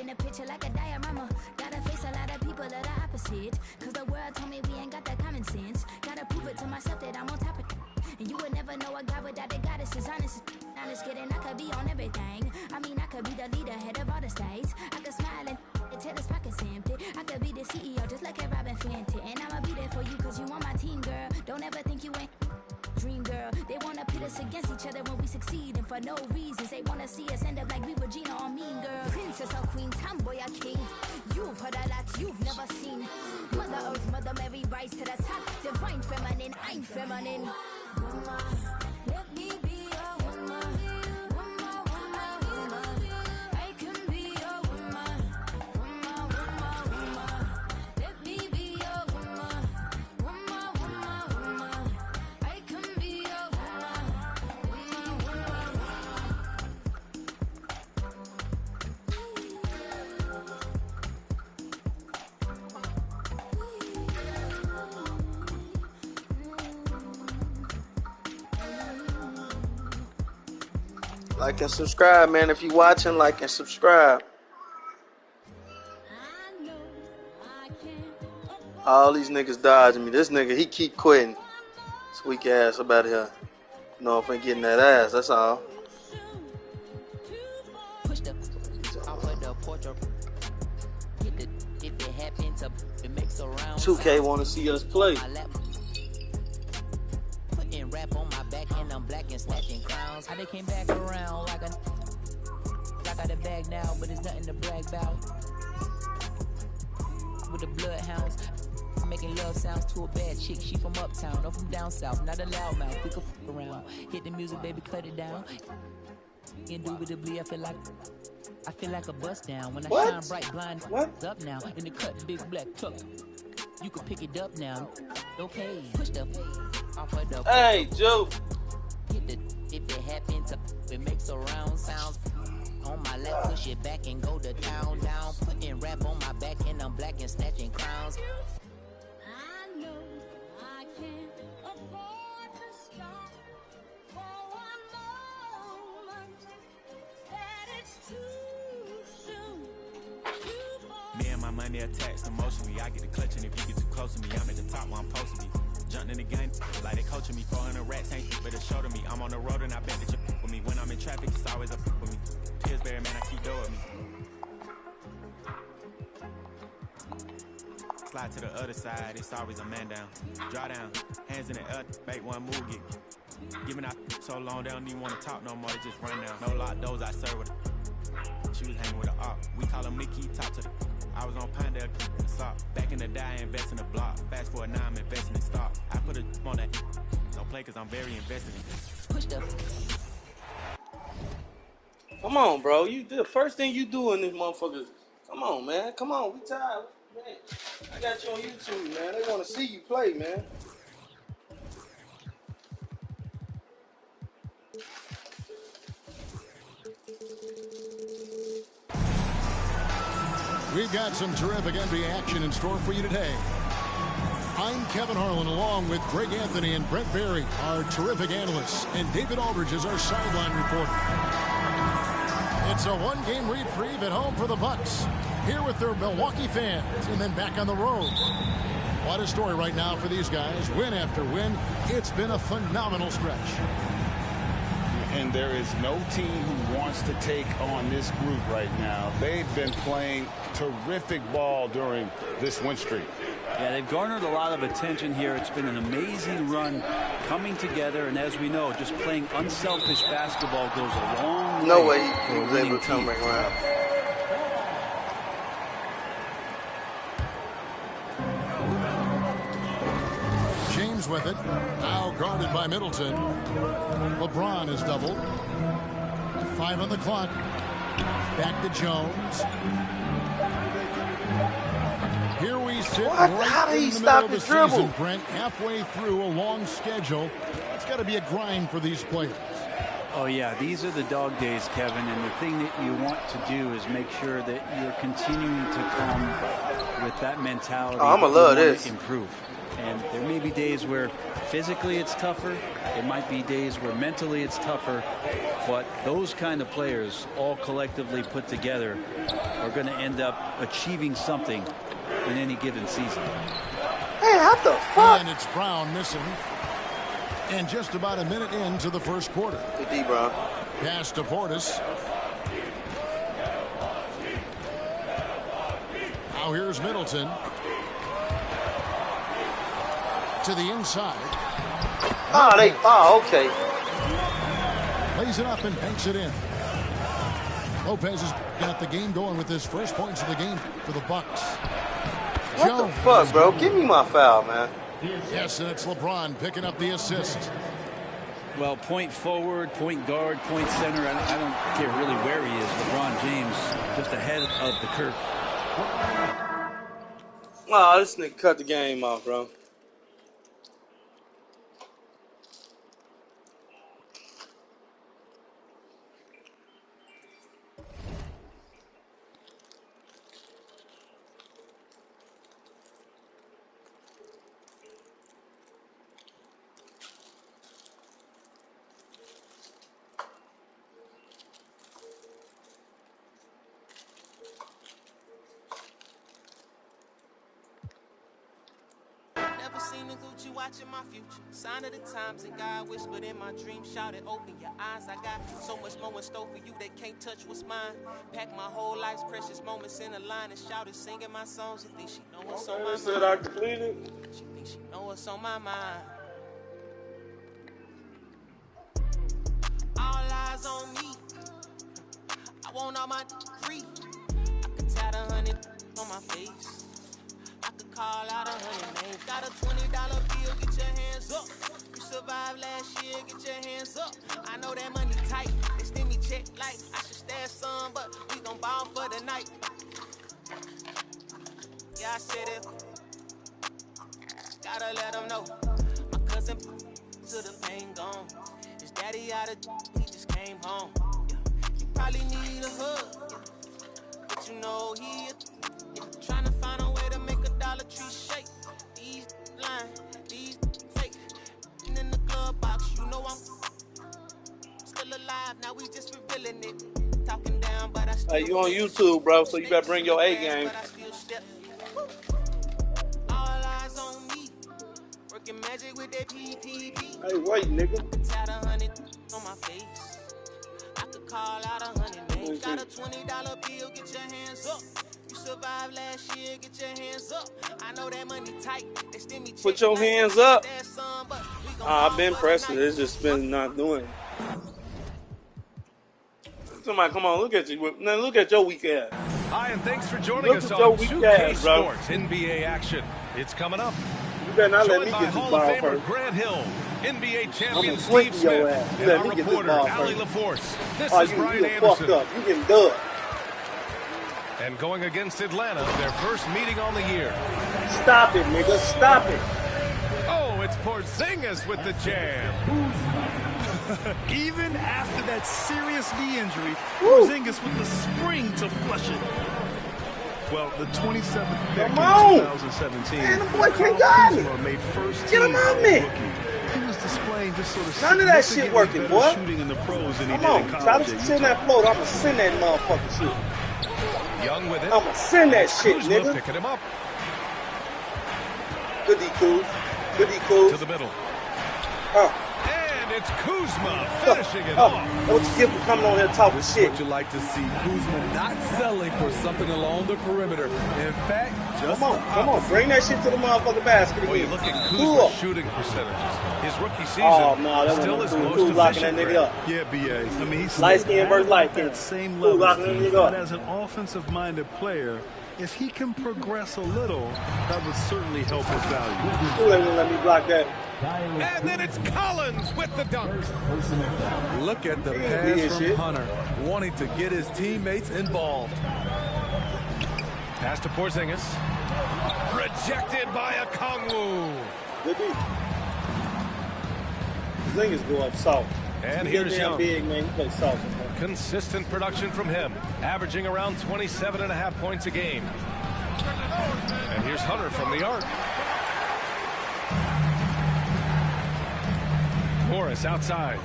in a picture like a diorama. Gotta face a lot of people that are opposite. Cause the world told me we ain't got that common sense. Gotta prove it to myself that I'm on top of it. And you would never know a guy without a goddess is honest. Honest kidding, I could be on everything. I mean, I could be the leader, head of all the states. I could smile and tell his pockets empty. I could be the CEO, just like a Robin Fenty. And I'ma be there for you, cause you on my team, girl. Don't ever think you ain't dream, girl. They wanna pit us against each other when we succeed, and for no reasons. They wanna see us end up like we were Gina or Mean Girl. Princess or queen, tomboy or king. You've heard a lot you've never seen. Mother Earth, Mother Mary, rise to the top. Divine feminine, I'm feminine. Woman, let me be your woman. Woman, woman, woman. I can be your woman. Woman, woman, woman. Let me be your woman. Woman, woman, woman. I can be your woman. Woman, woman, Like and subscribe, man. If you watching, like and subscribe. All these niggas dodging me. This nigga, he keep quitting. This weak ass about here. No, if ain't getting that ass, that's all. 2K wanna see us play. Rap on my back and I'm black and snatching crowns. How they came back around like I got a bag now, but it's nothing to brag about. With the bloodhounds, I'm making love sounds to a bad chick. She from uptown, or from down south, not a loudmouth. We could f around. Hit the music, baby, cut it down. Indubitably, I feel like a bust down when I shine bright blind. What's up now? In the cut, big black tuck. You can pick it up now. Okay, push the off of the. Hey, Joe. If it happens, it makes a round sounds. On my left, push it back and go to town, down. Putting rap on my back and I'm black and snatching crowns. I know I can't afford to stop for one moment. That it's too soon. Me and my money attached emotionally. I get the clutch, and if you get too close to me, I'm at the top where I'm supposed to be. Jumping in the game, like they coaching me. 400 rats ain't but a show to me. I'm on the road and I bet that you with me. When I'm in traffic, it's always up with me. Pillsbury, man, I keep doing me. Slide to the other side, it's always a man down. Draw down, hands in the air, make one move, get giving out so long, they don't even want to talk no more, they just run down. No lock doors, I serve with her. She was hanging with a op. We call him Mickey, talk to the. I was on Pinedale, back in the day, I invest in the block. Fast forward now, I'm investing in stock. I put a on that. Don't play cause I'm very invested in this. Push the. Come on, bro. You the first thing you do in this motherfucker. Come on, man. Come on. We tired. Man, I got you on YouTube, man. They want to see you play, man. We've got some terrific NBA action in store for you today. I'm Kevin Harlan, along with Greg Anthony and Brent Barry, our terrific analysts, and David Aldridge is our sideline reporter. It's a one-game reprieve at home for the Bucks, here with their Milwaukee fans, and then back on the road. What a story right now for these guys, win after win. It's been a phenomenal stretch. And there is no team who wants to take on this group right now. They've been playing terrific ball during this win streak. Yeah, they've garnered a lot of attention here. It's been an amazing run coming together, and as we know, just playing unselfish basketball goes a long way. No way for he a was winning able to come team. back around. James with it. Now guarded by Middleton. LeBron is doubled. 5 on the clock. Back to Jones. Here we sit What? right How did he in the stop middle of his the dribble? season, Brent. Halfway through a long schedule. It's got to be a grind for these players. Oh, yeah, these are the dog days, Kevin, and the thing that you want to do is make sure that you're continuing to come with that mentality. Oh, I'ma that you love wanna this. Improve. And there may be days where physically it's tougher. It might be days where mentally it's tougher. But those kind of players all collectively put together are going to end up achieving something in any given season. Hey, what the fuck? And it's Brown missing. And just about a minute into the first quarter. Good D, Brown. Pass to Portis. Now here's Middleton. To the inside. Okay. Lays it up and banks it in. Lopez has got the game going with his first points of the game for the Bucks. What the fuck, bro? Give me my foul, man. Yes, and it's LeBron picking up the assist. Well, point forward, point guard, point center. I don't care really where he is. LeBron James just ahead of the curve. Oh, this nigga cut the game off, bro. Watching my future, sign of the times, and God whispered in my dream, shouted, open your eyes. I got so much more in store for you that can't touch what's mine. Pack my whole life's precious moments in a line and shouted, singing my songs. You think she know what's on my said mind? I completed. She think she know what's on my mind. All eyes on me. I want all my free. I could tat 100 on my face. Call out 100 names. Got a $20 bill, get your hands up. You survived last year, get your hands up. I know that money tight. They send me check like I should stash some, but we gon' ball for the night. Yeah, I said it. Gotta let them know. My cousin to the pain gone. His daddy out of he just came home. Yeah. He probably need a hug. Yeah. But you know he trying to find a way to make a Dollar Tree shake. These lying, these fake. And in the glove box, you know I'm still alive. Now we just revealing it. Talking down, but I still. Hey, you on YouTube, bro, so you better bring your A game. All eyes on me. Working magic with that PPP. Hey, wait, nigga. Tat 100 on my face. I could call out 100 names. Got a $20 bill, get your hands up. Survived last year, get your hands up. I know that money tight. They send me put your hands up. I've been pressing. It's just been not doing it. Somebody, come on, look at you. Now look at your weak ass. Hi, and thanks for joining us on 2K Sports NBA action. It's coming up. You better not let me Joined get by this Hall ball of Famer first. Grant Hill, NBA champion Steve Steve Smith, and our reporter Allie first. LaForce. This Oh, is Brian you Anderson. fucked up. You getting done. And going against Atlanta, their first meeting on the year. Stop it, nigga. Stop it. Oh, it's Porzingis with the jam. Even after that serious knee injury, Porzingis with the spring to flush it. Well, the 27th pick in 2017. Man, the boy can't guard me. Made first Get him on me. He was displaying just sort of none of that shit working, boy. Shooting in the pros than he Come did on, in try college. to send that float. I'm gonna send that motherfucking shit. Young with it. I'm gonna send that shit, Kuzma nigga. picking him up. Good D, Kuz. Good D, Kuz. To the middle. And it's Kuzma finishing it off. What you get for coming on here talking shit? What you like to see, Kuzma not selling for something along the perimeter. In fact, just come on, bring that shit to the motherfucking basket Well, you again. look at Kuzma's shooting percentages. His rookie season that still his Kuz most locking that efficient. nigga up. Yeah, B.A. I mean, he's Light skin versus light skin. that same Kuz level, locking that nigga but up. as an offensive-minded player, if he can progress a little, that would certainly help his value. You ain't gonna let me block that. And then it's Collins with the dunk. look at the pass from Hunter, wanting to get his teammates involved. Pass to Porzingis. Rejected by Okongwu. Good D. Porzingis go up soft. And He here's damn Young. big, man. He play soft, man. Consistent production from him, averaging around 27.5 points a game. And here's Hunter from the arc. Morris outside.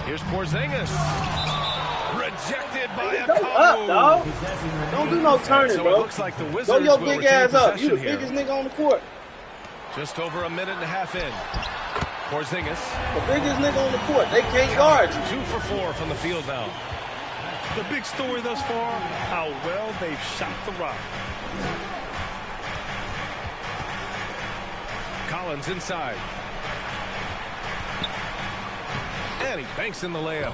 Here's Porzingis. Rejected by a Go up, dog. Don't do no turning, so bro. It looks like the Wizards Go your will big retain ass up. You the possession here. biggest nigga on the court. Just over a minute and a half in. Porzingis. The biggest nigga on the court. They can't guard you. 2 for 4 from the field now. The big story thus far, how well they've shot the rock. Collins inside. And he banks in the layup.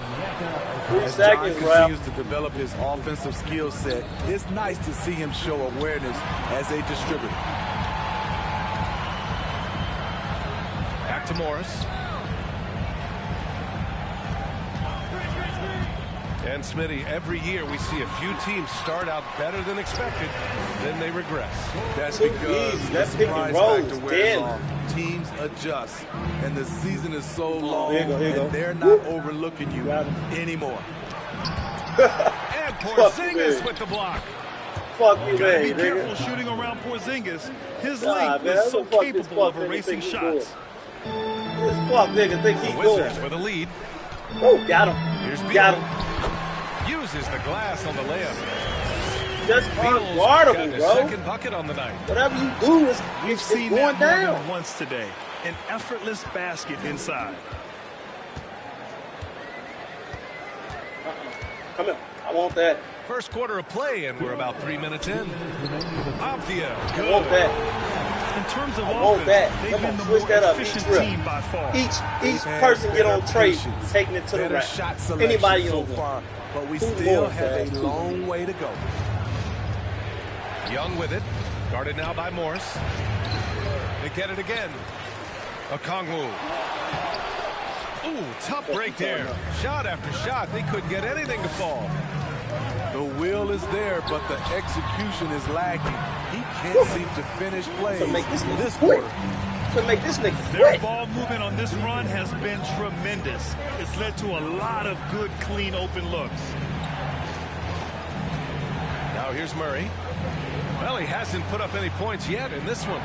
3 As seconds, John Ralph. continues to develop his offensive skill set, it's nice to see him show awareness as a distributor. Back to Morris. And Smitty, every year we see a few teams start out better than expected, then they regress. That's Too because easy. the That pick and surprise roll factor is wears deadly. off. Teams adjust, and the season is so long, Here you go. and they're not overlooking you anymore. And Porzingis with the block. Fuck you, Gotta be man, careful nigga. shooting around Porzingis. His Nah, length man, is so what the fuck this capable of fuck nigga erasing think he doing? shots. This fuck nigga think he Wizards going. with a lead. Oh, got him. Here's Got Beal. him. Uses the glass on the layup. Just Beal's unguardable, got his bro. second bucket on the night. Whatever you do is We've it's seen going that more down. than once today. An effortless basket inside. Come here. I want that. First quarter of play, and we're about 3 minutes in. Avdia, I want good. that. In terms of I want offense, that. they've Come been on, the switch more that up. Each efficient trip. team by far. Each Had person get on better trade, patience, taking it to the better rack. shot selection Anybody so on far, but we Who's still more, have Chad? a long way to go. Young with it. Guarded now by Morris. They get it again. Okongwu. Ooh, tough break there. Shot after shot. They couldn't get anything to fall. The will is there, but the execution is lacking. He can't seem to finish plays To make this nigga this quit. quarter. To make this nigga Their quit. ball movement on this run has been tremendous. It's led to a lot of good, clean, open looks. Now here's Murray. Well, he hasn't put up any points yet in this one.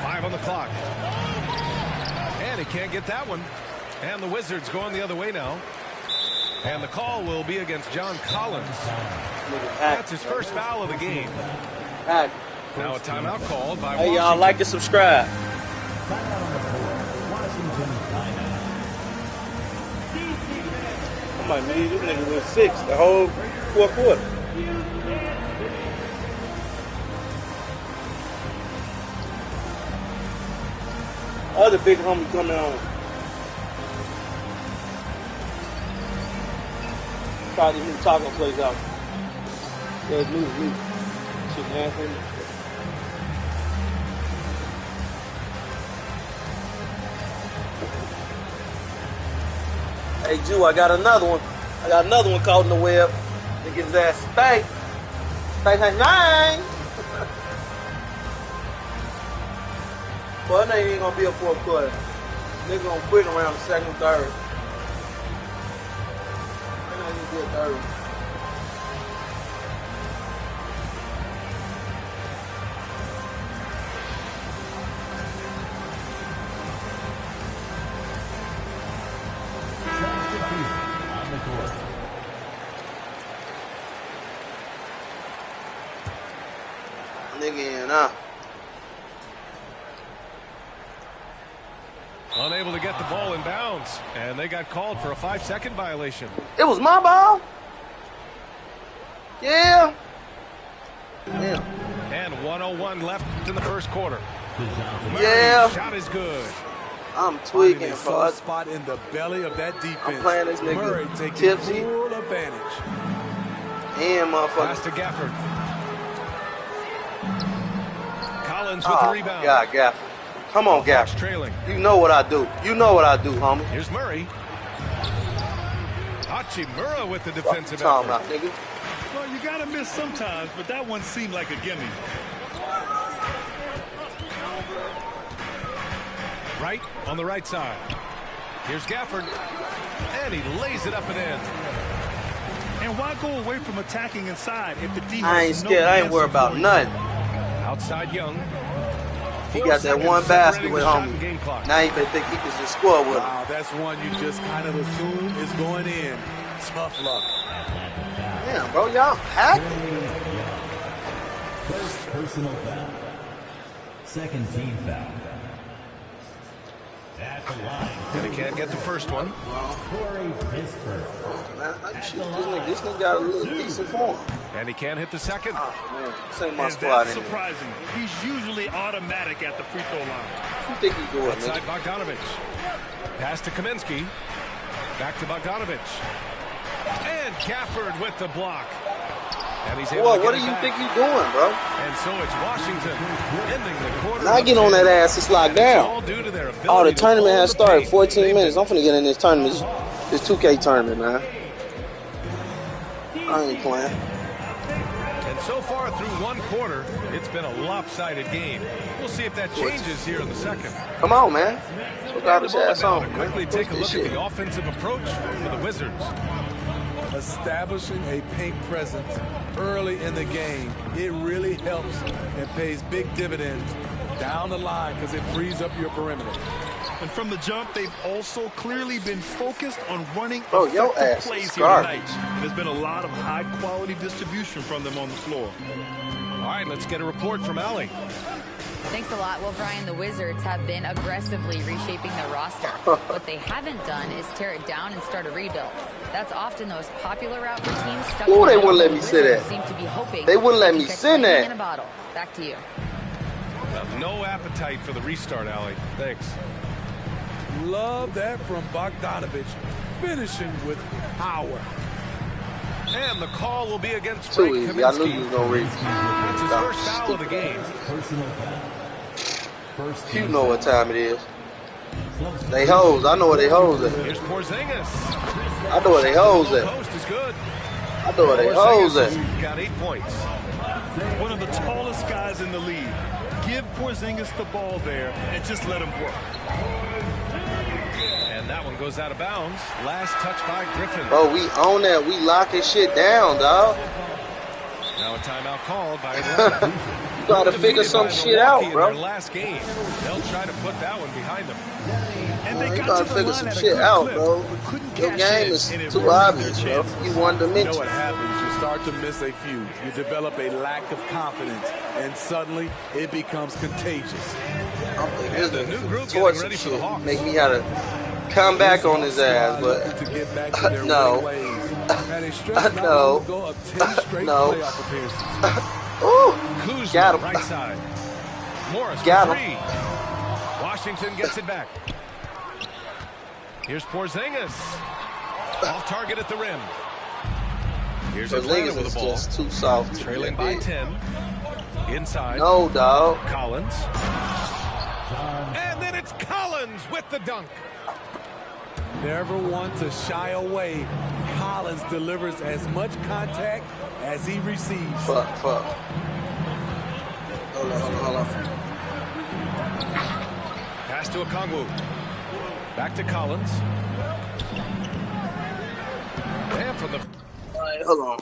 5 on the clock. And he can't get that one. And the Wizards going the other way now. And the call will be against John Collins. That's his first foul of the game. Now a timeout called by Hey, y'all, Washington. like and subscribe. I might need this nigga with 6 the whole fourth quarter. Other big homie coming on. Try this new taco place out. Yeah, it's new. Shit, Anthony. Hey, Jew, I got another one. I got another one caught in the web. Nigga his ass stank. Stank. Well, that ain't gonna be a fourth quarter. Nigga gonna quit around the second, third. That ain't gonna be a third. Nigga in, huh? Unable to get the ball in bounds. And they got called for a 5-second violation. It was my ball? Yeah. Yeah. And 1:01 left in the first quarter. Yeah. Murray's shot is good. I'm Finding tweaking, a bro. soft spot in the belly of that defense. I'm playing this nigga Murray taking tipsy. full advantage. And motherfucker. Pass to Gafford. Collins with the rebound. God, Gafford. Come on, Gafford. Trailing. You know what I do. You know what I do, homie. Here's Murray. Hachimura with the defensive Talking effort. about, nigga. Well, you got to miss sometimes, but that one seemed like a gimme. Right on the right side. Here's Gafford. And he lays it up and in. And why go away from attacking inside if the defense I ain't is scared. I ain't worried about nothing. Outside Young. He 4 got that seconds one basket separating with the shot and homie. game clock. Now he better think he can just score with him. Wow, that's one you just kind of assume is going in. Tough luck. Damn, bro, y'all hacking. First personal foul. Second team foul. At the line. And he can't get the first one. Corey Pittsburgh. This nigga got a little decent form. And he can't hit the second. Oh, man. This ain't my And squad that's anymore. surprising. He's usually automatic at the free throw line. What you think he's doing, Inside nigga? Bogdanovich. Pass to Kaminsky. Back to Bogdanovich. And Gafford with the block. And he's able to get What do it you back. think he's doing, bro? And so it's Washington ending the quarter. Now I get on that ass, it's locked down. All due to their ability Oh, the to tournament hold has the started. pace. 14 minutes. I'm finna get in this tournament. This 2K tournament, man. I ain't playing. And so far through one quarter, it's been a lopsided game. We'll see if that changes here in the second. Come on, man. Put out his ass Now on, to man. quickly take a Push look this at the offensive approach for the Wizards. Establishing a paint presence early in the game, it really helps and pays big dividends down the line because it frees up your perimeter. And from the jump, they've also clearly been focused on running Bro, your effective ass plays is here garbage. tonight. There's been a lot of high-quality distribution from them on the floor. All right, let's get a report from Allie. Thanks a lot. Well, Brian, the Wizards have been aggressively reshaping their roster. What they haven't done is tear it down and start a rebuild. That's often the most popular route for teams stuck. Ooh, they in the wouldn't let middle. me The say Wizards that. seem to be hoping They wouldn't let can me catch say lightning that. in a bottle. Back to you. No appetite for the restart, Allie. Thanks. Love that from Bogdanovich, finishing with power. And the call will be against Too Frank easy. I knew Kaminsky. you was gonna read. That's his first foul of the game. Personal foul. First You know what time it is. They hoes. I know where they hoes at. Here's Porzingis. I know where they hoes Low at. post is good. I know where they hoes Porzingis at. got 8 points. One of the tallest guys in the league. Give Porzingis the ball there and just let him work. And that one goes out of bounds. Last touch by Griffin. Bro, we own that. We locking shit down, dog. Now a timeout called by Atlanta. You gotta figure some shit out, In bro. their last game. They'll try to put that one behind them. And You they got gotta to the figure line some at a shit good out, clip, bro. but couldn't Your cash game in, is and it too ruined their obvious, bro. chances. You one You know dimensional. what happens? You start to miss a few. You develop a lack of confidence, and suddenly it becomes contagious. I'm thinking And the this new nigga group torch getting ready some for the shit. Hawks. Make me have to come back on his ass, but to get back to their no. winning ways. Had a stretch not No. long ago of 10 straight No. playoff appearances. Ooh, Kuzma, got him. right side. Morris Got for him. 3. Washington gets it back. Here's Porzingis. Off target at the rim. Here's So Atlanta niggas with is the ball. just too soft. to Trailing be by big. 10. Inside. No, dog. Collins. And then it's Collins with the dunk. Never want to shy away. Collins delivers as much contact as he receives. Fuck. Hold on. Pass to Okongwu. Back to Collins. And from the... All right, hold on.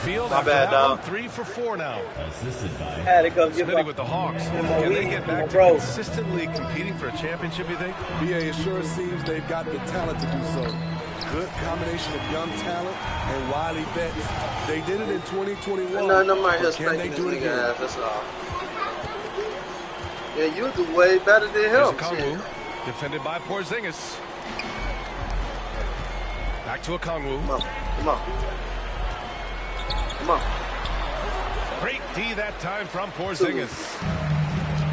field. My bad, dog. 3 for 4 now. Had to come get Smitty with the Hawks. Can they get back to consistently competing for a championship, you think? BA, it sure seems they've got the talent to do so. Good combination of young talent and wily vets. They did it in 2021. No, right here Can they do it again? That's all. Yeah, you do way better than him. Okongwu, defended by Porzingis. Back to Okongwu. Come on. Great D that time from Porzingis.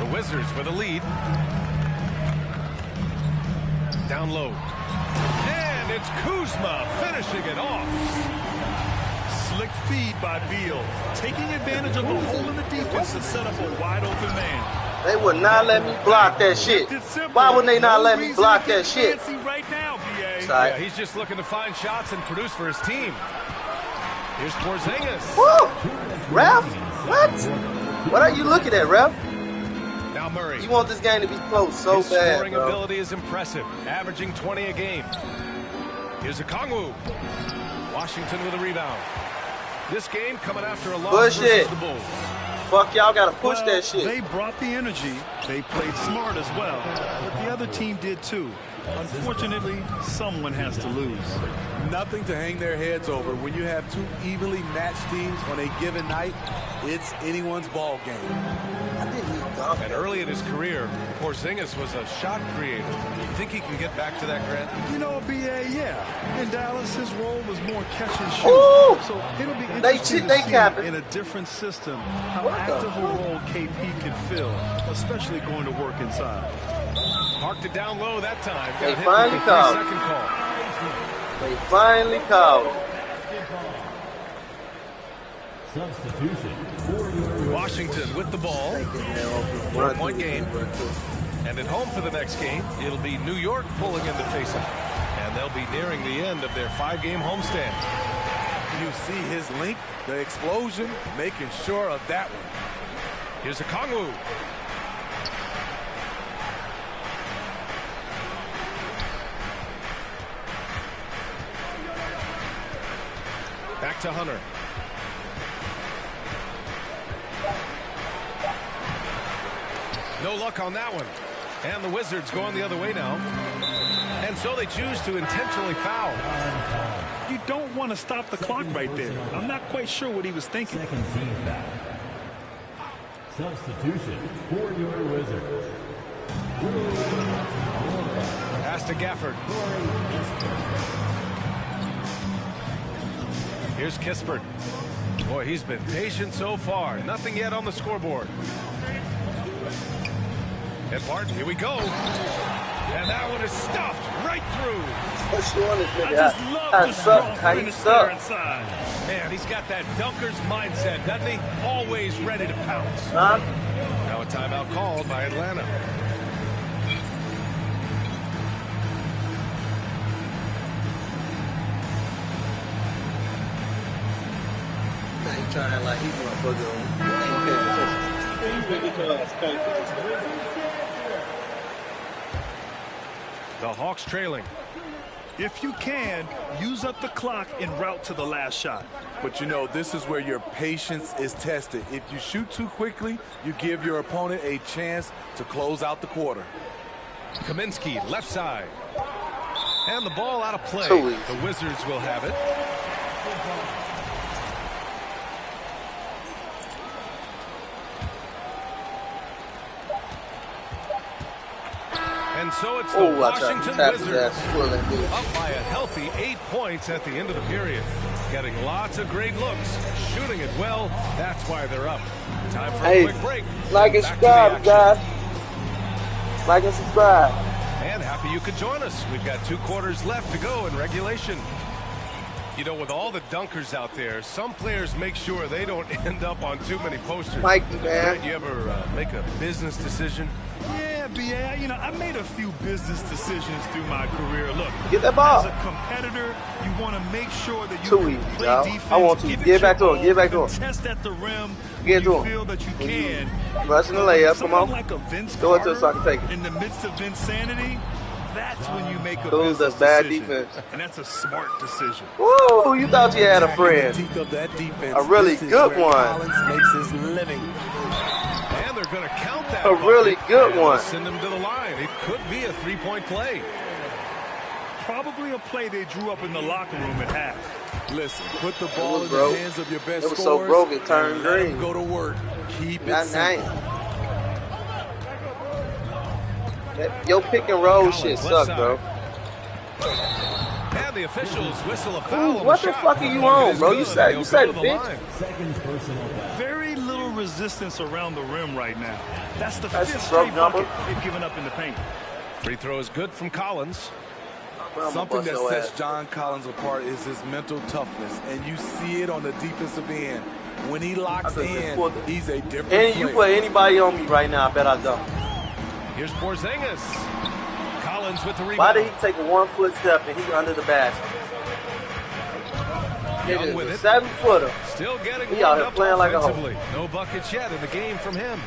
The Wizards with a lead. Down low. And it's Kuzma finishing it off. Slick feed by Beal, taking advantage of the hole in the defense to set up a wide open man. They would not let me block that shit. Why would they not let me block that shit? Right now, BA. Yeah, he's just looking to find shots and produce for his team. Here's Porzingis. Woo! Ref? What? What are you looking at, Ref? Now Murray. You want this game to be close so his bad, scoring bro. ability is impressive, averaging 20 a game. Here's Okongwu. Washington with a rebound. This game coming after a loss versus the Bulls. Fuck y'all gotta push that shit. They brought the energy. They played smart as well. But the other team did too. Unfortunately, someone has to lose. Nothing to hang their heads over. When you have two evenly matched teams on a given night, it's anyone's ball game. And early in his career, Porzingis was a shot creator. You think he can get back to that, Grant? You know, BA, yeah. In Dallas, his role was more catch and shoot. Ooh! So it'll be interesting to see in a different system how active a role KP can fill, especially going to work inside. Parked it down low that time. They Got hit finally with a called. 3-second call. They finally called. Substitution. Washington with the ball. 4-point game. And at home for the next game, it'll be New York pulling in to face them. And they'll be nearing the end of their 5-game homestand. You see his length, the explosion, making sure of that one. Here's Okongwu. Back to Hunter. No luck on that one. And the Wizards going the other way now. And so they choose to intentionally foul. You don't want to stop the clock right there. I'm not quite sure what he was thinking. Second team foul. Substitution for your Wizards. Pass to Gafford. Here's Kispert. Boy, he's been patient so far. Nothing yet on the scoreboard. And Barton, here we go. And that one is stuffed right through. What's on this nigga? I just love the strong finish there inside. Man, he's got that dunker's mindset, doesn't he? Always ready to pounce. Huh? Now a timeout called by Atlanta. He trying like he's gonna put The Hawks trailing. If you can, use up the clock en route to the last shot. But you know, this is where your patience is tested. If you shoot too quickly, you give your opponent a chance to close out the quarter. Kaminsky, left side. And the ball out of play. The Wizards will have it. And so it's the Washington Wizards up by a healthy 8 points at the end of the period. Getting lots of great looks, shooting it well. That's why they're up. Time for a quick break. Like and subscribe, guys. Like and subscribe. And happy you could join us. We've got 2 quarters left to go in regulation. You know, with all the dunkers out there, some players make sure they don't end up on too many posters. Mikey, man. You ever make a business decision? Yeah, BA, you know, I made a few business decisions through my career. Look, get that ball. As a competitor, you want to make sure that you can play defense. I want to get back to him. Get back to him. Test at the rim. Get to him. Feel that you can. Rushing the layup. Come on. Like a Vince Go into it so I can take it. In the midst of insanity, That's when you make a Those business are bad decision. defense. And that's a smart decision. Woo, you thought you had a friend. Teeth of that defense. A really good one. Collins makes his living. And they're going to count that. A really good one. Send them to the line. It could be a three-point play. Probably a play they drew up in the locker room at half. Listen, put the ball in the hands of your best It was scorers. so broke it turned let green. them go to work. Keep it Not simple. nice. Your pick and roll shit sucks, bro. And the officials whistle a foul. What the fuck are you on, bro? You said bitch. Very little resistance around the rim right now. That's the That's fifth a broke straight number. bucket they've given up in the paint. Free throw is good from Collins. Something that sets John Collins apart is his mental toughness, and you see it on the defensive end. When he locks in, he's a different player. And you put anybody on me right now, I bet I don't. Here's Porzingis. Collins with the rebound. Why did he take a 1-foot step and he under the basket? Young with it. 7-footer. Still getting He out here up playing like a hoe. offensively. No buckets yet in the game from him.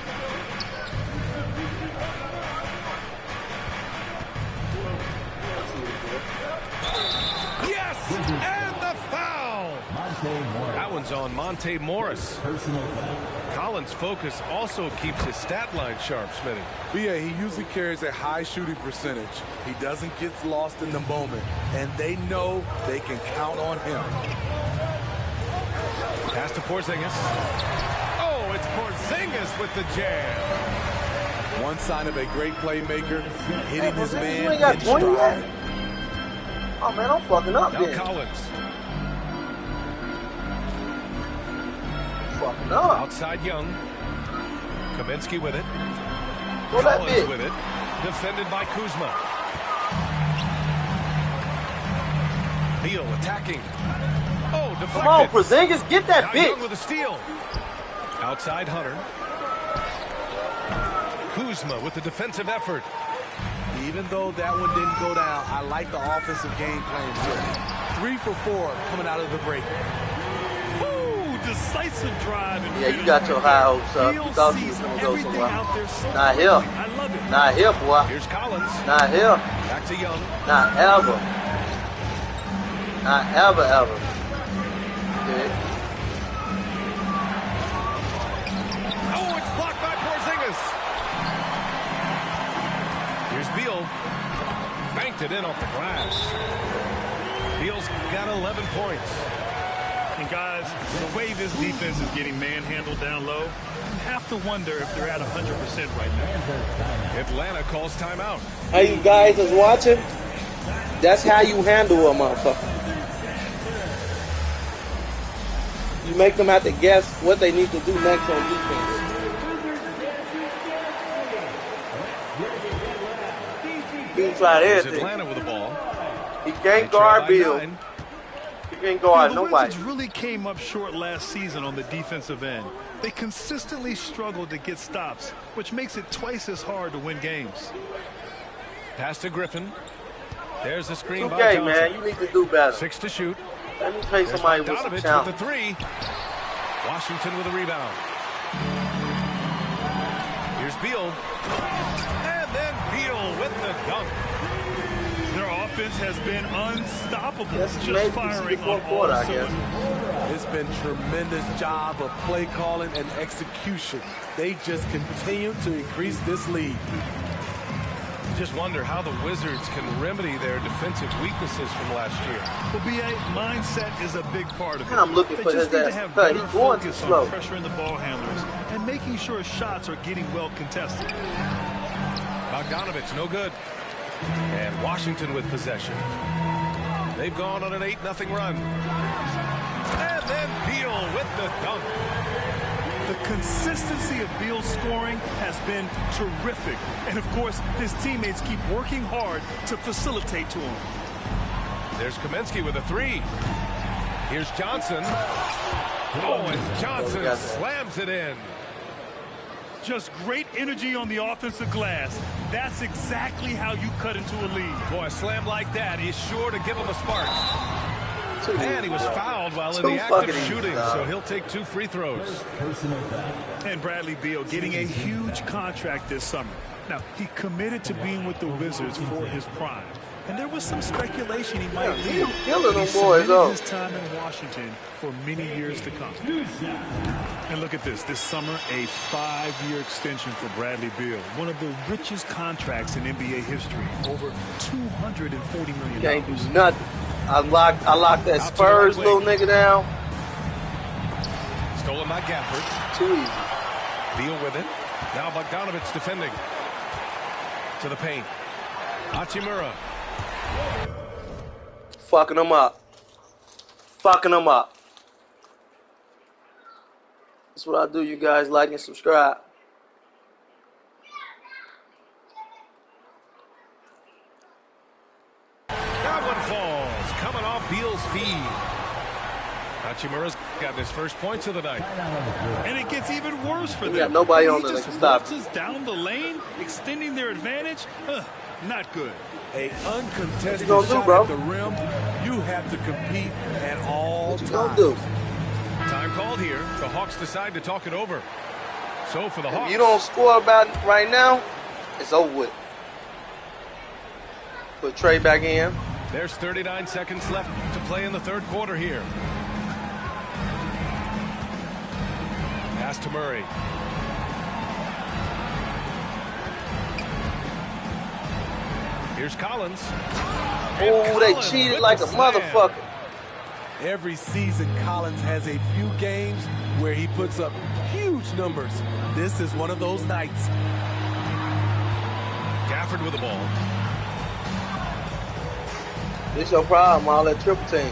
Yes! And the foul! That one's on Monte Morris. Collins' focus also keeps his stat line sharp, Smitty. BA, he usually carries a high shooting percentage. He doesn't get lost in the moment, and they know they can count on him. Pass to Porzingis. Oh, it's Porzingis with the jam. One sign of a great playmaker, hitting his man You ain't got in 20 yet? stride. Oh, man, I'm fucking up Now then. Collins. Fucking up. Outside Young. Kaminsky with it. Throw that Collins bitch. with it. Defended by Kuzma. Beal attacking. Oh, deflected. Come on, Porzingis, get that Now bitch. Young with a steal. Outside Hunter. Kuzma with the defensive effort. Even though that one didn't go down, I like the offensive game plan here. 3 for 4 coming out of the break. Ooh, decisive drive. And Yeah, you got your high hopes up. You thought you was going to go somewhere. Not here. I love it. Not here, boy. Here's Collins. Not here. Back to Young. Not ever. Not ever, ever. Okay. Oh, it's blocked by Porzingis. Here's Beal. Banked it in off the glass. Beal's got 11 points. And guys, the way this defense is getting manhandled down low, you have to wonder if they're at 100% right now. Atlanta calls timeout. Hey, you guys is watching? That's how you handle a motherfucker. You make them have to guess what they need to do next on defense. He tried Here's everything. Atlanta with the ball. He can't guard Bill. He can't guard The nobody. Wizards really came up short last season on the defensive end. They consistently struggled to get stops, which makes it twice as hard to win games. Pass to Griffin. There's the screen by Okay, Johnson. man, you need to do better. 6 to shoot. Let me pay There's somebody with some Bogdanovich talent. with the 3. Washington with a rebound. Here's Beal. And then Beal with the dunk. Their offense has been unstoppable, Yes, just maybe firing fourth on quarter, all I guess. cylinders. It's been tremendous job of play calling and execution. They just continue to increase this lead. Just wonder how the Wizards can remedy their defensive weaknesses from last year. Well, BA, mindset is a big part of it. Man, I'm looking They for just his need to ass have cut. better He's going too focus slow. on pressuring the ball handlers and making sure shots are getting well contested. Bogdanovich, no good. And Washington with possession. They've gone on an 8-0 run. And then Beal with the dunk. The consistency of Beal's scoring has been terrific. And, of course, his teammates keep working hard to facilitate to him. There's Kaminsky with a 3. Here's Johnson. Oh, and Johnson slams it in. Just great energy on the offensive glass. That's exactly how you cut into a lead. Boy, a slam like that is sure to give him a spark. And he was fouled while in the act of shooting, so he'll take 2 free throws. And Bradley Beal getting a huge contract this summer. Now, he committed to being with the Wizards for his prime. And there was some speculation he might leave. He submitted his time in Washington for many years to come. And look at this. This summer, a 5-year extension for Bradley Beal. One of the richest contracts in NBA history. Over $240 million. Can't do nothing. I locked that Spurs little nigga down. Stolen by Gafford. Too easy. Beal with it. Now Bogdanovich defending. To the paint. Hachimura. Fucking them up. Fucking them up. That's what I do, you guys. Like and subscribe. That one falls. Coming off Beal's feed. Hachimura's gotten his first points of the night. And it gets even worse for them. Yeah, nobody on the stop. Down the lane, extending their advantage. Not good. A uncontested shot at the rim. You have to compete at all times. What you gonna do? Time called here. The Hawks decide to talk it over. So for the Hawks, if you don't score about it right now, it's over with. Put Trey back in. There's 39 seconds left to play in the third quarter here. Pass to Murray. Here's Collins. Oh, they cheated like a motherfucker. Every season, Collins has a few games where he puts up huge numbers. This is one of those nights. Gafford with the ball. This your problem, all that triple team.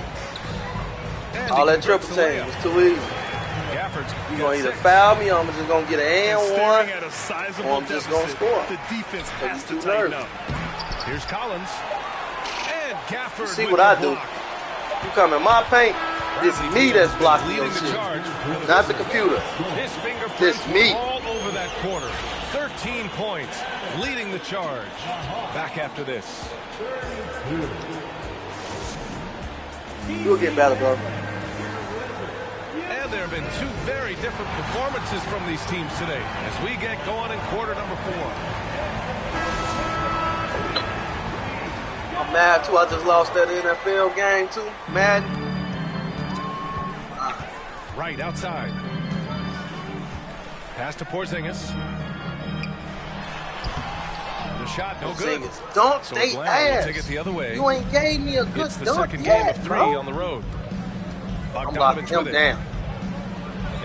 All that triple team was too easy. Gafford's you gonna either foul me or I'm just gonna get an and one, or I'm just gonna score. The defense has to tighten up. Here's Collins. And Gafford. See what I do. You come in my paint, it's me that's blocking your shit. Not the computer. His fingerprints it's me. All over that quarter. 13 points, leading the charge. Back after this. You'll get better, bro. And there have been 2 very different performances from these teams today as we get going in quarter number 4. I'm mad too. I just lost that NFL game too. Mad. Right outside. Pass to Porzingis. The shot no good. Don't so stay ass. Take it the other way. You ain't gave me a good It's the dunk second yet, game of 3 bro. on the road. I'm locking him down.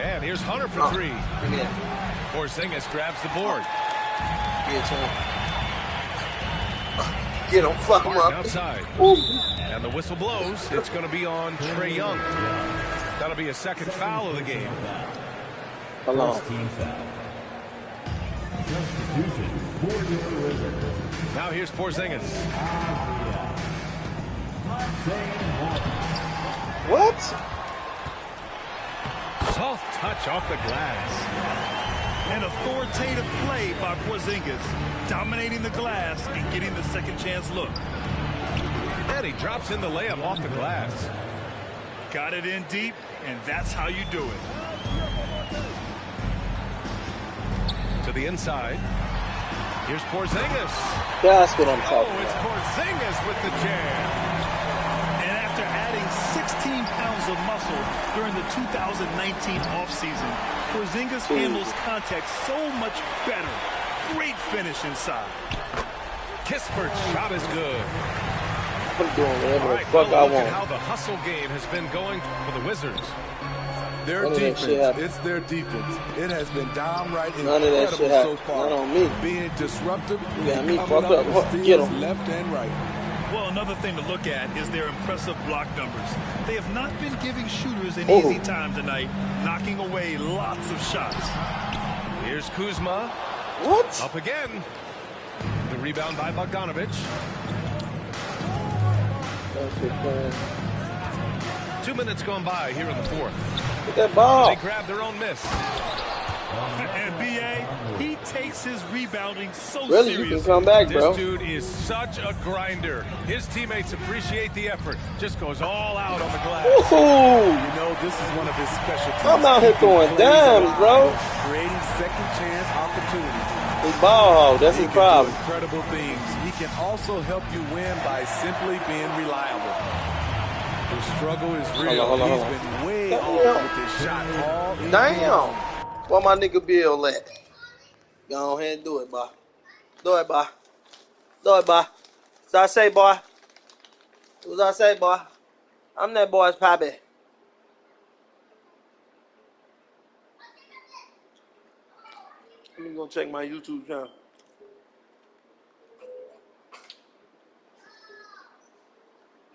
And here's Hunter for 3. Porzingis grabs the board. Get him. Get him. Fuck him up. Outside. And the whistle blows. It's going to be on Trae Young. That'll be a second foul of the game. Alone. Now here's Porzingis. What? Soft touch off the glass. An authoritative play by Porzingis, dominating the glass and getting the second chance look. And he drops in the layup off the glass. Got it in deep, and that's how you do it. To the inside. Here's Porzingis. That's what I'm talking about. It's Porzingis with the jam. And after adding 16 pounds of muscle during the 2019 offseason, Porzingis handles contact so much better. Great finish inside. Kispert's shot is good. I'm doing whatever the fuck I want. Look at how the hustle game has been going for the Wizards. Their defense, it's their defense. It has been downright None of that shit so far. Not on me. Being disruptive, you got me coming fucked up up. with Get steals him. left and right. Well, another thing to look at is their impressive block numbers. They have not been giving shooters an easy time tonight, knocking away lots of shots. Here's Kuzma. What? Up again. The rebound by Bogdanovich. 2 minutes gone by here in the fourth. Get that ball. They grab their own miss. And B.A., he takes his rebounding so Really, seriously. you can come back, bro. This dude is such a grinder. His teammates appreciate the effort. Just goes all out on the glass. Woohoo! You know, this is one of his specialties. I'm out here throwing dimes, bro. Creating second chance opportunities. He's ball hog. That's his problem. Incredible things. He can also help you win by simply being reliable. The struggle is real. Hold on. He's been way off with his shot all evening. Damn. Where my nigga Bill at? Go ahead and do it, boy. Do it, boy. Do it, boy. What I say, boy? What I say, boy? I'm that boy's pappy. Let me go check my YouTube channel.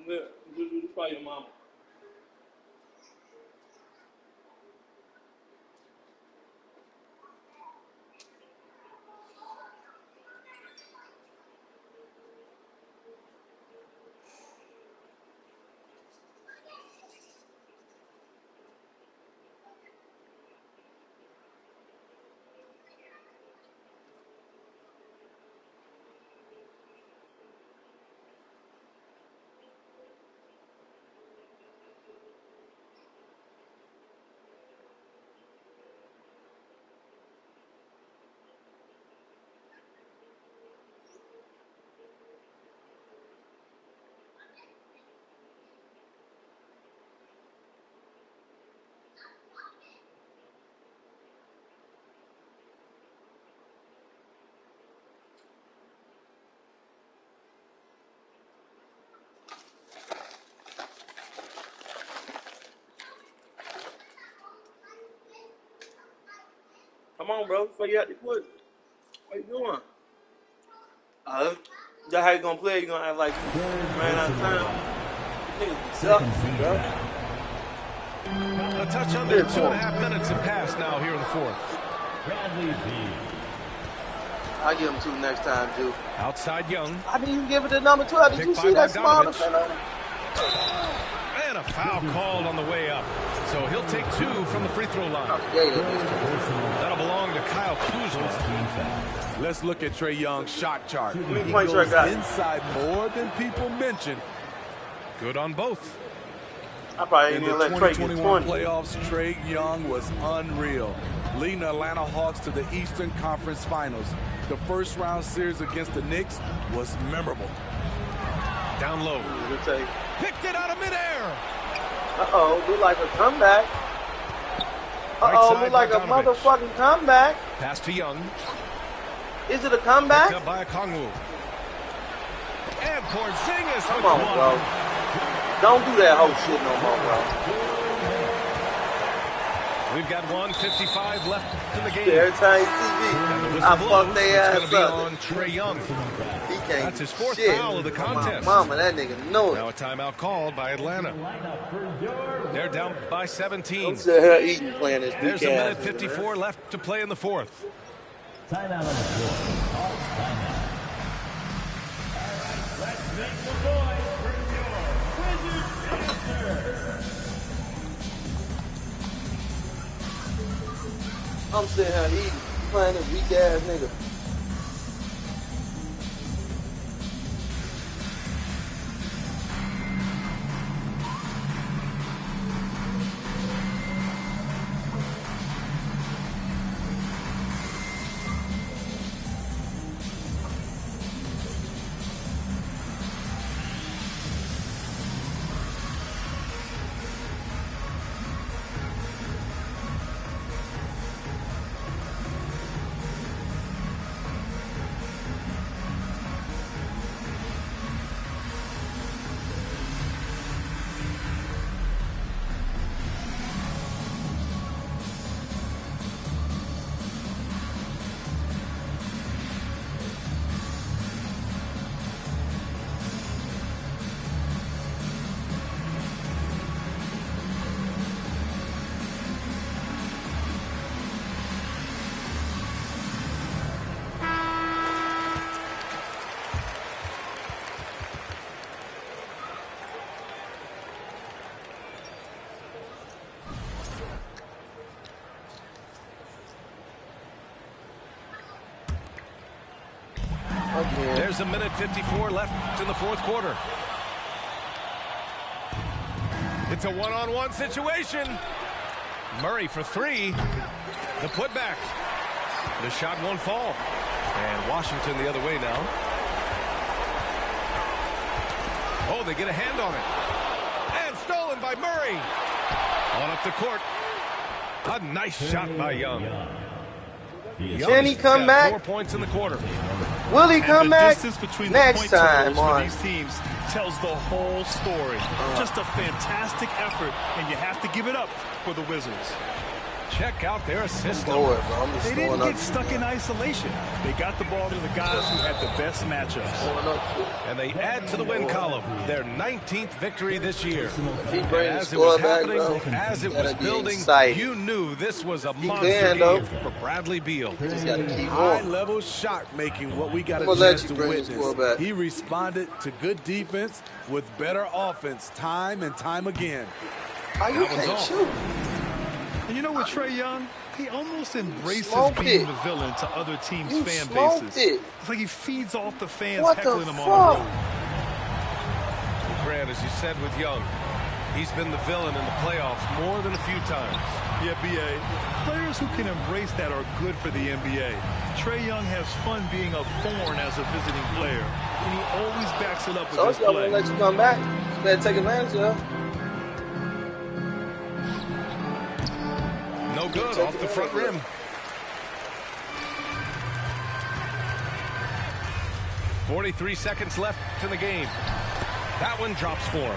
Yeah, this is probably your mama. Come on, bro. Before you have to quit. What you doing? That's how you gonna play? You gonna act like you ran out of time? Niggas, bro. A touch under 2.5 minutes have passed now here in the fourth. I'll give him 2 next time, too. Outside Young. I didn't even give it to number 12. Did you see that small defender? And a foul called on the way up. So he'll take 2 from the free throw line. That'll belong to Kyle Kuzma. Let's look at Trae Young's shot chart. He points goes I got? inside more than people mention. Good on both. I probably In ain't the gonna let Trae get 2021 20. playoffs, Trae Young was unreal, leading the Atlanta Hawks to the Eastern Conference Finals. The first round series against the Knicks was memorable. Down low. Picked it out of midair. Uh-oh, look like a comeback. Uh-oh, look like a motherfucking comeback. Pass to Young. Is it a comeback? Picked up by Kongwu. And Porzingis. Come on, bro. Don't do that whole shit no more, bro. We've got 1:55 left in the game. Every time you see me, I fuck their ass It's going to be up. on Trae Young. He can't That's his 4th shit. foul of the contest. Mama, that nigga know it. Now a timeout called by Atlanta. They're down by 17. I'm sitting here eating, playing this There's big a ass. minute 54 left to play in the fourth. Timeout on the floor. Hawks timeout. Let's make the noise for your Wizards answer. I'm sitting here eating, playing this weak ass nigga. again. There's a minute 54 left in the fourth quarter. It's a one-on-one situation. Murray for three. The putback. The shot won't fall. And Washington the other way now. Oh, they get a hand on it. And stolen by Murray. On up the court. A nice shot by Young. Can he come back? 4 points in the quarter. Will he come back? Distance between next the point time totals for on these teams tells the whole story. Just a fantastic effort, and you have to give it up for the Wizards. Check out their assist. They didn't get stuck in isolation. They got the ball to the guys who had the best matchups. And they add to the win column their 19th victory this year. As it was happening, as it was building, you knew this was a monster game for Bradley Beal. High-level shot making, what we got a chance to witness. He responded to good defense with better offense time and time again. You can't shoot. And you know, with Trae Young, he almost embraces being the villain to other teams' fan bases. It's like he feeds off the fans heckling him on the road. Grant, as you said with Young, he's been the villain in the playoffs more than a few times. Yeah, B.A. Players who can embrace that are good for the NBA. Trae Young has fun being a thorn as a visiting player, and he always backs it up with his play. So I'm going to let you come back. You better take advantage of it. No good, off the front rim. .43 seconds left in the game. That one drops for him.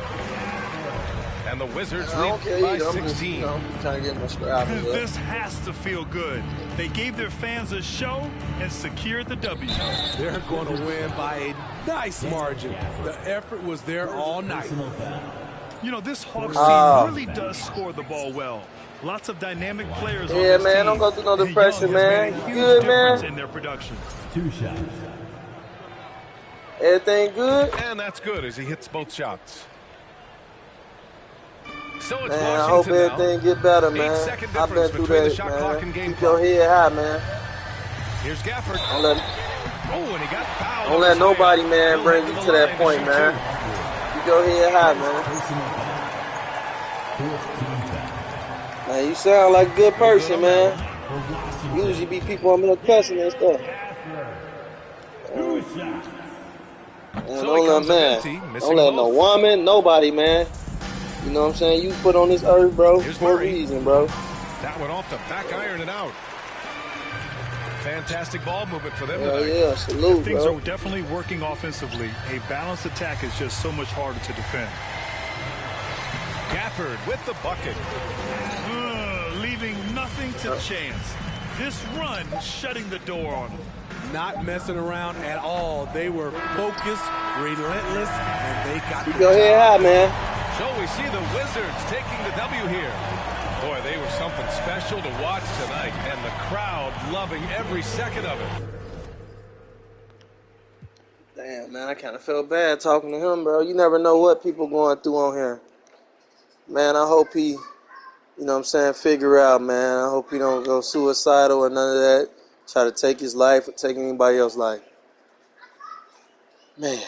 And the Wizards lead by 16. Trying to get my scrap. This has to feel good. They gave their fans a show and secured the W. They're going to win by a nice margin. The effort was there all night. You know, this Hawks team really does score the ball well. Lots of dynamic players on this man, team. don't go through no depression, man. You good, man. In their production. 2 shots. Everything good? And that's good as he hits both shots. So it's man, I hope everything get better, man. I've been through that, man. Keep your head high, man. Here's Gafford. And he got fouled. Don't let nobody, man, bring you to that point, man. Keep your head high, man. Man, you sound like a good person, man. Usually be people on there cussing and stuff. Don't let no woman, nobody, man. You know what I'm saying? You put on this earth, bro, for a reason, bro. That went off the back iron and out. Fantastic ball movement for them tonight. Yeah, salute, Things are definitely working offensively. A balanced attack is just so much harder to defend. Gafford with the bucket. Leaving nothing to chance. This run shutting the door on them. Not messing around at all. They were focused, relentless, and they got Keep your head high, man. So we see the Wizards taking the W here. Boy, they were something special to watch tonight, and the crowd loving every second of it. Damn, man, I kind of felt bad talking to him, bro. You never know what people going through on here. Man, I hope he, you know what I'm saying, figure out, man. I hope he don't go suicidal or none of that. Try to take his life or take anybody else's life. Man.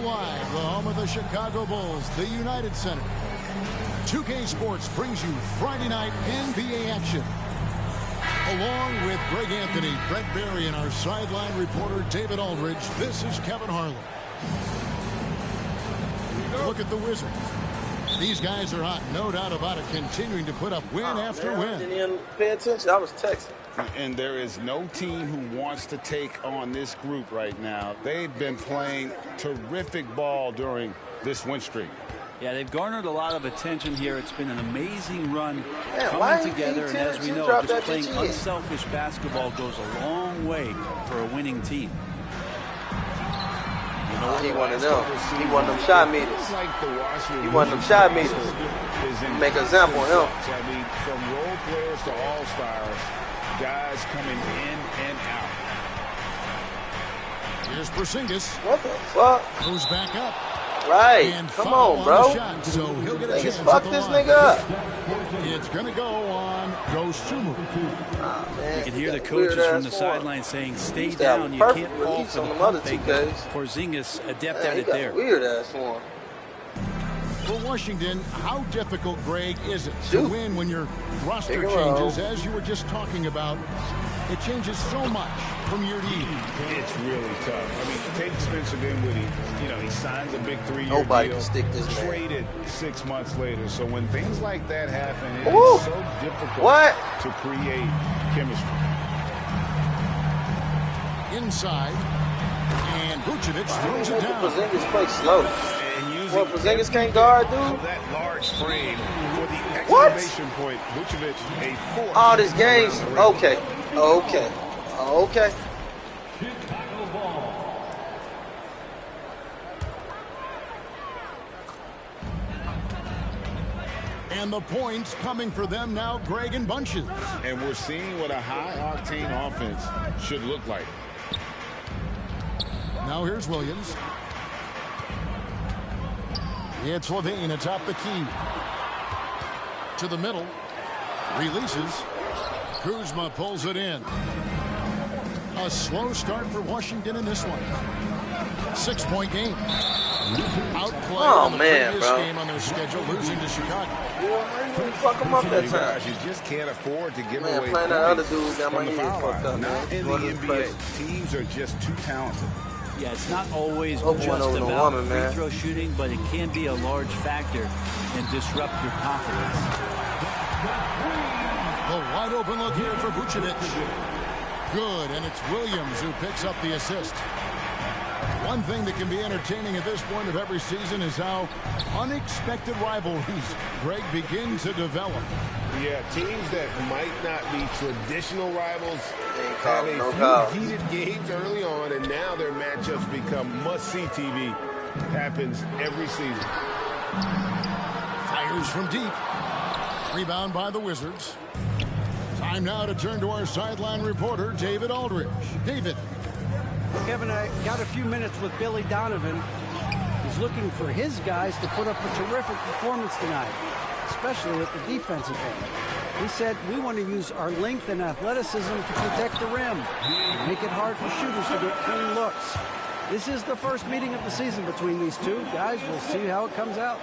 Live, the home of the Chicago Bulls, the United Center. 2K Sports brings you Friday night NBA action. Along with Greg Anthony, Brett Barry, and our sideline reporter David Aldridge, this is Kevin Harlan. Look at the Wizards. These guys are hot, no doubt about it, continuing to put up win after win. I didn't even pay attention. I was texting. And there is no team who wants to take on this group right now. They've been playing terrific ball during this win streak. Yeah, they've garnered a lot of attention here. It's been an amazing run Man, coming together. And as we know, just playing unselfish basketball goes a long way for a winning team. He one of them. He one of them shot meters. He one of them shot meters. Make an example of him. I mean, from role players to all-stars, guys coming in and out. Here's Porzingis. What the fuck? Goes back up. Right. And come on, bro. Shot, so he'll get a chance fuck this nigga up. It's going to go on Dosunmu. You can hear the coaches from the sideline saying, stay down. You can't fall for the pump fake. Porzingis adept at it there. Weird ass form. For Washington, how difficult, Greg, is it to win when your roster changes, as you were just talking about? It changes so much from year to year. It's really tough. I mean, take Spencer Dinwiddie. You know, he signs a big 3-year deal. Nobody can stick this man. Traded 6 months later. So when things like that happen, it is so difficult to create chemistry. Inside, and Vucevic throws it down. Porzingis plays slow. Well, Porzingis can't guard, dude. That large frame for the exclamation point. Vucevic, a force. All this games. Okay. Okay. Okay. And the points coming for them now, Greg, in bunches. And we're seeing what a high-octane offense should look like. Now here's Williams. It's Levine atop the key. To the middle. Releases. Kuzma pulls it in. A slow start for Washington in this one. 6-point game. Outplayed on the previous game on their schedule, losing to Chicago. You fuck them up that time. You just can't afford to give man, away playing that other dude got my from the head foul fucked line. up. Not in the NBA. Teams are just too talented. Yeah, it's not always just about free throw shooting, but it can be a large factor and disrupt your confidence. The wide open look here for Vucevic. Good, and it's Williams who picks up the assist. One thing that can be entertaining at this point of every season is how unexpected rivalries, Greg, begin to develop. Yeah, teams that might not be traditional rivals have a few heated games early on, and now their matchups become must-see TV. Happens every season. Fires from deep. Rebound by the Wizards. Time now to turn to our sideline reporter, David Aldridge. David. Kevin, I got a few minutes with Billy Donovan. He's looking for his guys to put up a terrific performance tonight, especially at the defensive end. He said, we want to use our length and athleticism to protect the rim, make it hard for shooters to get clean looks. This is the first meeting of the season between these two guys. We'll see how it comes out.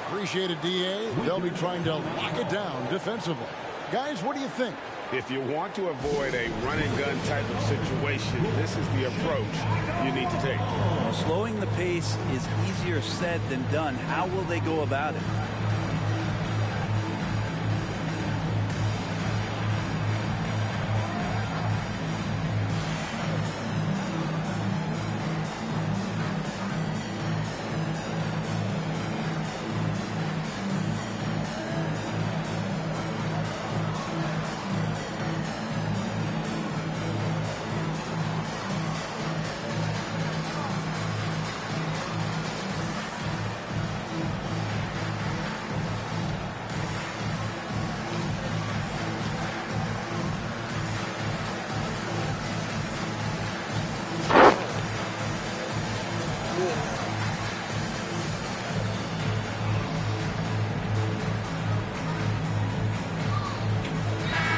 Appreciate it, DA. They'll be trying to lock it down defensively. Guys, what do you think? If you want to avoid a run-and-gun type of situation, this is the approach you need to take. Well, slowing the pace is easier said than done. How will they go about it?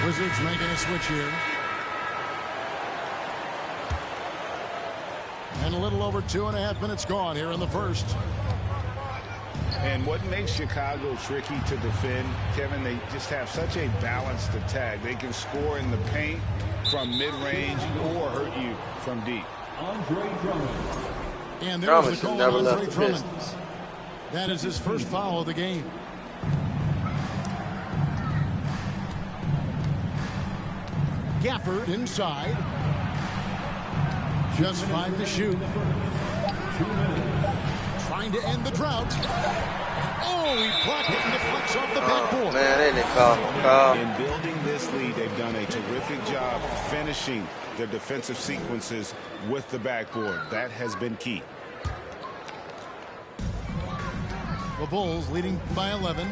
Wizards making a switch here. And little over 2.5 minutes gone here in the first. And what makes Chicago tricky to defend, Kevin, they just have such a balanced attack. They can score in the paint from mid-range or hurt you from deep. And there's the call on Andre Drummond. That is his first foul of the game. Gafford inside. Just 5 to shoot. Trying to end the drought. Oh, he blocked it and deflects off the backboard. Man, they didn't call him. In building this lead, they've done a terrific job finishing their defensive sequences with the backboard. That has been key. The Bulls leading by 11.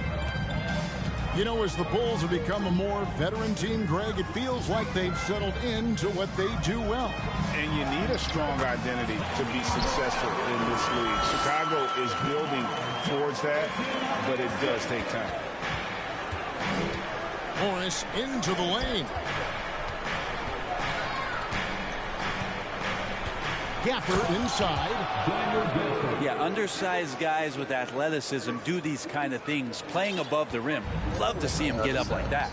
You know, as the Bulls have become a more veteran team, Greg, it feels like they've settled into what they do well. And you need a strong identity to be successful in this league. Chicago is building towards that, but it does take time. Morris into the lane. Gafford inside. Yeah, undersized guys with athleticism do these kind of things, playing above the rim. Love to see him get up like that.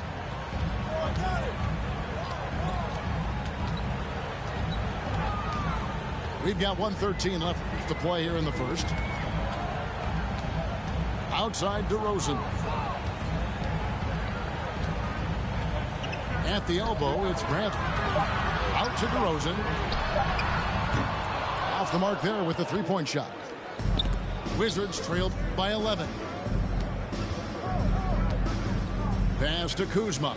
We've got 1:13 left to play here in the first. Outside DeRozan. At the elbow, it's Grant. Out to DeRozan. Off the mark there with the three-point shot. Wizards trailed by 11. Pass to Kuzma.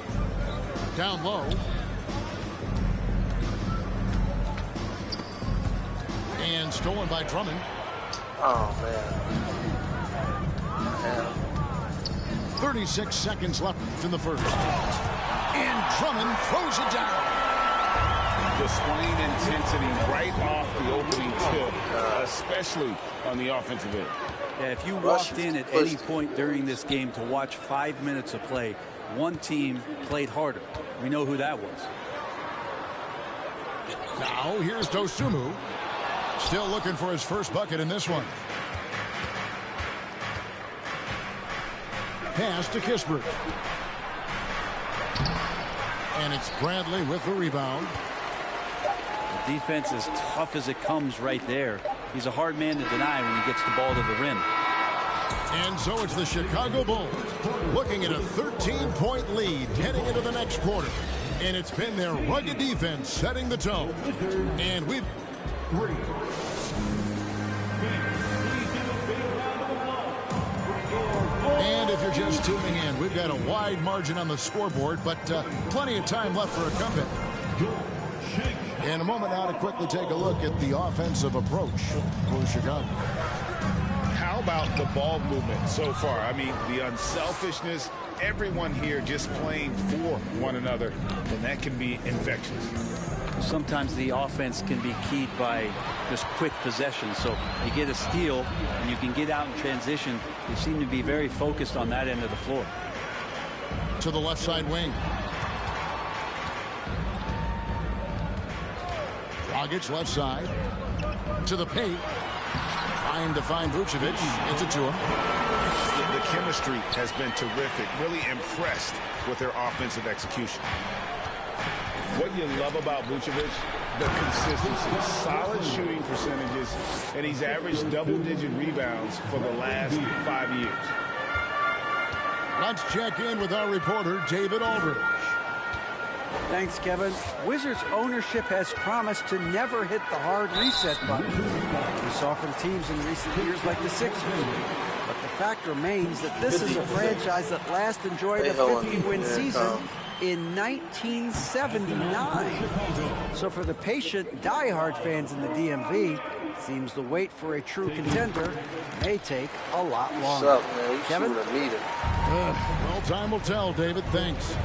Down low. And stolen by Drummond. Oh, man. 36 seconds left in the first. And Drummond throws it down. Displaying intensity right off the opening tip, especially on the offensive end. Yeah, if you walked in at any point during this game to watch 5 minutes of play, one team played harder. We know who that was. Now here's Dosunmu. Still looking for his first bucket in this one. Pass to Kispert. And it's Bradley with the rebound. The defense is tough as it comes right there. He's a hard man to deny when he gets the ball to the rim. And so it's the Chicago Bulls looking at a 13-point lead heading into the next quarter. And it's been their rugged defense setting the tone. And we've... And if you're just tuning in, we've got a wide margin on the scoreboard, but plenty of time left for a comeback. In a moment now to quickly take a look at the offensive approach for Chicago. How about the ball movement so far? I mean, the unselfishness, everyone here just playing for one another, and that can be infectious. Sometimes the offense can be keyed by just quick possession. So you get a steal and you can get out in transition. You seem to be very focused on that end of the floor. To the left side wing. Dragic left side. To the paint. Trying to find Vucevic. Gets it to him. The chemistry has been terrific. Really impressed with their offensive execution. What you love about Vucevic, the consistency, solid shooting percentages, and he's averaged double-digit rebounds for the last 5 years. Let's check in with our reporter, David Aldridge. Thanks, Kevin. Wizards ownership has promised to never hit the hard reset button. We saw from teams in recent years like the Sixers. But the fact remains that this is a franchise that last enjoyed a 50-win season in 1979. So for the patient, diehard fans in the DMV, seems the wait for a true contender may take a lot longer. What's up, man? Kevin? Well, time will tell, David. Thanks.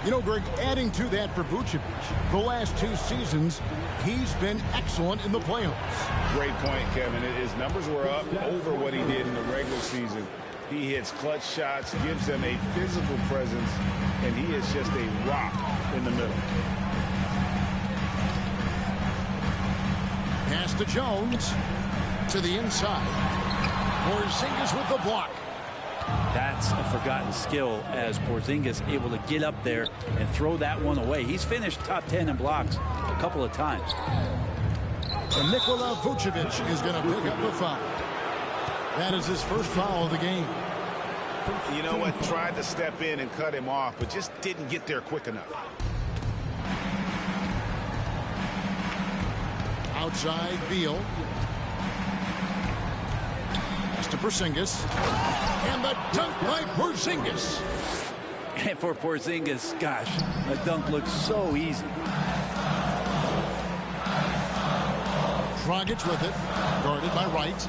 You know, Greg, adding to that for Vucevic, the last 2 seasons, he's been excellent in the playoffs. Great point, Kevin. His numbers were up over what he did in the regular season. He hits clutch shots, gives them a physical presence, and he is just a rock in the middle. Pass to Jones. To the inside. Porzingis with the block. That's a forgotten skill as Porzingis able to get up there and throw that one away. He's finished top 10 in blocks a couple of times. And Nikola Vucevic is going to pick up a foul. That is his first foul of the game. You know what? Tried to step in and cut him off, but just didn't get there quick enough. Outside, Beal. Pass to Porzingis. And the dunk by Porzingis. And for Porzingis, gosh, a dunk looks so easy. Dragic with it. Guarded by Wright.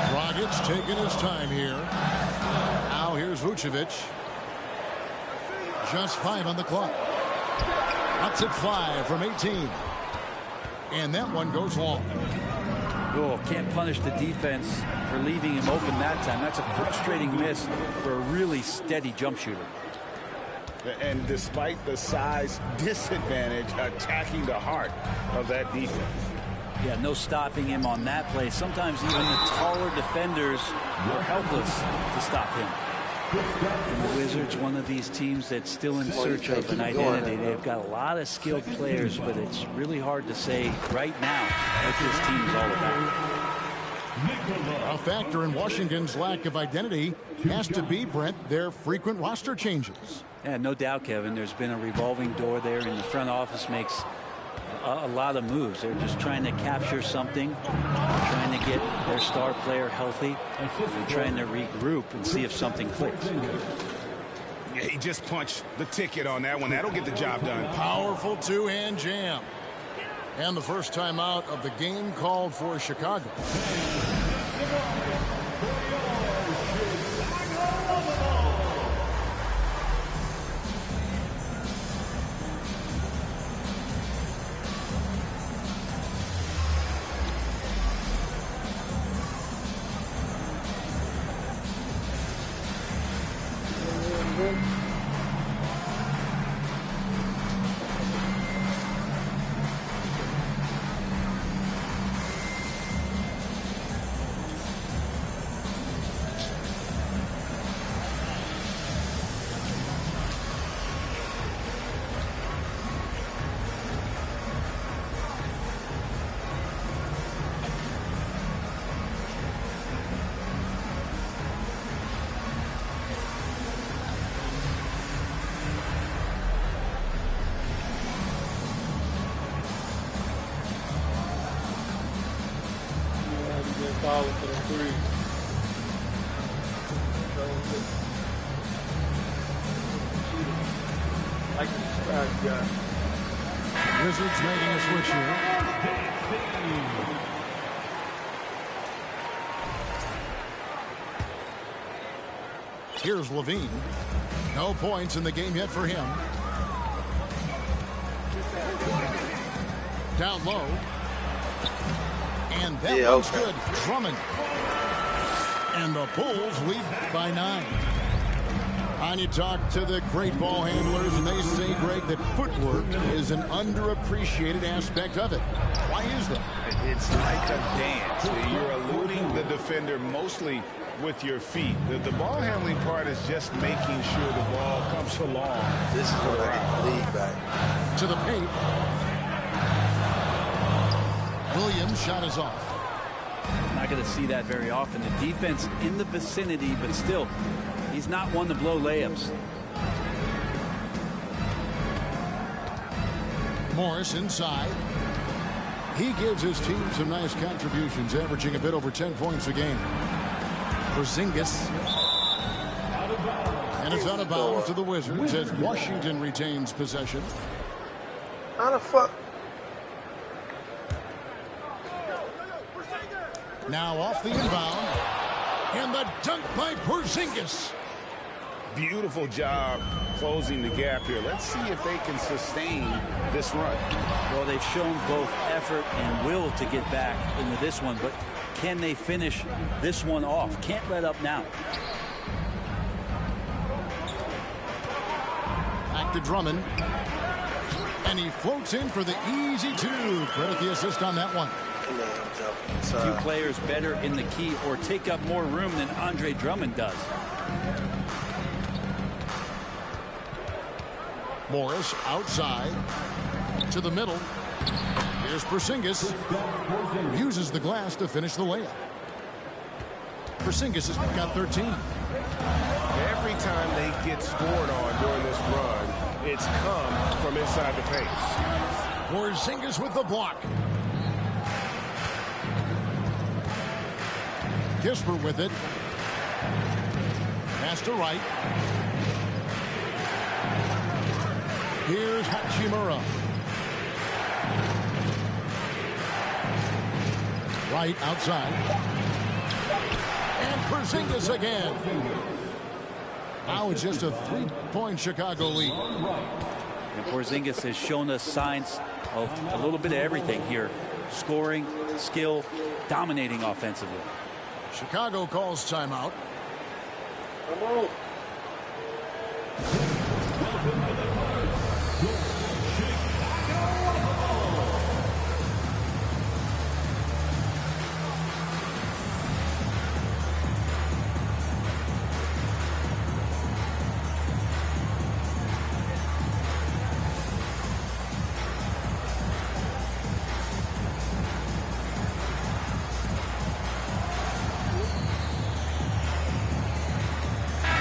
Dragic taking his time here. Now here's Vucevic. Just 5 on the clock. That's at 5 from 18. And that one goes long. Oh, can't punish the defense for leaving him open that time. That's a frustrating miss for a really steady jump shooter. And despite the size disadvantage, attacking the heart of that defense. Yeah, no stopping him on that play. Sometimes even the taller defenders were helpless to stop him. And the Wizards, one of these teams that's still in search of an identity. They've got a lot of skilled players, but it's really hard to say right now what this team is all about. A factor in Washington's lack of identity has to be, Brent, their frequent roster changes. Yeah, no doubt, Kevin. There's been a revolving door there, and the front office makes a lot of moves. They're just trying to capture something, trying to get their star player healthy, and trying to regroup and see if something clicks. Yeah, he just punched the ticket on that one. That'll get the job done. Powerful two-hand jam. And the first timeout of the game called for Chicago. Wizards making a switch here. Here's Levine. No points in the game yet for him. Down low. And that one's good. Drummond. And the Bulls lead by 9. And you talk to the great ball handlers, and they say, Greg, that footwork is an underappreciated aspect of it. Why is that? It's like a dance. You're eluding the defender mostly with your feet. The ball handling part is just making sure the ball comes along. This is what I can lead back. To the paint. Williams' shot is off. Not going to see that very often. The defense in the vicinity, but still, he's not one to blow layups. Morris inside. He gives his team some nice contributions, averaging a bit over 10 points a game. Porzingis. And it's out of bounds to the Wizards as Washington retains possession. How the fuck? Now off the inbound. And the dunk by Porzingis. Beautiful job closing the gap here. Let's see if they can sustain this run. Well, they've shown both effort and will to get back into this one, but can they finish this one off? Can't let up now. Back to Drummond. And he floats in for the easy two. Credit the assist on that one. Few players better in the key or take up more room than Andre Drummond does. Morris outside to the middle. Here's Porzingis. Uses the glass to finish the layup. Porzingis has got 13. Every time they get scored on during this run, it's come from inside the paint. Porzingis with the block. Kisper with it. Pass to Wright. Here's Hachimura. Wright outside. And Porzingis again. Now it's just a 3-point Chicago lead. And Porzingis has shown us signs of a little bit of everything here. Scoring, skill, dominating offensively. Chicago calls timeout. Come on.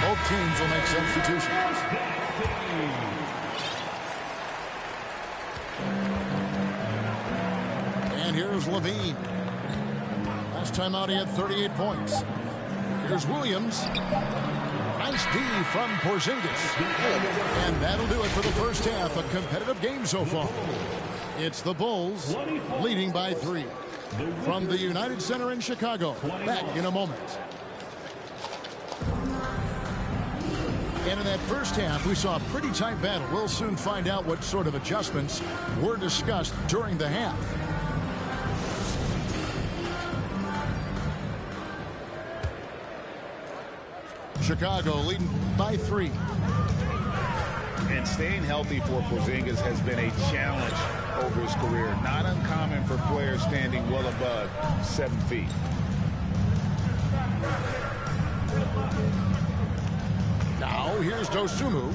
Both teams will make substitutions. And here's Levine. Last time out he had 38 points. Here's Williams. Nice D from Porzingis. And that'll do it for the first half. A competitive game so far. It's the Bulls leading by 3. From the United Center in Chicago. Back in a moment. And in that first half, we saw a pretty tight battle. We'll soon find out what sort of adjustments were discussed during the half. Chicago leading by 3. And staying healthy for Porzingis has been a challenge over his career. Not uncommon for players standing well above 7 feet. Now, here's Dosunmu.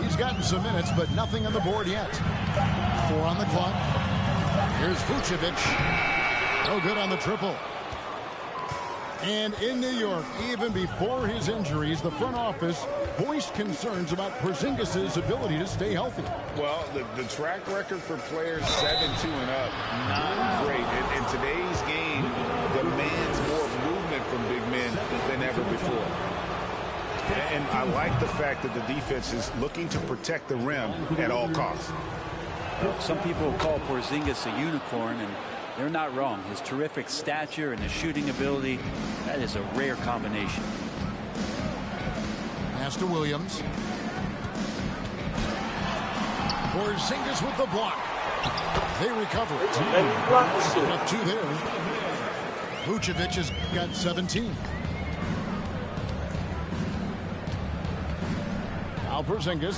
He's gotten some minutes, but nothing on the board yet. 4 on the clock. Here's Vucevic. No good on the triple. And in New York, even before his injuries, the front office voiced concerns about Porzingis' ability to stay healthy. Well, the track record for players 7-2 and up, not great. In today's game, demands more movement from big men than ever before. And I like the fact that the defense is looking to protect the rim at all costs. Some people call Porzingis a unicorn, and they're not wrong. His terrific stature and his shooting ability, that is a rare combination. Pass to Williams. Porzingis with the block. They recover it. Up 2 there. Vucevic has got 17. Now Porzingis.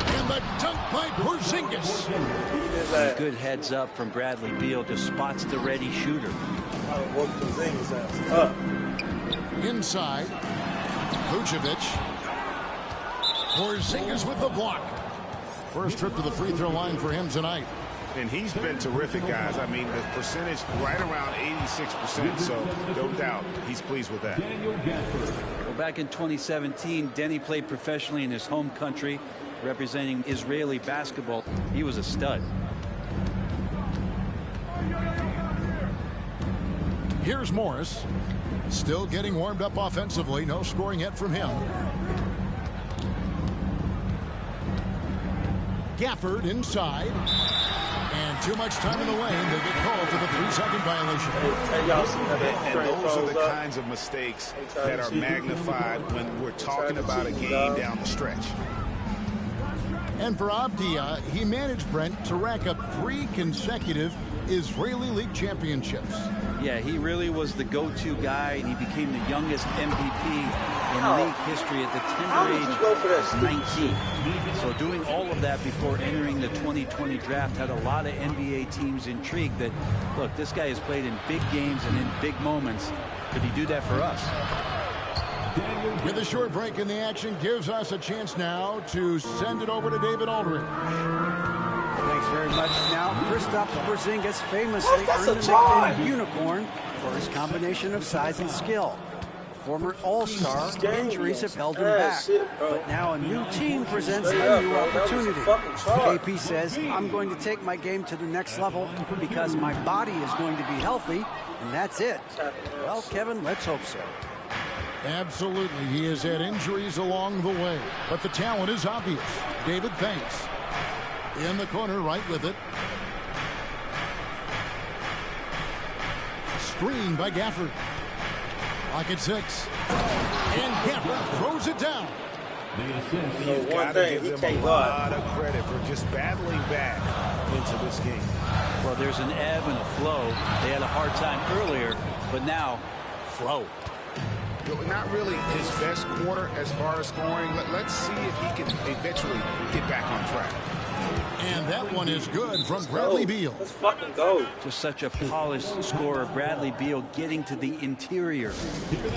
And the dunk by Porzingis. Good heads up from Bradley Beal. Just spots the ready shooter. Inside. Vucevic. Porzingis with the block. First trip to the free throw line for him tonight. And he's been terrific, guys. I mean, the percentage right around 86%, so no doubt he's pleased with that. Well, back in 2017, Denny played professionally in his home country, representing Israeli basketball. He was a stud. Here's Morris. Still getting warmed up offensively. No scoring yet from him. Gafford inside. And too much time in the lane. They get called for the 3-second violation. And those are the kinds of mistakes that are magnified when we're talking about a game down the stretch. And for Abdia, he managed Brent to rack up 3 consecutive Israeli League championships. Yeah, he really was the go-to guy, and he became the youngest MVP in league history at the tender age of 19. So doing all of that before entering the 2020 draft had a lot of NBA teams intrigued that, look, this guy has played in big games and in big moments. Could he do that for us? With a short break in the action gives us a chance now to send it over to David Aldridge. Thanks very much. Now, Kristaps Porzingis famously earned the nickname Unicorn for his combination of size and skill. Former All-Star, injuries have held him back. But now a new team presents a new opportunity. KP says, I'm going to take my game to the next level because my body is going to be healthy, and that's it. Well, Kevin, let's hope so. Absolutely. He has had injuries along the way, but the talent is obvious. David, thanks. In the corner, right with it. Screen by Gafford. Clock at 6. And Gafford throws it down. You've got to give them a lot of credit for just battling back into this game. Well, there's an ebb and a flow. They had a hard time earlier, but now, flow. Not really his best quarter as far as scoring. Let's see if he can eventually get back on track. And that one is good from Bradley Beal. Let's fucking go. Just such a polished scorer. Bradley Beal getting to the interior.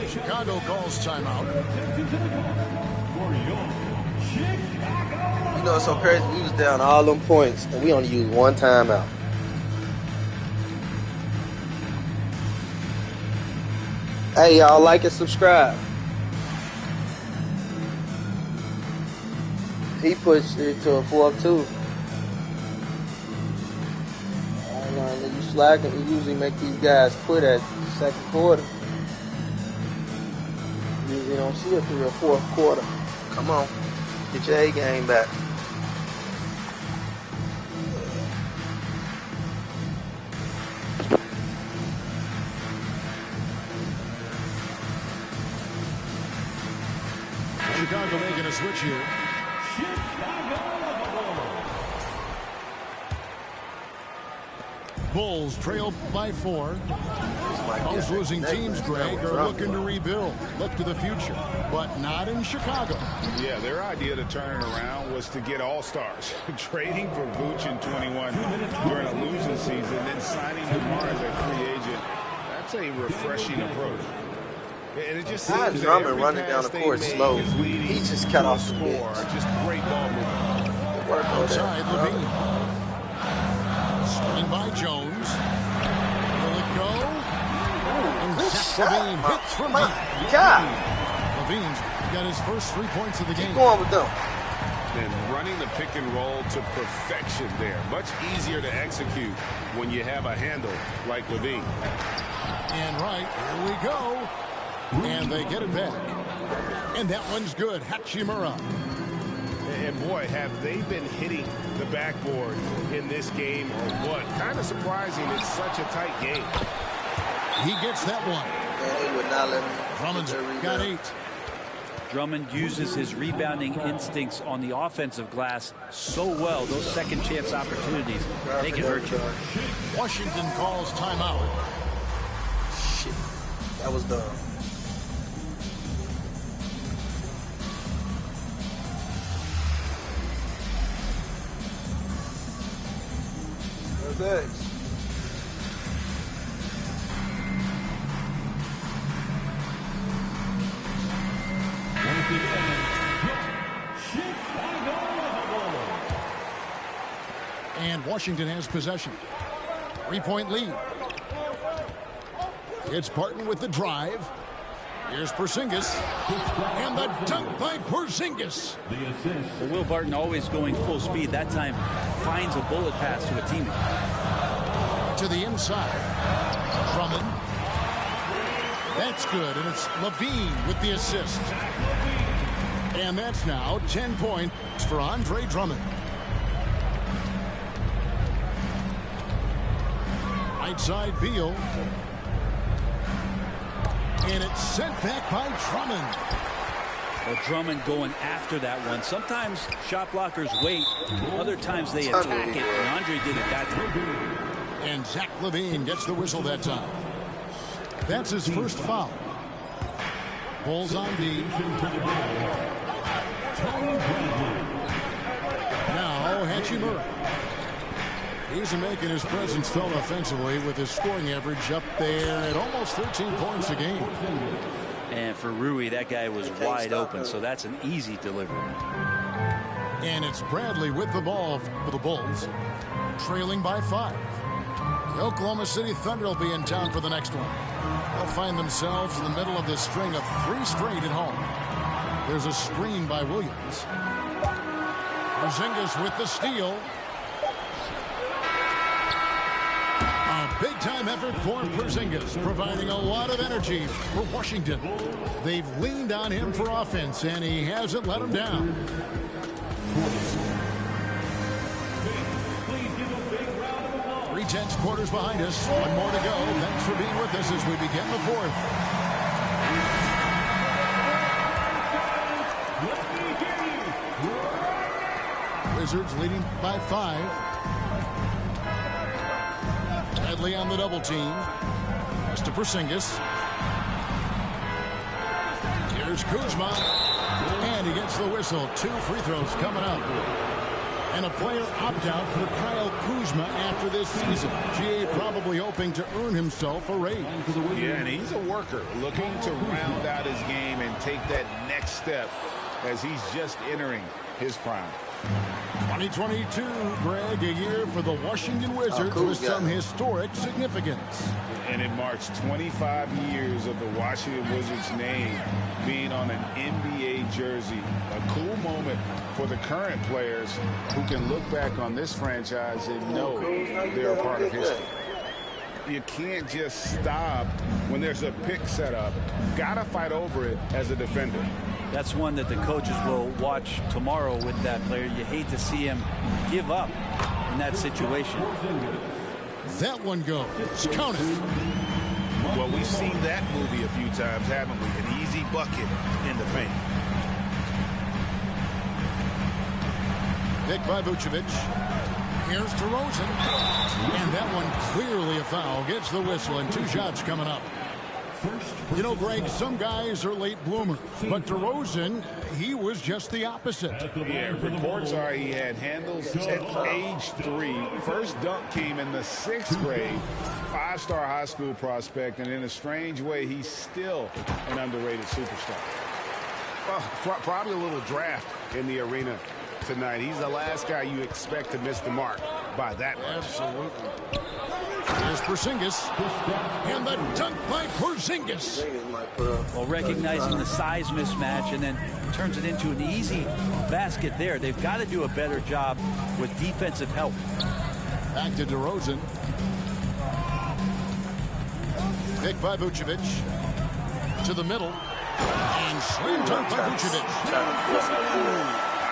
Chicago calls timeout. You know, it's so crazy. We was down all them points, and we only used one timeout. Hey, y'all, like and subscribe. He pushed it to a 4-2. You slacking. You usually make these guys quit at the second quarter. You usually don't see it through the fourth quarter. Come on, get your A game back. Chicago making a switch here. Bulls trail by 4. Most losing teams, Greg, are looking to rebuild, look to the future, but not in Chicago. Yeah, their idea to turn it around was to get all-stars. Trading for Vooch in 21 during a losing season, then signing DeMar as a free agent. That's a refreshing approach. And it just seems Drummond running down the court slow. He just cut off the score. Just great ball movement. Outside, Levine. Starting by Jones. Will it go? And Zach Levine hits from deep. God. Levine's got his first 3 points of the game. Keep going with them. And running the pick and roll to perfection there. Much easier to execute when you have a handle like Levine. And right, here we go. And they get it back. And that one's good. Hachimura. And boy, have they been hitting the backboard in this game or what? Kind of surprising. It's such a tight game. He gets that one. And he would not let me. Drummond's got 8. Drummond uses his rebounding instincts on the offensive glass so well. Those second chance opportunities, they can hurt you. Washington calls timeout. Shit. That was dumb. Thanks. And Washington has possession. 3-point lead. It's Barton with the drive. Here's Porzingis. And the dunk by Porzingis. Well, Will Barton always going full speed. That time finds a bullet pass to a teammate. To the inside. Drummond. That's good. And it's Levine with the assist. And that's now 10 points for Andre Drummond. Right side Beal. And it's sent back by Drummond. Well, Drummond going after that one. Sometimes shot blockers wait. Other times they attack it. And Andre did it that time. And Zach LaVine gets the whistle that time. That's his first foul. Bulls on D. Now Hachimura. He's making his presence felt offensively with his scoring average up there at almost 13 points a game. And for Rui, that guy was wide open, so that's an easy delivery. And it's Bradley with the ball for the Bulls, trailing by 5. The Oklahoma City Thunder will be in town for the next one. They'll find themselves in the middle of this string of 3 straight at home. There's a screen by Williams. Porzingis with the steal. A big-time effort for Porzingis, providing a lot of energy for Washington. They've leaned on him for offense, and he hasn't let them down. Tense quarters behind us. One more to go. Thanks for being with us as we begin the 4th. Wizards leading by 5. Bradley on the double team. Pass to Porzingis. Here's Kuzma. And he gets the whistle. 2 free throws coming up. And a player opt-out for Kyle Kuzma after this season. GA probably hoping to earn himself a raise. Yeah, and he's a worker, looking to round out his game and take that next step as he's just entering his prime. 2022, Greg, a year for the Washington Wizards with some historic significance. And it marks 25 years of the Washington Wizards name being on an NBA jersey. A cool moment for the current players who can look back on this franchise and know they're a part of history. You can't just stop when there's a pick set up. Gotta fight over it as a defender. That's one that the coaches will watch tomorrow with that player. You hate to see him give up in that situation. That one goes. Count it. Well, we've seen that movie a few times, haven't we? An easy bucket in the paint. Pick by Vucevic. Here's DeRozan. And that one clearly a foul. Gets the whistle and 2 shots coming up. You know, Greg, some guys are late bloomers, but DeRozan, he was just the opposite. Yeah, reports are he had handles at age 3. First dunk came in the 6th grade. 5-star high school prospect, and in a strange way, he's still an underrated superstar. Well, probably a little draft in the arena tonight. He's the last guy you expect to miss the mark by that much. Absolutely. Here's Porzingis. And the dunk by Porzingis. Well, recognizing the size mismatch and then turns it into an easy basket there. They've got to do a better job with defensive help. Back to DeRozan. Pick by Vucevic. To the middle. And slam dunk by Vucevic.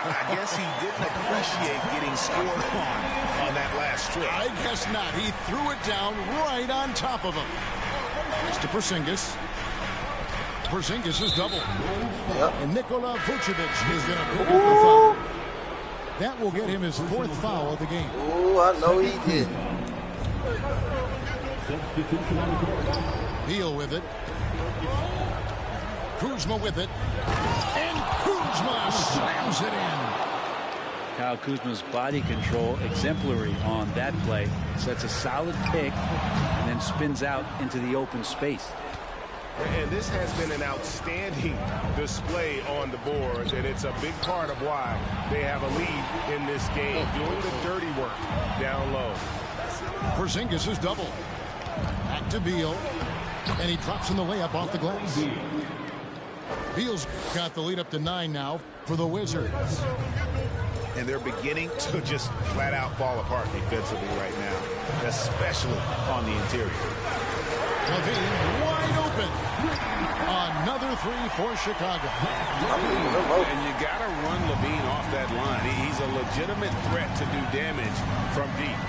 I guess he didn't appreciate getting scored on that last strip. I guess not. He threw it down right on top of him. Next to Porzingis. Porzingis is double. Yep. And Nikola Vucevic is going to pick up the foul. That will get him his 4th foul of the game. Oh, I know he did. Beal with it. Kuzma with it. And Kuzma slams it in. Kyle Kuzma's body control exemplary on that play. Sets a solid pick and then spins out into the open space. And this has been an outstanding display on the boards, and it's a big part of why they have a lead in this game, doing the dirty work down low. Porzingis is double. Back to Beal. And he drops in the layup off the glass. Beal's got the lead up to 9 now for the Wizards. And they're beginning to just flat out fall apart defensively right now, especially on the interior. LaVine wide open. Another 3 for Chicago. And you got to run LaVine off that line. He's a legitimate threat to do damage from deep.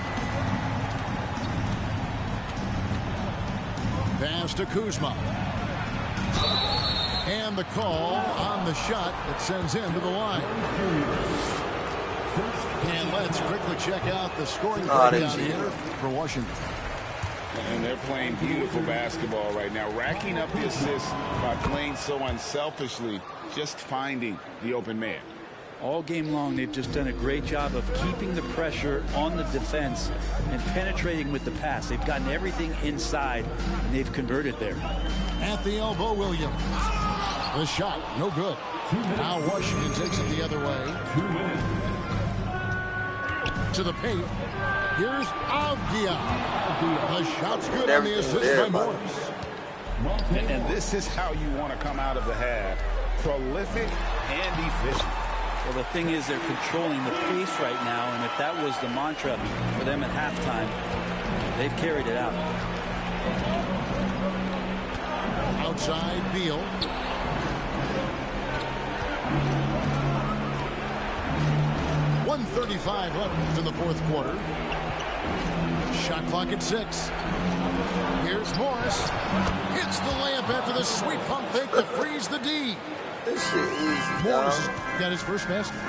Pass to Kuzma. And the call on the shot that sends him to the line. And let's quickly check out the scoring breakdown here for Washington. And they're playing beautiful basketball right now, racking up the assists by playing so unselfishly, just finding the open man. All game long, they've just done a great job of keeping the pressure on the defense and penetrating with the pass. They've gotten everything inside, and they've converted there. At the elbow, Williams. The shot, no good. Now Washington takes it the other way. To the paint. Here's Avdia. The shot's good on the assist by Morris. And this is how you want to come out of the half. Prolific and efficient. Well, the thing is, they're controlling the pace right now, and if that was the mantra for them at halftime, they've carried it out. Outside, Beal. .135 left in the fourth quarter. Shot clock at 6. Here's Morris. Hits the layup after the sweet pump fake to freeze the D. This shit easy, Morris got his first basket.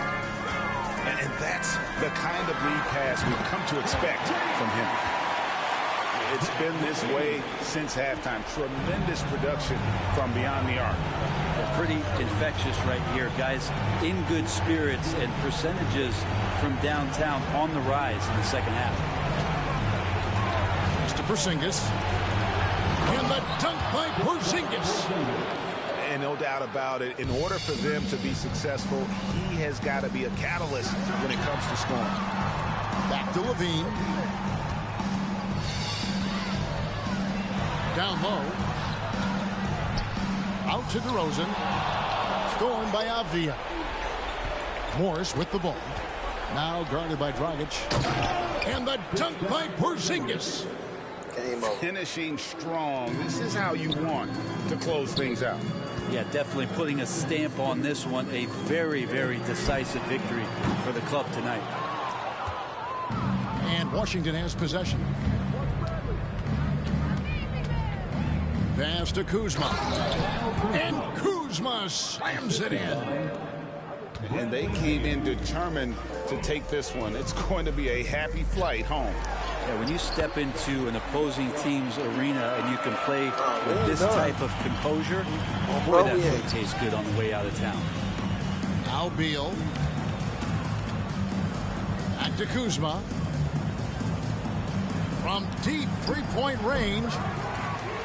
And that's the kind of lead pass we've come to expect from him. It's been this way since halftime. Tremendous production from beyond the arc. They're pretty infectious right here. Guys in good spirits, and percentages from downtown on the rise in the second half. Mr. Porzingis. And the dunk by Porzingis. And no doubt about it, in order for them to be successful, he has got to be a catalyst when it comes to scoring. Back to Levine. Down low. Out to DeRozan. Stormed by Avdia. Morris with the ball. Now guarded by Dragic. And the dunk by Porzingis. Finishing strong. This is how you want to close things out. Yeah, definitely putting a stamp on this one. A very, very decisive victory for the club tonight. And Washington has possession. Pass to Kuzma. And Kuzma slams it in. And they came in determined to take this one. It's going to be a happy flight home. Yeah, when you step into an opposing team's arena and you can play with this type of composure, boy, that food tastes good on the way out of town. Now Beal. Back to Kuzma. From deep three-point range,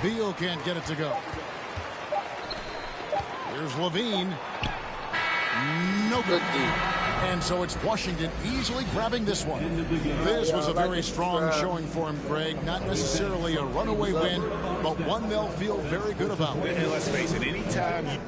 Beal can't get it to go. Here's Levine. No good. And so it's Washington easily grabbing this one. This was a very strong showing for him, Greg. Not necessarily a runaway win, but one they'll feel very good about. And let's face it, anytime you...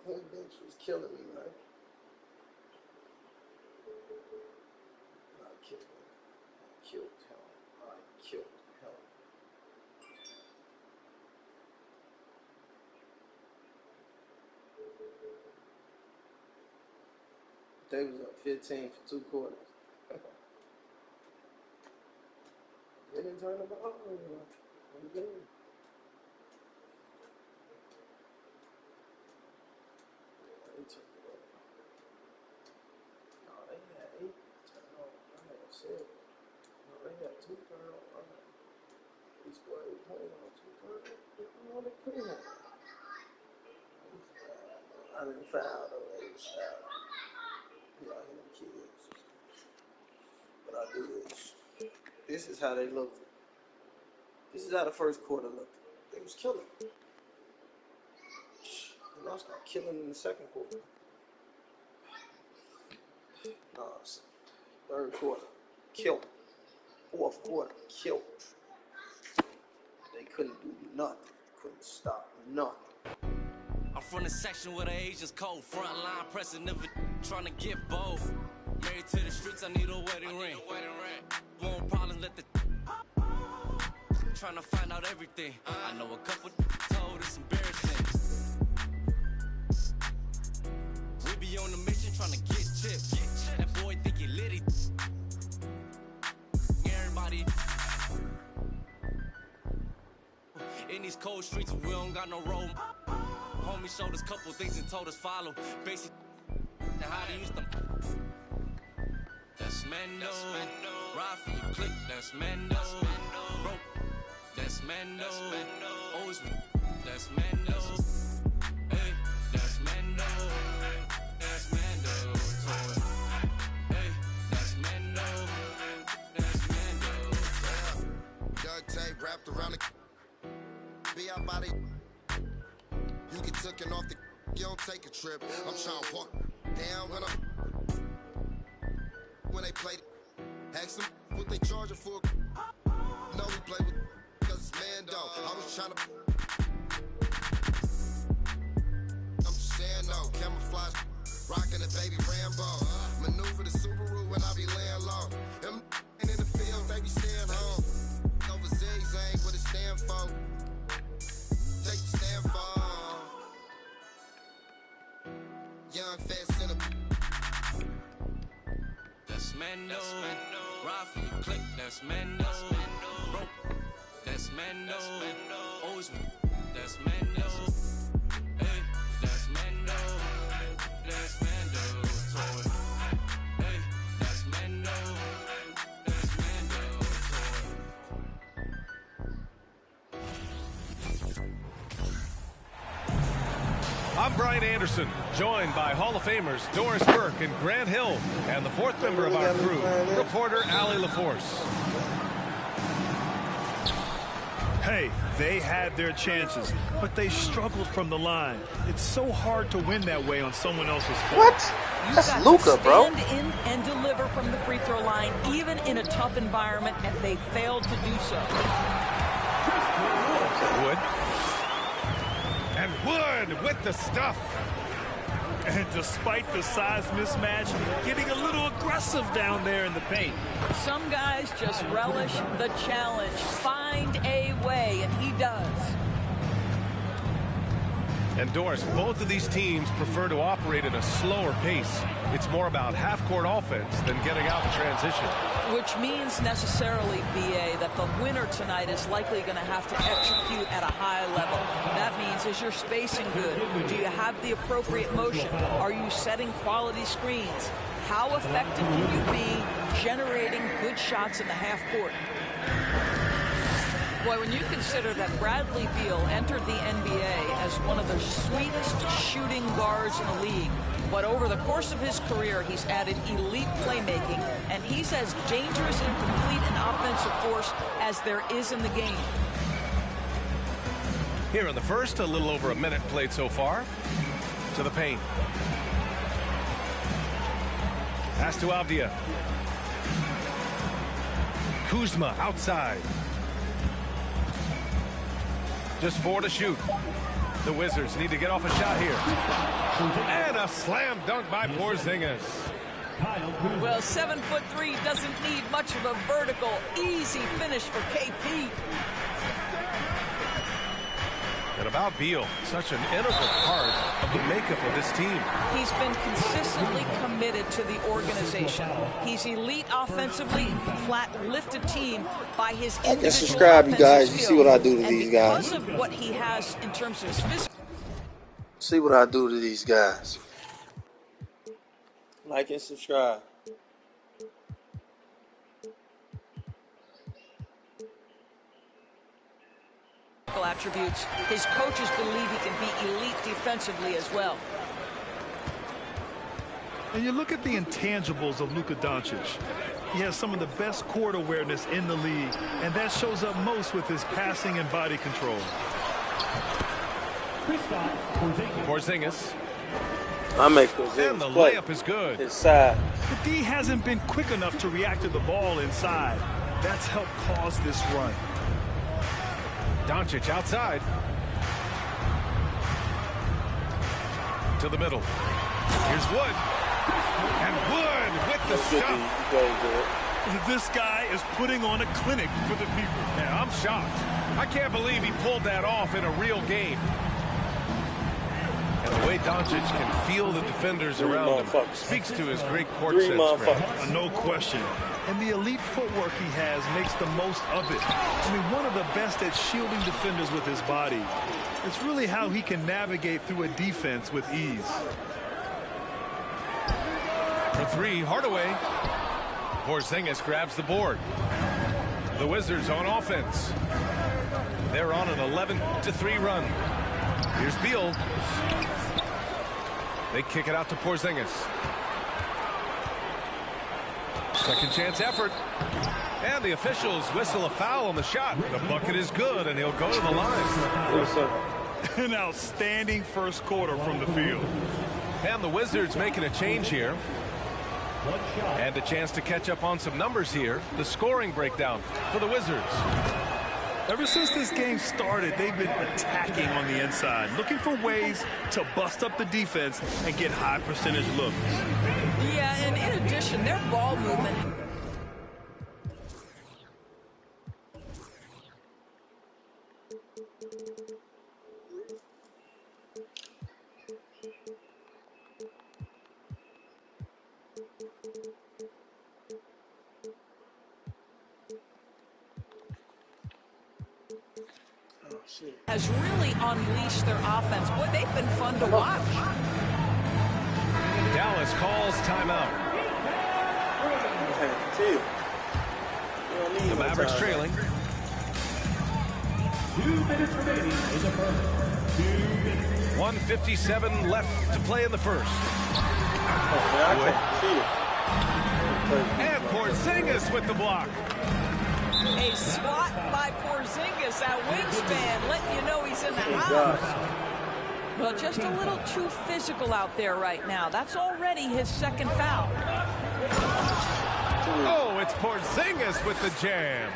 His bench was killing me, man. I killed him. I killed him. I killed him. They was up 15 for 2 quarters. They didn't turn the ball over. I'm good. They took it over. No, they had 8 turnovers. I had 7. No, they had 2 turnovers. They scored 8 points on 2 turnovers. No, they couldn't have. I didn't foul though. They was foul. Yeah, I hit them kids. But I do this. This is how they looked. This is how the first quarter looked. They was killing. Y'all start killing in the second quarter. No, third quarter, killed. Fourth quarter, killed. They couldn't do nothing. Couldn't stop nothing. I'm from the section where the Asians cold. Front line pressing, never trying to get bold. Married to the streets, I need a wedding ring. Won't problem, let the trying to find out everything. I know a couple told it's embarrassing. We be on the mission trying to get chips. That boy think he litty. Everybody in these cold streets, we don't got no road. Homie showed us couple things and told us follow. Basic and how to use them. That's Mendo. Ride for your click, that's Mendo. Broke, that's Mendo. Always, that's Mendo. Hey, that's Mendo. That's Mendo. Hey, that's Mendo. That's Mendo. Duct tape wrapped around the be our body. You get taken off the you don't take a trip. I'm trying to walk down when they play. Ask them what they charging for. No, we play with cause it's Mando. I was trying to I'm just saying no. Camouflage rocking the baby Rambo. Maneuver the Subaru when I be laying low. Them in the field, baby staying home. Over zigzag what it stand for. Take the stand for. Young fast center. That's Mendo. Ride for your click, that's Mendo. Broke, that's Mendo. Always, that's Mendo. Hey, that's Mendo. That's Mendo. Toy. Hey, that's Mendo. That's Mendo. I'm Brian Anderson, joined by Hall of Famers Doris Burke and Grant Hill, and the fourth member of our crew, reporter Allie LaForce. Hey, they had their chances, but they struggled from the line. It's so hard to win that way on someone else's floor. What? That's Luka, bro. Stand in and deliver from the free throw line, even in a tough environment, and they failed to do so. Wood. And Wood with the stuff. And despite the size mismatch, getting a little aggressive down there in the paint. Some guys just relish the challenge. Find a way, and he does. And Doris, both of these teams prefer to operate at a slower pace. It's more about half-court offense than getting out in transition. Which means necessarily, BA, that the winner tonight is likely going to have to execute at a high level. That means, is your spacing good? Do you have the appropriate motion? Are you setting quality screens? How effective can you be generating good shots in the half court? Boy, when you consider that Bradley Beal entered the NBA as one of the sweetest shooting guards in the league, but over the course of his career, he's added elite playmaking, and he's as dangerous and complete an offensive force as there is in the game. Here in the first, a little over a minute played so far. To the paint. Pass to Avdia. Kuzma outside. Just 4 to shoot. The Wizards need to get off a shot here. And a slam dunk by Porzingis. Well, 7'3" doesn't need much of a vertical. Easy finish for KP. And about Beal, such an integral part of the makeup of this team. He's been consistently committed to the organization. He's elite offensively, flat lift a team by his individual and subscribe, you guys. You skill. see what I do to these guys. Because of what he has in terms of his physical. See what I do to these guys. Like and subscribe. Attributes, his coaches believe he can be elite defensively as well. And you look at the intangibles of Luka Doncic. He has some of the best court awareness in the league, and that shows up most with his passing and body control. Porzingis. I make Porzingis and the play. layup is good. Inside. The D hasn't been quick enough to react to the ball inside. That's helped cause this run. Doncic outside. To the middle. Here's Wood. And Wood with the stuff. This guy is putting on a clinic for the people. Yeah, I'm shocked. I can't believe he pulled that off in a real game. And the way Doncic can feel the defenders around him speaks to his great court sense. No question. And the elite footwork he has makes the most of it. I mean, one of the best at shielding defenders with his body. It's really how he can navigate through a defense with ease. For three, Hardaway. Porzingis grabs the board. The Wizards on offense. They're on an 11-3 run. Here's Beal. They kick it out to Porzingis. Second chance effort. And the officials whistle a foul on the shot. The bucket is good, and he'll go to the line. An outstanding first quarter from the field. And the Wizards making a change here. And a chance to catch up on some numbers here. The scoring breakdown for the Wizards. Ever since this game started, they've been attacking on the inside, looking for ways to bust up the defense and get high percentage looks. Yeah, and in addition, their ball movement. Has really unleashed their offense. Boy, they've been fun to watch. Dallas calls timeout. The Mavericks trailing. 2 minutes remaining in the first. 2 minutes. 1:57 left to play in the first. And Porzingis with the block. A swat by Porzingis, that wingspan, letting you know he's in the house. Well, just a little too physical out there right now. That's already his second foul. Oh, it's Porzingis with the jam.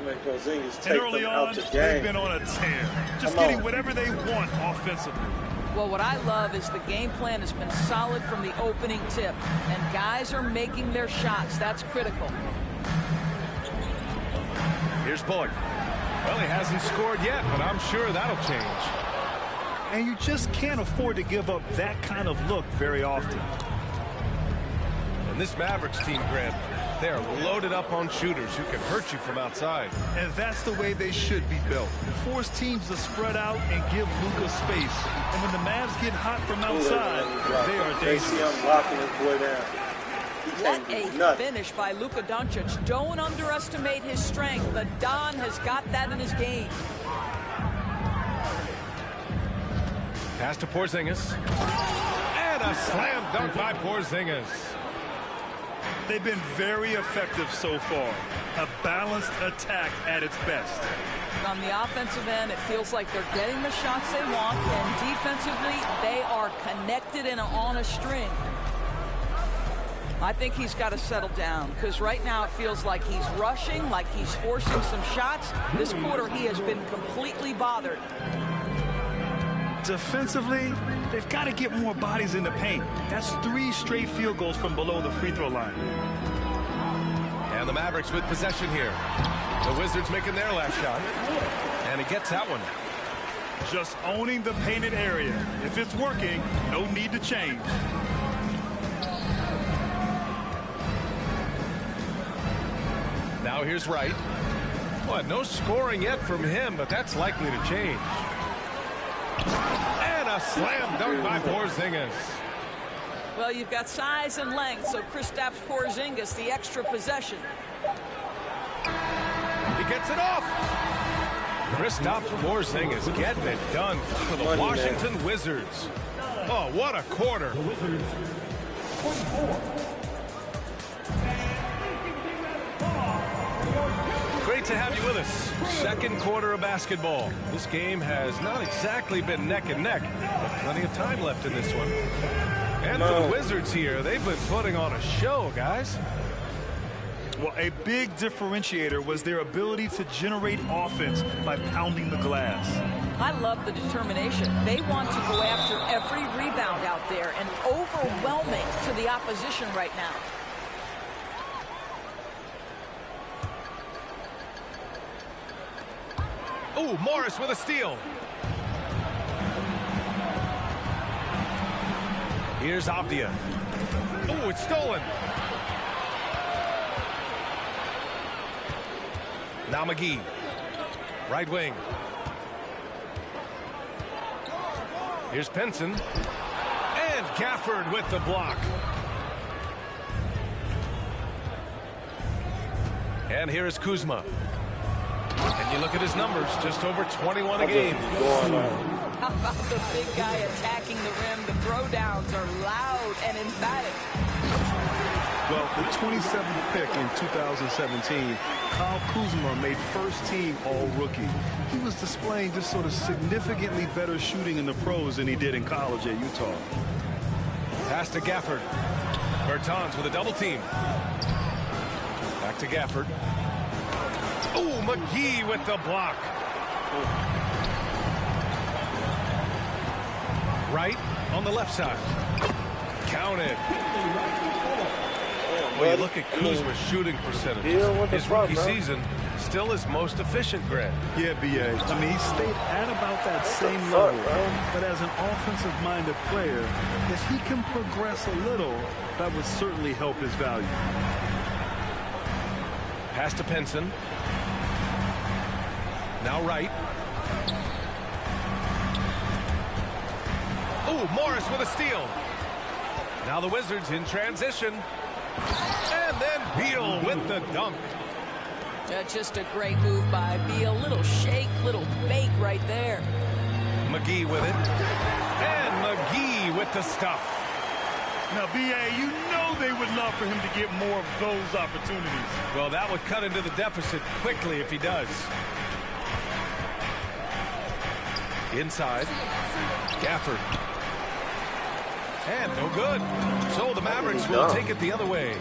And early on, they've been on a tear. Just getting whatever they want offensively. Well, what I love is the game plan has been solid from the opening tip. And guys are making their shots. That's critical. Here's Bullock. Well, he hasn't scored yet, but I'm sure that'll change. And you just can't afford to give up that kind of look very often. And this Mavericks team, Grant, they are loaded up on shooters who can hurt you from outside. And that's the way they should be built. Force teams to spread out and give Luka space. And when the Mavs get hot from outside, they are dangerous. I'm locking this boy down. What a finish by Luka Doncic. Don't underestimate his strength. The Don has got that in his game. Pass to Porzingis. And a slam dunk by Porzingis. They've been very effective so far. A balanced attack at its best. On the offensive end, it feels like they're getting the shots they want. And defensively, they are connected and on a string. I think he's got to settle down because right now it feels like he's rushing, like he's forcing some shots. This quarter, he has been completely bothered. Defensively, they've got to get more bodies in the paint. That's 3 straight field goals from below the free throw line. And the Mavericks with possession here. The Wizards making their last shot. And he gets that one. Just owning the painted area. If it's working, no need to change. Now here's Wright. Well, no scoring yet from him, but that's likely to change. And a slam dunk by Porzingis. Well, you've got size and length, so Kristaps Porzingis, the extra possession. He gets it off. Kristaps Porzingis getting it done for the Washington Wizards. Oh, what a quarter. The Wizards, 24. Great Great to have you with us. Second quarter of basketball. This game has not exactly been neck and neck, but plenty of time left in this one. And for the Wizards here, they've been putting on a show, guys. Well, a big differentiator was their ability to generate offense by pounding the glass. I love the determination. They want to go after every rebound out there and overwhelming to the opposition right now. Oh, Morris with a steal. Here's Avdia. Oh, it's stolen. Now McGee. Right wing. Here's Penson. And Gafford with the block. And here is Kuzma. And you look at his numbers, just over 21 a game. How about the big guy attacking the rim? The throwdowns are loud and emphatic. Well, the 27th pick in 2017, Kyle Kuzma made first team all-rookie. He was displaying just sort of significantly better shooting in the pros than he did in college at Utah. Pass to Gafford. Bertans with a double team. Back to Gafford. Oh, McGee with the block. Right on the left side. Counted. Well, you look at Kuzma's shooting percentage. His rookie season, still his most efficient, Greg. Yeah, B.A. I mean, he stayed at about that same level. But as an offensive-minded player, if he can progress a little, that would certainly help his value. Pass to Penson. Now right. Oh, Morris with a steal. Now the Wizards in transition. And then Beal with the dunk. Just a great move by Beal. Little shake, little bake right there. McGee with it. And McGee with the stuff. Now, B.A., you know they would love for him to get more of those opportunities. Well, that would cut into the deficit quickly if he does. Inside. Gafford. And no good. So the Mavericks will take it the other way.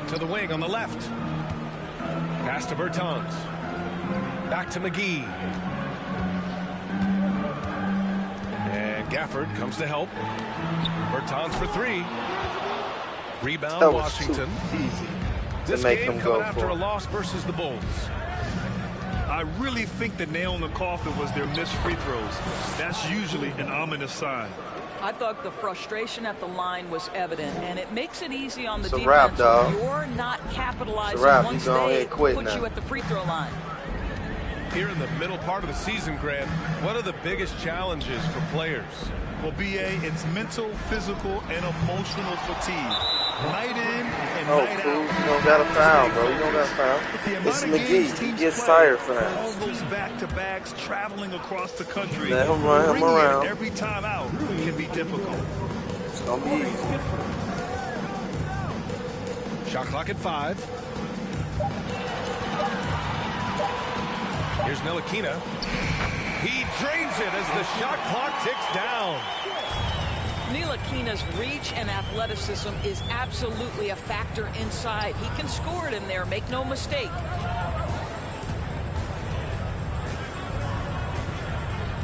To the wing on the left. Pass to Bertans. Back to McGee. And Gafford comes to help. Bertans for three. Rebound Washington. Easy this game coming after a loss versus the Bulls. I really think the nail in the coffin was their missed free throws. That's usually an ominous sign. I thought the frustration at the line was evident, and it makes it easy on the it's defense. Wrap, if you're not capitalizing once they put now. You at the free throw line. Here in the middle part of the season, Grant, what are the biggest challenges for players? Well, B.A., it's mental, physical, and emotional fatigue. Night in and night out. You don't got a foul, bro. You don't got a foul. It's McGee. He gets tired fast. All those back-to-backs traveling across the country. Let him run him around. Every time out can be difficult. It's going to be easy. Shot clock at 5. Here's Ntilikina. He drains it as the shot clock ticks down. Ntilikina's reach and athleticism is absolutely a factor inside. He can score it in there, make no mistake.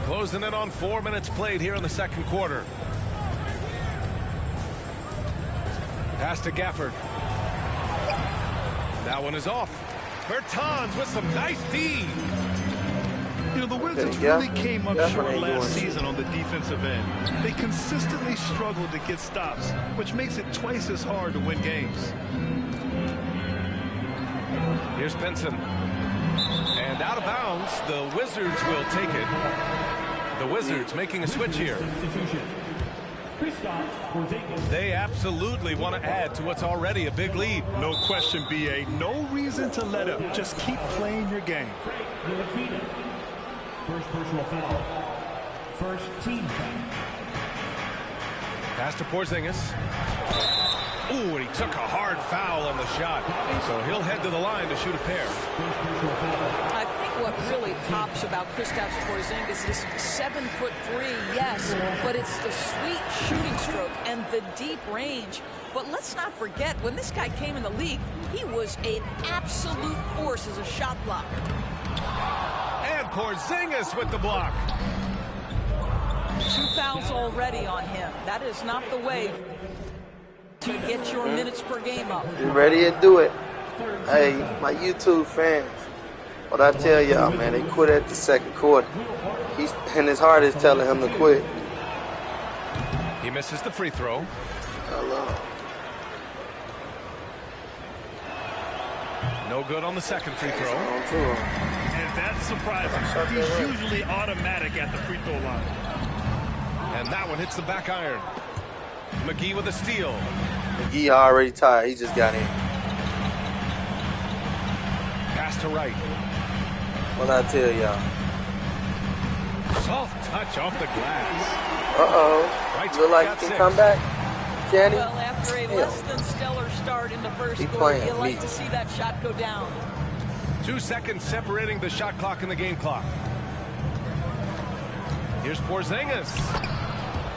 Closing in on 4 minutes played here in the second quarter. Pass to Gafford. That one is off. Bertans with some nice D. You know, the Wizards really came up short last season on the defensive end. They consistently struggled to get stops, which makes it twice as hard to win games. Here's Penson. And out of bounds, the Wizards will take it. The Wizards making a switch here. They absolutely want to add to what's already a big lead. No question, B.A. No reason to let up. Just keep playing your game. First personal foul. First team foul. Pass to Porzingis. Ooh, and he took a hard foul on the shot. So he'll head to the line to shoot a pair. I think what really pops about Kristaps Porzingis is 7'3", yes, but it's the sweet shooting stroke and the deep range. But let's not forget, when this guy came in the league, he was an absolute force as a shot blocker. And Porzingis with the block. 2 fouls already on him. That is not the way to get your minutes per game up. You ready to do it? Hey, my YouTube fans, what I tell y'all, man, they quit at the second quarter. And his heart is telling him to quit. He misses the free throw. Hello. No good on the second free throw. And that's surprising. He's usually automatic at the free throw line. And that one hits the back iron. McGee with a steal. McGee already tired. He just got in. Pass to Wright. What I tell y'all? Soft touch off the glass. Uh-oh. Look like he can come back. Can he? Well, after a less than stellar start in the first quarter, you like to see that shot go down. 2 seconds separating the shot clock and the game clock. Here's Porzingis.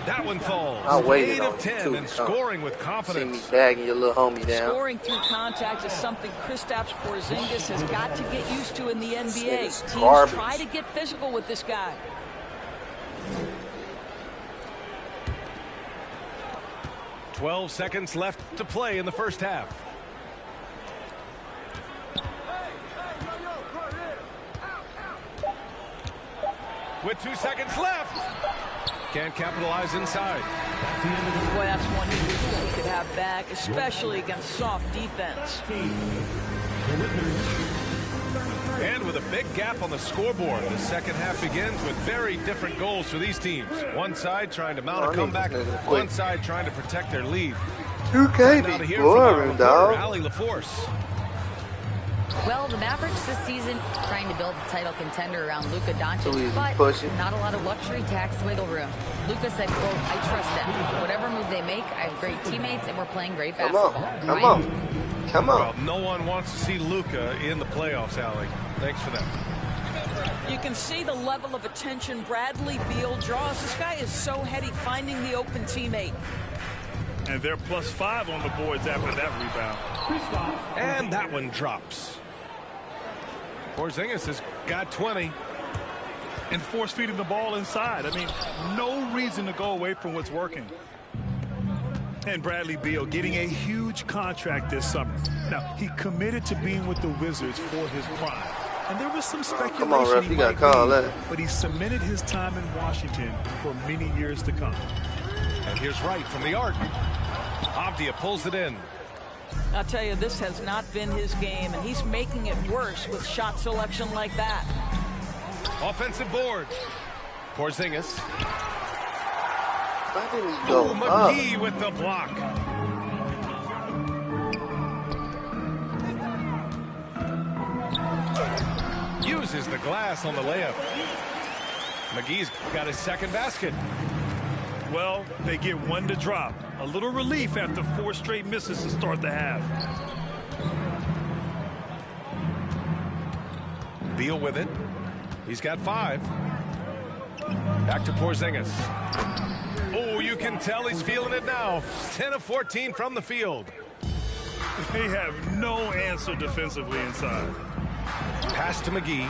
That one falls. I waited 8 on of 10 and scoring with confidence. See me bagging your little homie down. Scoring through contact is something Kristaps Porzingis has got to get used to in the NBA. Teams try to get physical with this guy. "12 seconds left to play in the first half. With 2 seconds left. Can't capitalize inside. Boy, that's one he wishes he could have back, especially against soft defense. And with a big gap on the scoreboard, the second half begins with very different goals for these teams. One side trying to mount a comeback, one side trying to protect their lead. 2K be boring, dog. Ali LaForce. Well, the Mavericks this season trying to build a title contender around Luka Doncic, but not a lot of luxury tax wiggle room. Luka said, quote, I trust them. Whatever move they make, I have great teammates, and we're playing great basketball. Come on. Well, no one wants to see Luka in the playoffs, Ali. Thanks for that. You can see the level of attention Bradley Beal draws. This guy is so heady finding the open teammate. And they're +5 on the boards after that rebound. And that one drops. Porzingis has got 20. And force feeding the ball inside. I mean, no reason to go away from what's working. And Bradley Beal getting a huge contract this summer. Now, he committed to being with the Wizards for his prime. And there was some speculation come on, ref, he you gotta might call leave, that. but he cemented his time in Washington for many years to come. And here's Wright from the arc. Avdia pulls it in. I'll tell you, this has not been his game, and he's making it worse with shot selection like that. Offensive board. Porzingis. Why didn't he go McGee with the block. Uses the glass on the layup. McGee's got his second basket. Well, they get one to drop. A little relief after 4 straight misses to start the half. Beal with it. He's got 5. Back to Porzingis. Oh, you can tell he's feeling it now. 10 of 14 from the field. They have no answer defensively inside. Pass to McGee.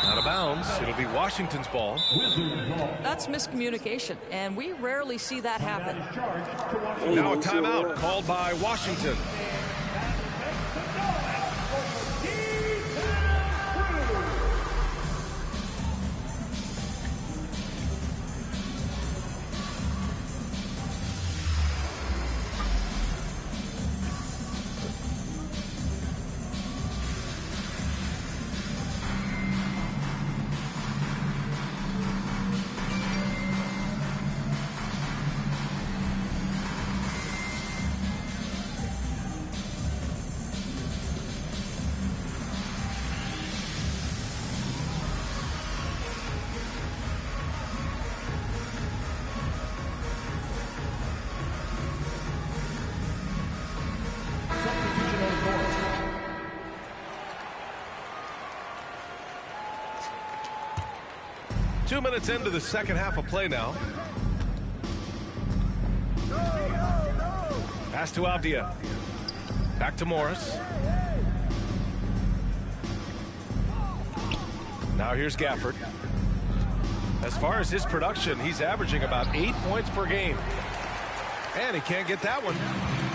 Out of bounds. It'll be Washington's ball. That's miscommunication, and we rarely see that happen. Now a timeout called by Washington. 2 minutes into the second half of play now. Pass to Avdia. Back to Morris. Now here's Gafford. As far as his production, he's averaging about 8 points per game. And he can't get that one.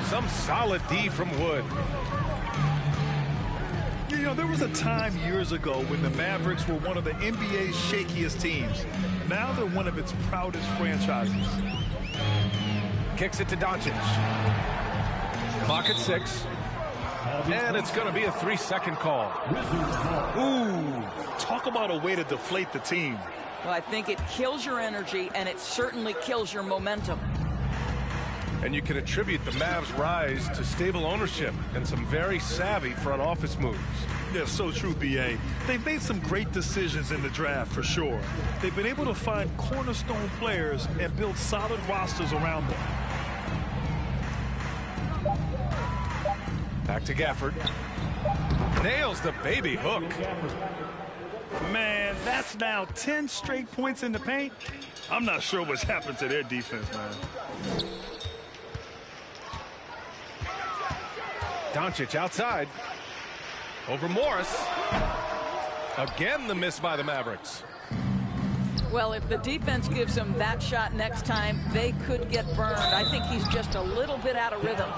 Some solid D from Wood. You know, there was a time years ago when the Mavericks were one of the NBA's shakiest teams. Now they're one of its proudest franchises. Kicks it to Doncic. Clock at 6. And it's going to be a 3-second call. Ooh, talk about a way to deflate the team. Well, I think it kills your energy, and it certainly kills your momentum. And you can attribute the Mavs' rise to stable ownership and some very savvy front office moves. Yeah, so true, B.A. They've made some great decisions in the draft, for sure. They've been able to find cornerstone players and build solid rosters around them. Back to Gafford. Nails the baby hook. Man, that's now 10 straight points in the paint. I'm not sure what's happened to their defense, man. Doncic outside. Over Morris. Again, the miss by the Mavericks. Well, if the defense gives him that shot next time, they could get burned. I think he's just a little bit out of rhythm.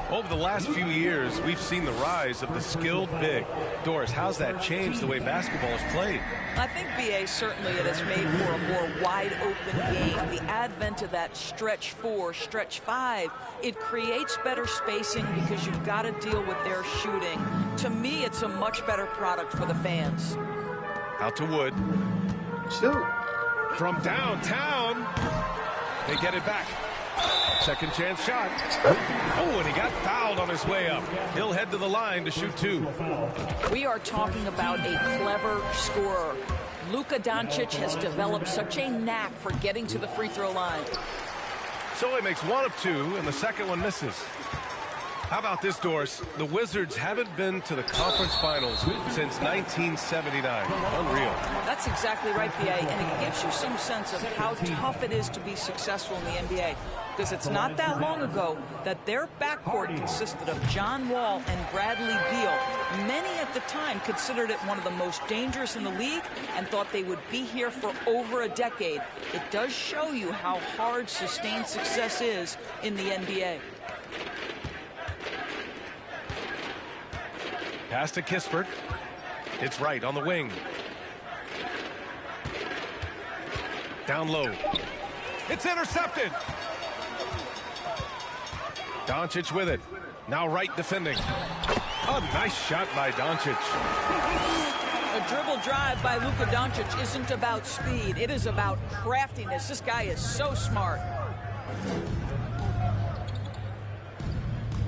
Over the last few years, we've seen the rise of the skilled big. Doris, how's that changed the way basketball is played? I think, B.A., certainly it has made for a more wide-open game. The advent of that stretch 4, stretch 5, it creates better spacing because you've got to deal with their shooting. To me, it's a much better product for the fans. Out to Wood. Shoot. From downtown, they get it back. Second chance shot. Oh, and he got fouled on his way up. He'll head to the line to shoot 2. We are talking about a clever scorer. Luka Doncic has developed such a knack for getting to the free throw line. So he makes 1 of 2, and the second one misses. How about this, Doris? The Wizards haven't been to the conference finals since 1979. Unreal. That's exactly right, B.A., and it gives you some sense of how tough it is to be successful in the NBA. Because it's not that long ago that their backcourt consisted of John Wall and Bradley Beal. Many at the time considered it one of the most dangerous in the league and thought they would be here for over a decade. It does show you how hard sustained success is in the NBA. Pass to Kispert. It's right on the wing. Down low. It's intercepted. Doncic with it. Now right defending. A nice shot by Doncic. A dribble drive by Luka Doncic isn't about speed. It is about craftiness. This guy is so smart.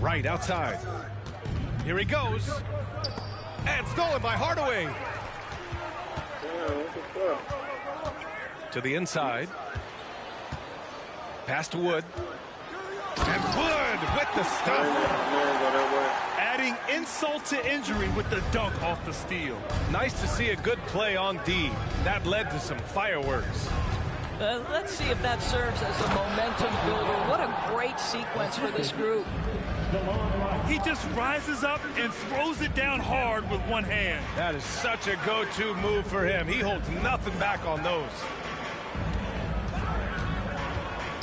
Right outside. Here he goes. And stolen by Hardaway. To the inside. Pass to Wood. And Wood with the stuff. Adding insult to injury with the dunk off the steal. Nice to see a good play on D. That led to some fireworks. Let's see if that serves as a momentum builder. What a great sequence for this group. He just rises up and throws it down hard with one hand. That is such a go-to move for him. He holds nothing back on those.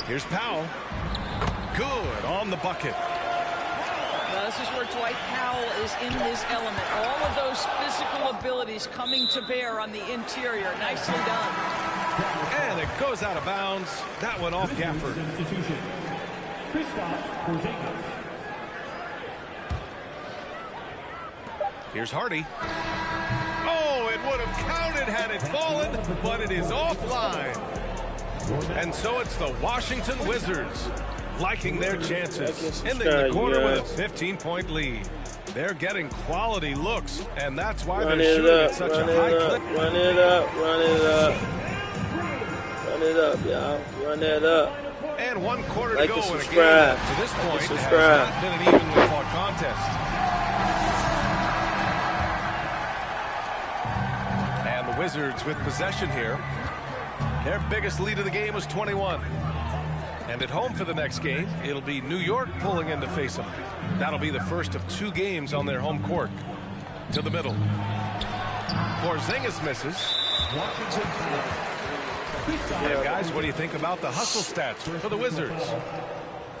Here's Powell. Good on the bucket. Now, this is where Dwight Powell is in his element. All of those physical abilities coming to bear on the interior. Nicely done. And it goes out of bounds. That one off Gafford. Here's Hardy. Oh, it would have counted had it fallen, but it is offline. And so it's the Washington Wizards liking their chances, ending the quarter with a 15-point lead. They're getting quality looks, and that's why they're shooting at such a high clip. Run it up, run it up. Run it up, y'all. Run that up. And 1 quarter to like go in a game subscribe. that, to this Like point, has subscribe. not been an evenly fought contest. And the Wizards with possession here. Their biggest lead of the game was 21. And at home for the next game, it'll be New York pulling in to face them. That'll be the first of 2 games on their home court. To the middle. Porzingis misses. And guys, what do you think about the hustle stats for the Wizards?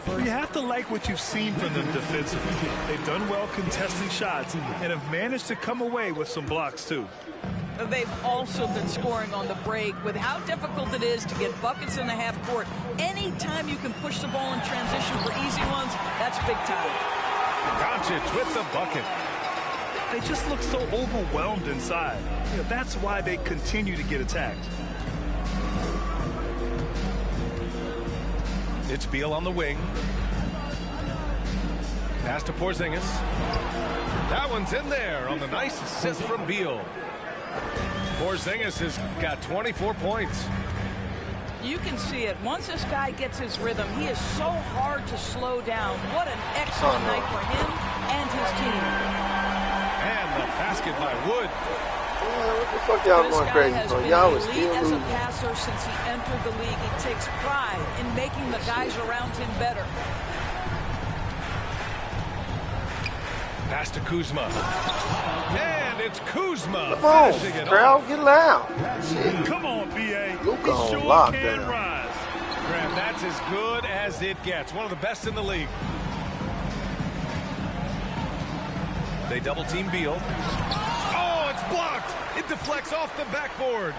You have to like what you've seen from them defensively. They've done well contesting shots and have managed to come away with some blocks, too. They've also been scoring on the break. With how difficult it is to get buckets in the half court, anytime you can push the ball in transition for easy ones, that's big time. Doncic with the bucket. They just look so overwhelmed inside. That's why they continue to get attacked. It's Beal on the wing. Pass to Porzingis. That one's in there on the nice assist from Beal. Porzingis has got 24 points. You can see it. Once this guy gets his rhythm, he is so hard to slow down. What an excellent night for him and his team. And the basket by Wood. What the fuck y'all going crazy for? Y'all was still as losing. a passer since he entered the league. He takes pride in making the guys around him better. Pass to Kuzma. And it's Kuzma. Come on, finishing it crowd, off. get loud. Shit. Come on, B.A. Luka on sure lockdown. can rise. Graham, that's as good as it gets. One of the best in the league. They double team Beal. Oh, it's blocked. It deflects off the backboard.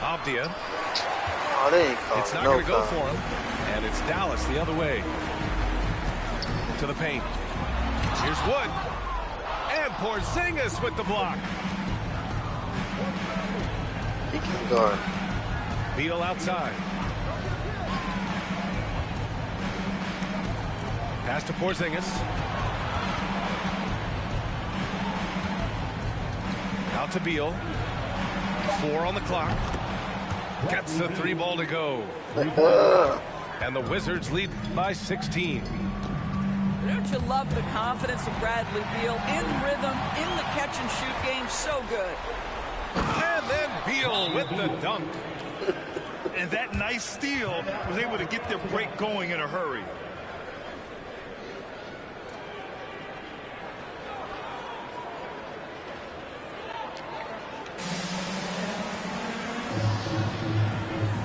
Abdia. Oh, they ain't calling It's not no going to go time. for him. And it's Dallas the other way. To the paint. Here's Wood. And Porzingis with the block. He can guard. Beal outside. Pass to Porzingis. Out to Beal. 4 on the clock. Gets the 3 ball to go. And the Wizards lead by 16. Don't you love the confidence of Bradley Beal? In rhythm, in the catch-and-shoot game, so good. And then Beal with the dunk. And that nice steal was able to get their break going in a hurry.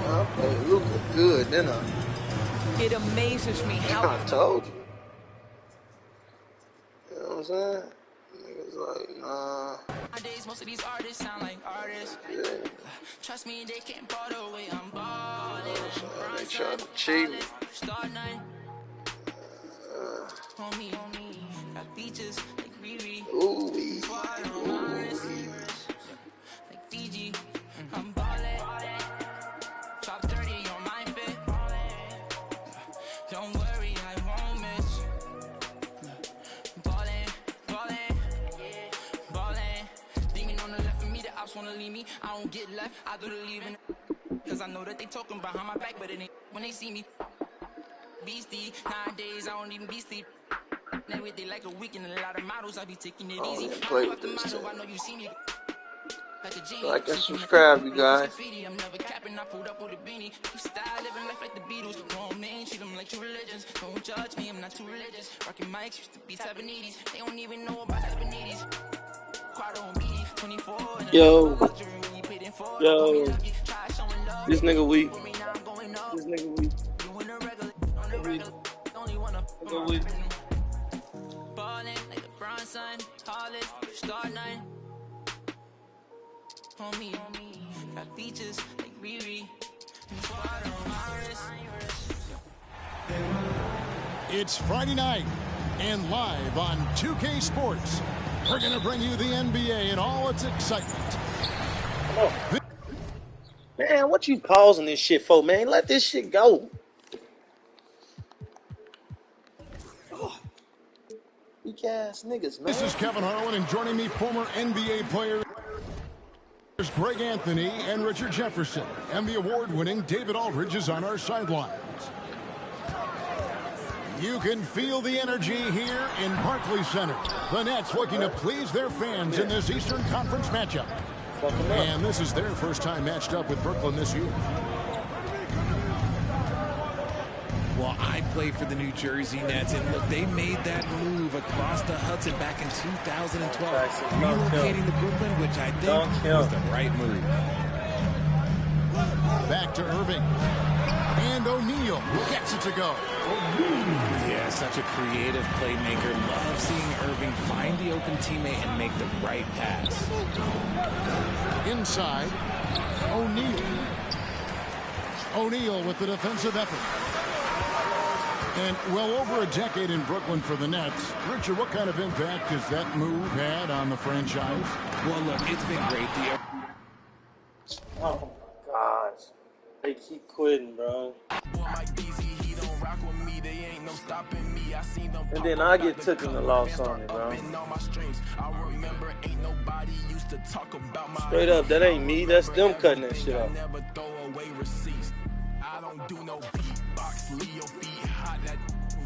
Okay, Luka good, didn't I? It amazes me how... I told you. You know what I'm saying? Niggas like, nah. Nowadays, most of these artists sound like artists. Yeah. Trust me, they can't ball the way I'm balling. They try to cheat me. Start night. Homie, got features like Riri. Ooh, like Fiji. I'm ballin'. Top 30 on my fit. Don't worry, I won't miss. Ballin'. Demon on the left of me, the ops wanna leave me. I don't get left, I do the leaving. Cause I know that they talking behind my back, but it ain't when they see me. Beastie, nowadays I don't even be sleep. Every day like a weekend, a lot of models, I be taking it easy. Play with this I know you see me. like and subscribe, you guys. I'm never capping, I pulled up with a beanie. You style living life like the Beatles. Grown men treat them like true religions. Don't judge me, I'm not too religious. Rocking mics used to be Tabanese. They don't even know about Tabanese. Quad on BD, 24. Yo. This nigga weak. This nigga weak. Weak. Ballin' like the Bron son, Hollis, Star 9. Homie, got features like Riri. It's Friday night, and live on 2K Sports, we're going to bring you the NBA and all its excitement. Man, what you pausing this shit for, man? Let this shit go. Weak ass niggas, man. This is Kevin Harlan, and joining me, former NBA players Greg Anthony and Richard Jefferson, and the award-winning David Aldridge is on our sidelines. You can feel the energy here in Barclays Center. The Nets looking to please their fans in this Eastern Conference matchup. And this is their first time matched up with Brooklyn this year. Well, I play for the New Jersey Nets, and look, they made that move across the Hudson back in 2012, relocating to Brooklyn, which I think was the right move. Back to Irving. And O'Neal gets it to go. Yeah, such a creative playmaker. Love seeing Irving find the open teammate and make the right pass. Inside, O'Neal. O'Neal with the defensive effort. And well over a decade in Brooklyn for the Nets. Richard, what kind of impact has that move had on the franchise? Well, look, it's been great. Oh, my gosh. They keep quitting, bro. And then I get taken the loss on it, bro. Straight up, that ain't me. That's them cutting that shit off. I don't do no beatbox, Leo feet hot, that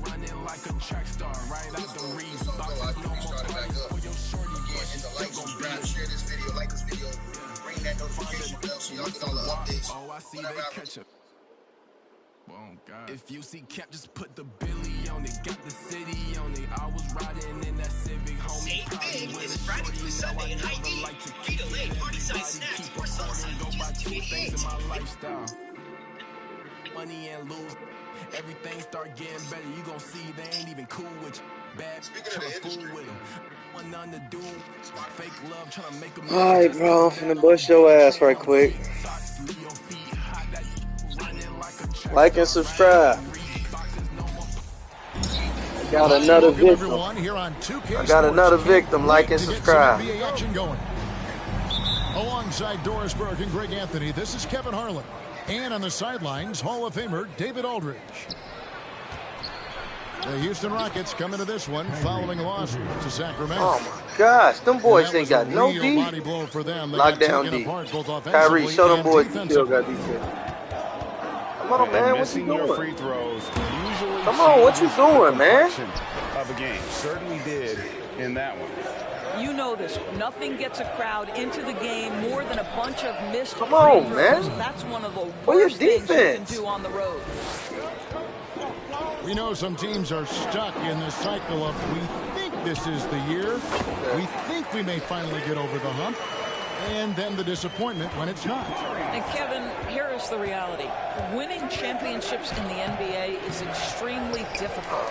running like a track star, right out the Reebok. No more parties for your shorty, but it's still gonna be. Share this video, like this video, ring that notification bell so y'all get all the updates. Oh, I see they catch up. Oh, God. If you see Cap, just put the Billy on it, got the city on it. I was riding in that Civic, homie. Save big is Friday through Sunday in ID. Free-to-lay, party-size snacks, or sauce, just $2.88. In my lifestyle. Money and lose. Everything start getting better. You gon' see they ain't even cool with you. Bad trying to fool with them. Want nothing to do. Fake love trying to make them. Alright, bro. I'm finna bust your ass right quick. Like and subscribe. Got another victim. I got another victim. Like and subscribe. Alongside Doris Burke and Greg Anthony, this is Kevin Harlan. And on the sidelines, Hall of Famer David Aldridge. The Houston Rockets come into this one following a loss to Sacramento. Oh my gosh, them boys ain't got no D. Lockdown D. Kyrie, show them boys you still got defense. Come on, man, what you doing? Free throws Come on, what you doing, man? Of a game, certainly did in that one. You know this. Nothing gets a crowd into the game more than a bunch of missed free on, throws. man. That's one of the worst things you can do on the road. We know some teams are stuck in the cycle of we think this is the year. We think we may finally get over the hump. And then the disappointment when it's not. And Kevin, here is the reality. Winning championships in the NBA is extremely difficult.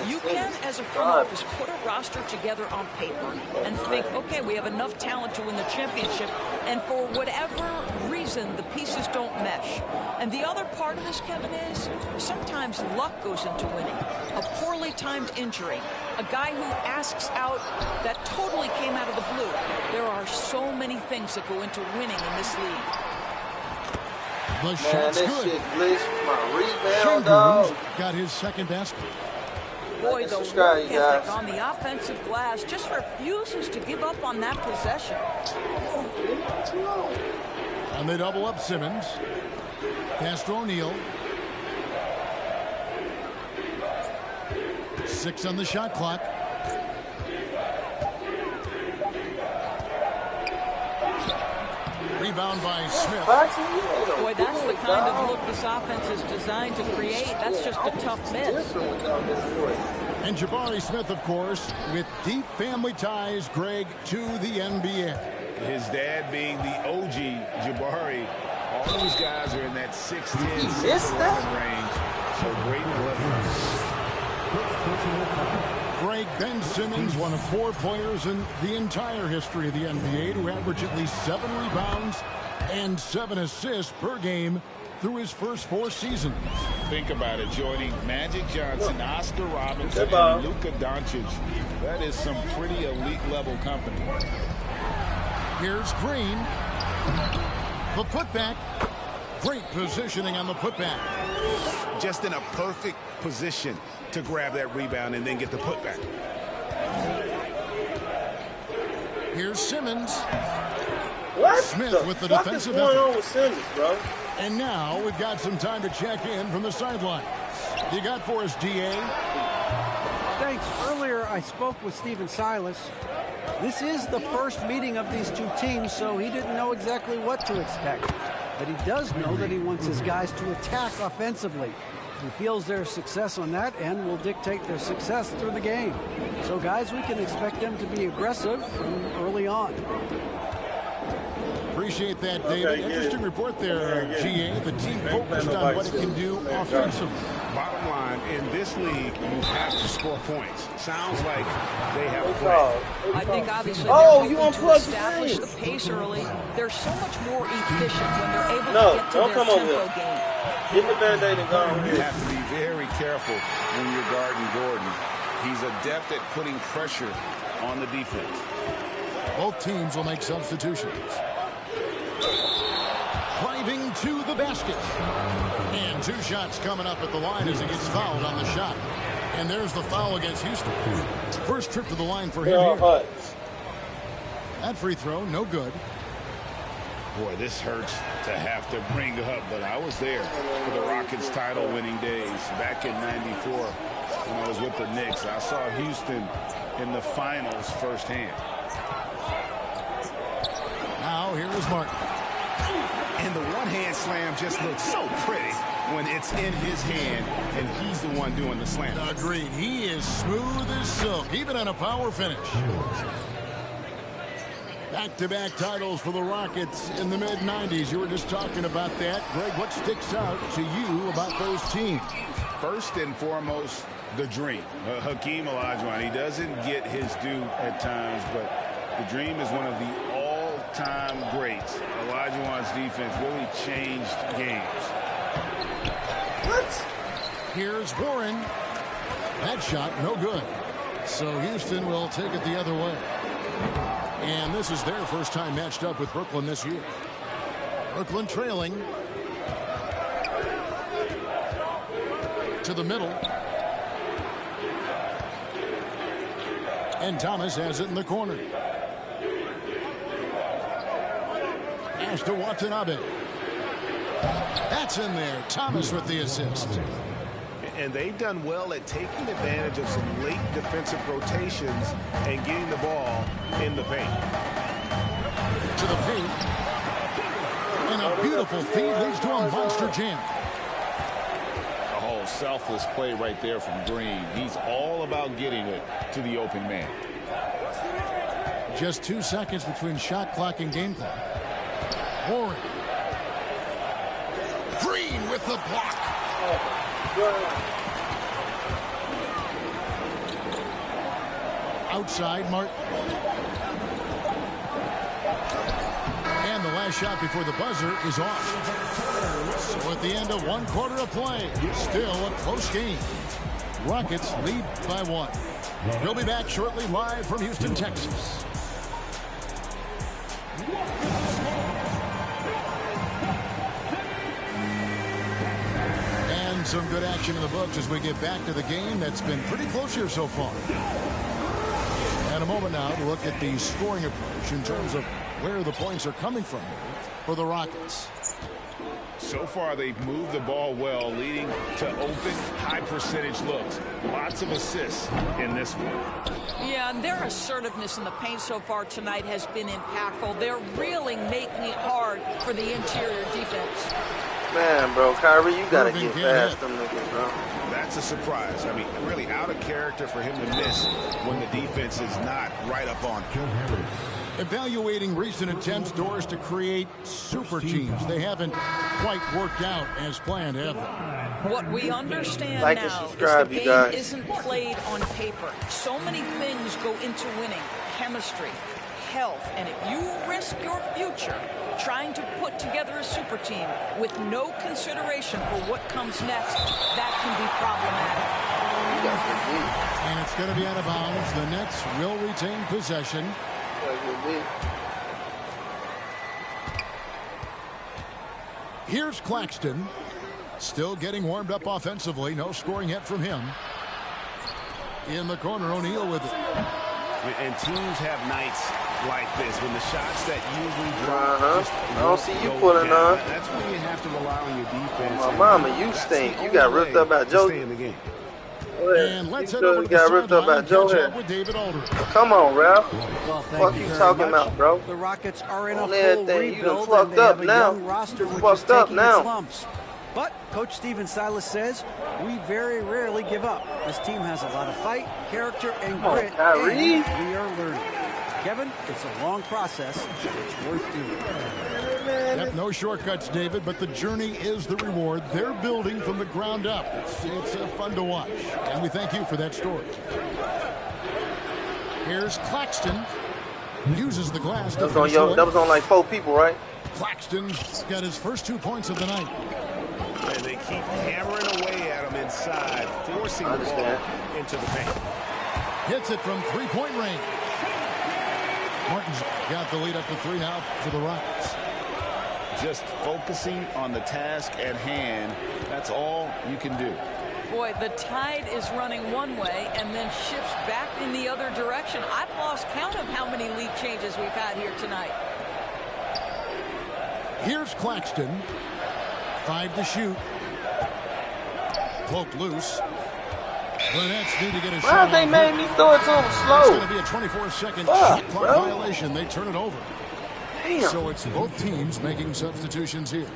You can, as a front office, put a roster together on paper and think, okay, we have enough talent to win the championship, and for whatever reason, the pieces don't mesh. And the other part of this, Kevin, is sometimes luck goes into winning. A poorly timed injury, a guy who asks out that totally came out of the blue. There are so many things that go into winning in this league. The shot's good. Shit glitched. My rebound, dog. Got his second basket. Boy, the work ethic on the offensive glass just refuses to give up on that possession. And they double up Simmons. Pass to O'Neal. 6 on the shot clock. Rebound by Smith. Boy, that's the kind of look this offense is designed to create. That's just a tough miss. And Jabari Smith, of course, with deep family ties, Greg, to the NBA. His dad being the OG Jabari. All these guys are in that 6'10", 6'11" range. So great delivery. Greg, Ben Simmons, one of 4 players in the entire history of the NBA to average at least 7 rebounds and 7 assists per game through his first 4 seasons. Think about it, joining Magic Johnson, Oscar Robertson, and Luka Doncic. That is some pretty elite level company. Here's Green. The putback. Great positioning on the putback. Just in a perfect position to grab that rebound and then get the putback. Here's Simmons. What? Smith with the defensive effort. What's going on with Simmons, bro? And now we've got some time to check in from the sidelines. You got for us, DA? Thanks. Earlier I spoke with Stephen Silas, This is the first meeting of these two teams, so he didn't know exactly what to expect. But he does know that he wants his guys to attack offensively. He feels their success on that end will dictate their success through the game. So, guys, we can expect them to be aggressive from early on. Appreciate that, David. Interesting report there, GA. The team focused on what it can do offensively. Bottom line, in this league, you have to score points. Sounds like they have a plan. I think obviously you they're hoping to unplugged establish the pace early. They're so much more efficient when they're able to get to don't their come over tempo here. game. Get the Band-Aid and go. You have to be very careful when you're guarding Gordon. He's adept at putting pressure on the defense. Both teams will make substitutions. Driving to the basket. And 2 shots coming up at the line as he gets fouled on the shot. And there's the foul against Houston. First trip to the line for him here. That free throw, no good. Boy, this hurts to have to bring up, but I was there for the Rockets title-winning days back in '94 when I was with the Knicks. I saw Houston in the finals firsthand. Now here is Martin. And the one-hand slam just looks so pretty when it's in his hand and he's the one doing the slam. Agreed. He is smooth as silk, even on a power finish. Back-to-back titles for the Rockets in the mid-90s. You were just talking about that. Greg, what sticks out to you about those teams? First and foremost, the dream. Hakeem Olajuwon, he doesn't get his due at times, but the dream is one of the all-time greats. Olajuwon's defense really changed games. What? Here's Warren. That shot, no good. So Houston will take it the other way. And this is their first time matched up with Brooklyn this year. Brooklyn trailing. To the middle. And Thomas has it in the corner. Pass to Watanabe. That's in there. Thomas with the assist. And they've done well at taking advantage of some late defensive rotations and getting the ball in the paint. To the paint. And a beautiful feed leads to a monster jam. A whole selfless play right there from Green. He's all about getting it to the open man. Just 2 seconds between shot clock and game clock. Warren. Green with the block. Outside, Martin. And the last shot before the buzzer is off. So at the end of 1 quarter of play, still a close game. Rockets lead by 1. We'll be back shortly live from Houston, Texas. And some good action in the books as we get back to the game that's been pretty close here so far. And a moment now to look at the scoring approach in terms of where the points are coming from for the Rockets. So far, they've moved the ball well, leading to open, high-percentage looks. Lots of assists in this one. Yeah, and their assertiveness in the paint so far tonight has been impactful. They're really making it hard for the interior defense. Man, bro, Kyrie, you gotta get past them niggas, bro. That's a surprise. I mean, really out of character for him to miss when the defense is not right up on him. Evaluating recent attempts, Doris, to create super teams. They haven't quite worked out as planned, have they? What we understand like now is the the game isn't played on paper. So many things go into winning. Chemistry, health, and if you risk your future trying to put together a super team with no consideration for what comes next, that can be problematic. And it's going to be out of bounds. The Nets will retain possession. Here's Claxton. Still getting warmed up offensively. No scoring yet from him. In the corner, O'Neal with it. And teams have nights like this when the shots that usually drop I don't see you pulling on. That's when you have to rely on your defense. My mama, you stink. You got ripped up by Joe. Stay in the game. And let's head over to the sideline. Catch up with David Aldridge. Come on, Ralph. Well, What you talking about, bro? The Rockets are in a On full everything. You done rebuild, and fucked they up have a now. young roster You which is fucked up taking now. its lumps. But Coach Steven Silas says, we very rarely give up. This team has a lot of fight, character, and grit, and we are learning. Kevin, it's a long process. It's worth doing. Yep, no shortcuts, David, but the journey is the reward. They're building from the ground up. It's fun to watch, and we thank you for that story. Here's Claxton. Uses the glass. That was on like 4 people, right? Claxton's got his first 2 points of the night. And they keep hammering away at him inside, forcing the ball into the paint. Hits it from three-point range. Martin's got the lead up to 3 now for the Rockets. Just focusing on the task at hand. That's all you can do. Boy, the tide is running one way and then shifts back in the other direction. I've lost count of how many lead changes we've had here tonight. Here's Claxton. 5 to shoot. Poked loose. Burnett's need to get a shot. Why they made me throw it to him slow? It's going to be a 24-second shot clock violation. They turn it over. Damn. So it's both teams making substitutions here.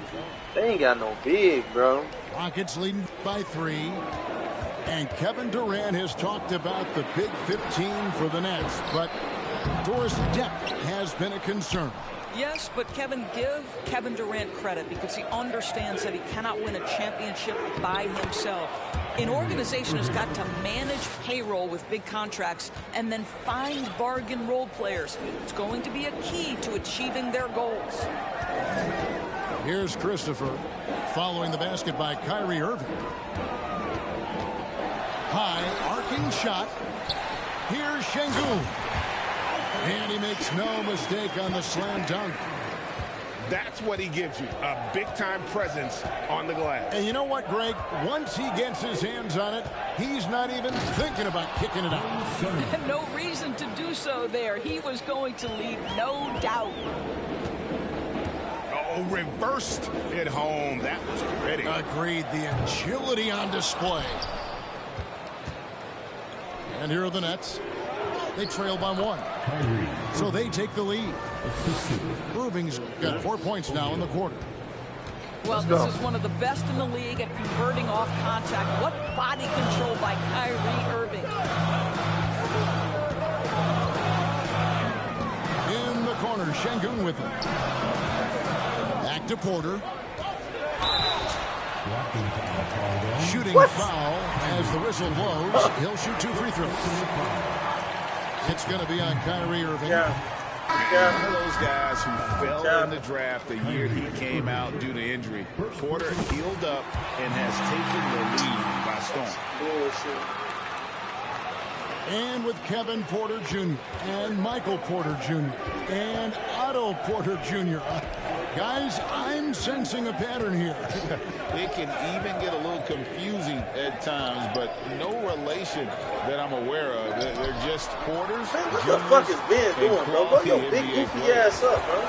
They ain't got no big, bro. Rockets leading by 3. And Kevin Durant has talked about the big 15 for the Nets. But Doris' depth has been a concern. Yes, but Kevin, give Kevin Durant credit because he understands that he cannot win a championship by himself. An organization has got to manage payroll with big contracts and then find bargain role players. It's going to be a key to achieving their goals. Here's Christopher following the basket by Kyrie Irving. High arcing shot. Here's Şengün. And he makes no mistake on the slam dunk. That's what he gives you, a big-time presence on the glass. And you know what, Greg? Once he gets his hands on it, he's not even thinking about kicking it out. No reason to do so there. He was going to lead, no doubt. Oh, reversed it home. That was pretty. Agreed. The agility on display. And here are the Nets. They trail by 1. So they take the lead. Irving's got 4 points now in the quarter. Well, this is one of the best in the league at converting off contact. What body control by Kyrie Irving. In the corner, Şengün with it. Back to Porter. Shooting foul as the whistle blows. He'll shoot 2 free throws. It's going to be on Kyrie Irving. One of those guys who fell in the draft the year he came out due to injury. Porter healed up and has taken the lead by storm. And with Kevin Porter Jr. and Michael Porter Jr. and Otto Porter Jr. Guys, I'm sensing a pattern here. It can even get a little confusing at times, but no relation that I'm aware of. They're just Porters. Man, what the fuck is Ben doing, bro? Go your big goofy ass up, bro.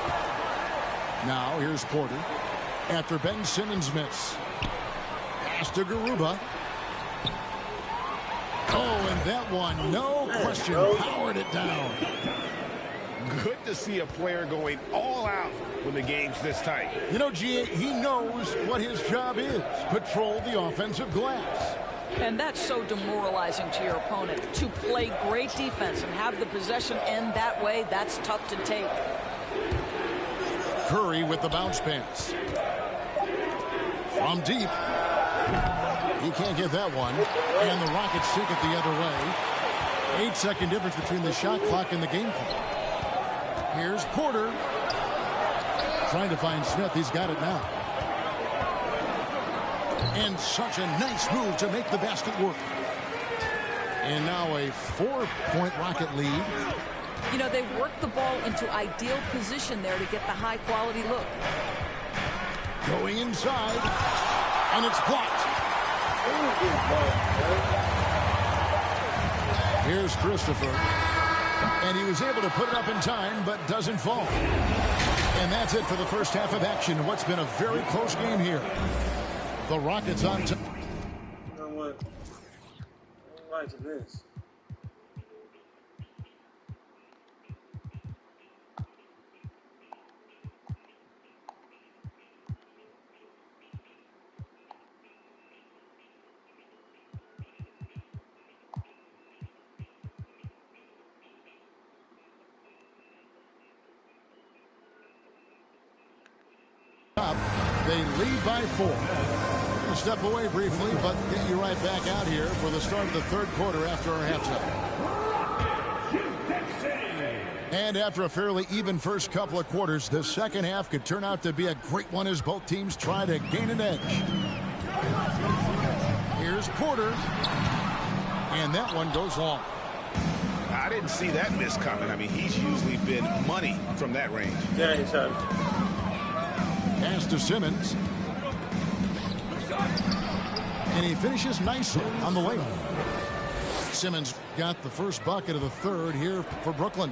Now here's Porter. After Ben Simmons miss. Pass to Garuba. Oh, and that one, no question, powered it down. Good to see a player going all out when the game's this tight. You know, G.A., he knows what his job is. Patrol the offensive glass. And that's so demoralizing to your opponent. To play great defense and have the possession end that way, that's tough to take. Curry with the bounce pass. From deep. He can't get that one. And the Rockets take it the other way. 8-second difference between the shot clock and the game clock. Here's Porter. Trying to find Smith. He's got it now. And such a nice move to make the basket work. And now a 4-point Rocket lead. You know, they worked the ball into ideal position there to get the high-quality look. Going inside. And it's blocked. Here's Christopher. And he was able to put it up in time, but doesn't fall. And that's it for the first half of action. What's been a very close game here. The Rockets on top. You know what? right to this. They lead by 4. We'll step away briefly, but get you right back out here for the start of the third quarter after our halftime. And after a fairly even first couple of quarters, the second half could turn out to be a great one as both teams try to gain an edge. Here's Porter. And that one goes long. I didn't see that miss coming. I mean, he's usually been money from that range. Yeah, he's had it. Pass to Simmons. And he finishes nicely on the layup. Simmons got the first bucket of the third here for Brooklyn.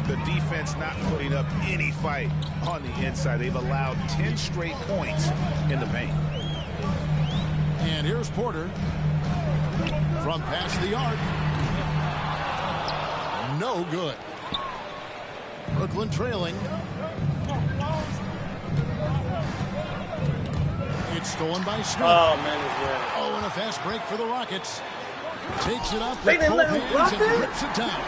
The defense not putting up any fight on the inside. They've allowed 10 straight points in the paint. And here's Porter from past the arc. No good. Brooklyn trailing. It's stolen by Smith. Oh, man, it's good. Oh, and a fast break for the Rockets. Takes it up They with didn't both let him hands block and it? rips it down.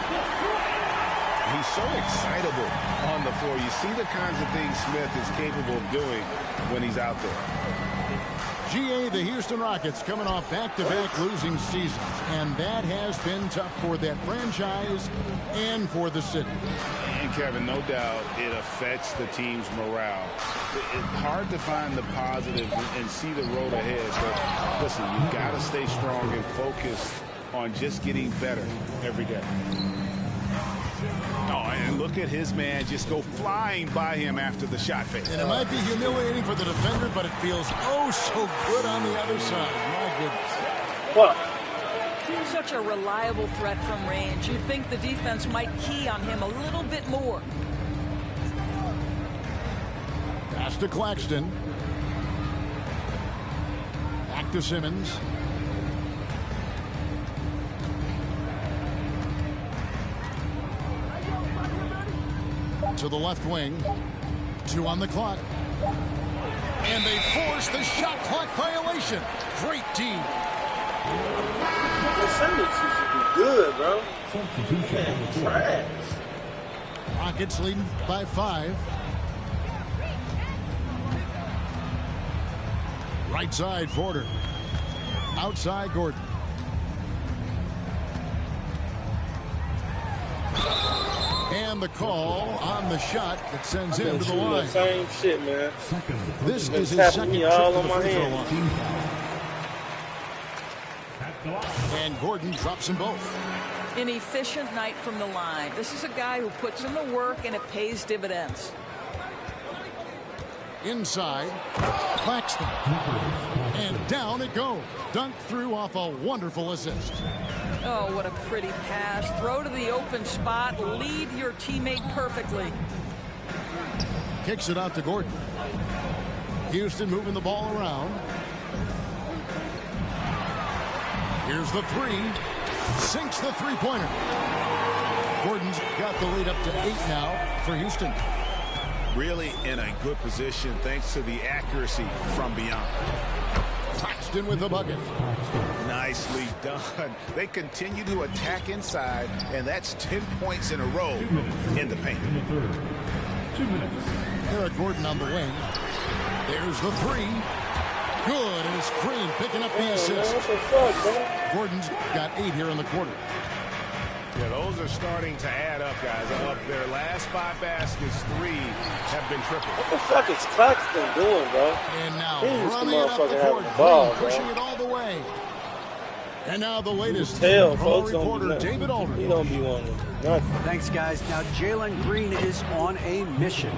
He's so excitable on the floor. You see the kinds of things Smith is capable of doing when he's out there. GA, the Houston Rockets coming off back-to-back losing seasons, and that has been tough for that franchise and for the city. And Kevin, no doubt it affects the team's morale. It's hard to find the positive and see the road ahead, but listen, you've got to stay strong and focused on just getting better every day. Oh, and look at his man just go flying by him after the shot fake. And it might be humiliating for the defender, but it feels oh so good on the other side. My goodness. What? Such a reliable threat from range. You'd think the defense might key on him a little bit more. Pass to Claxton. Back to Simmons. To the left wing. 2 on the clock. And they force the shot clock violation. Great team. The Simmons used to be good, bro. Man, trash. Rockets leading by 5. Right side, Porter. Outside, Gordon. And the call on the shot that sends him to the line. Same shit, man. This is his second trip to the free throw line. And Gordon drops them both. An efficient night from the line. This is a guy who puts in the work and it pays dividends. Inside, Claxton. And down it goes. Dunked through off a wonderful assist. Oh, what a pretty pass. Throw to the open spot. Lead your teammate perfectly. Kicks it out to Gordon. Houston moving the ball around. Here's the 3. Sinks the three-pointer. Gordon's got the lead up to 8 now for Houston. Really in a good position thanks to the accuracy from beyond. Claxton with the bucket. Nicely done. They continue to attack inside, and that's 10 points in a row in the paint. 2 minutes. Eric Gordon on the wing. There's the 3. Good, and it's Green picking up the assist. Gordon's got 8 here in the quarter. Yeah, those are starting to add up, guys. Of their last 5 baskets, 3 have been triple. What the fuck is Claxton doing, bro? And now He's running it up the court, ball, pushing it all the way. And now the latest tell, pro folks, reporter David Aldridge. He don't be wanting nothing. Thanks, guys. Now, Jalen Green is on a mission.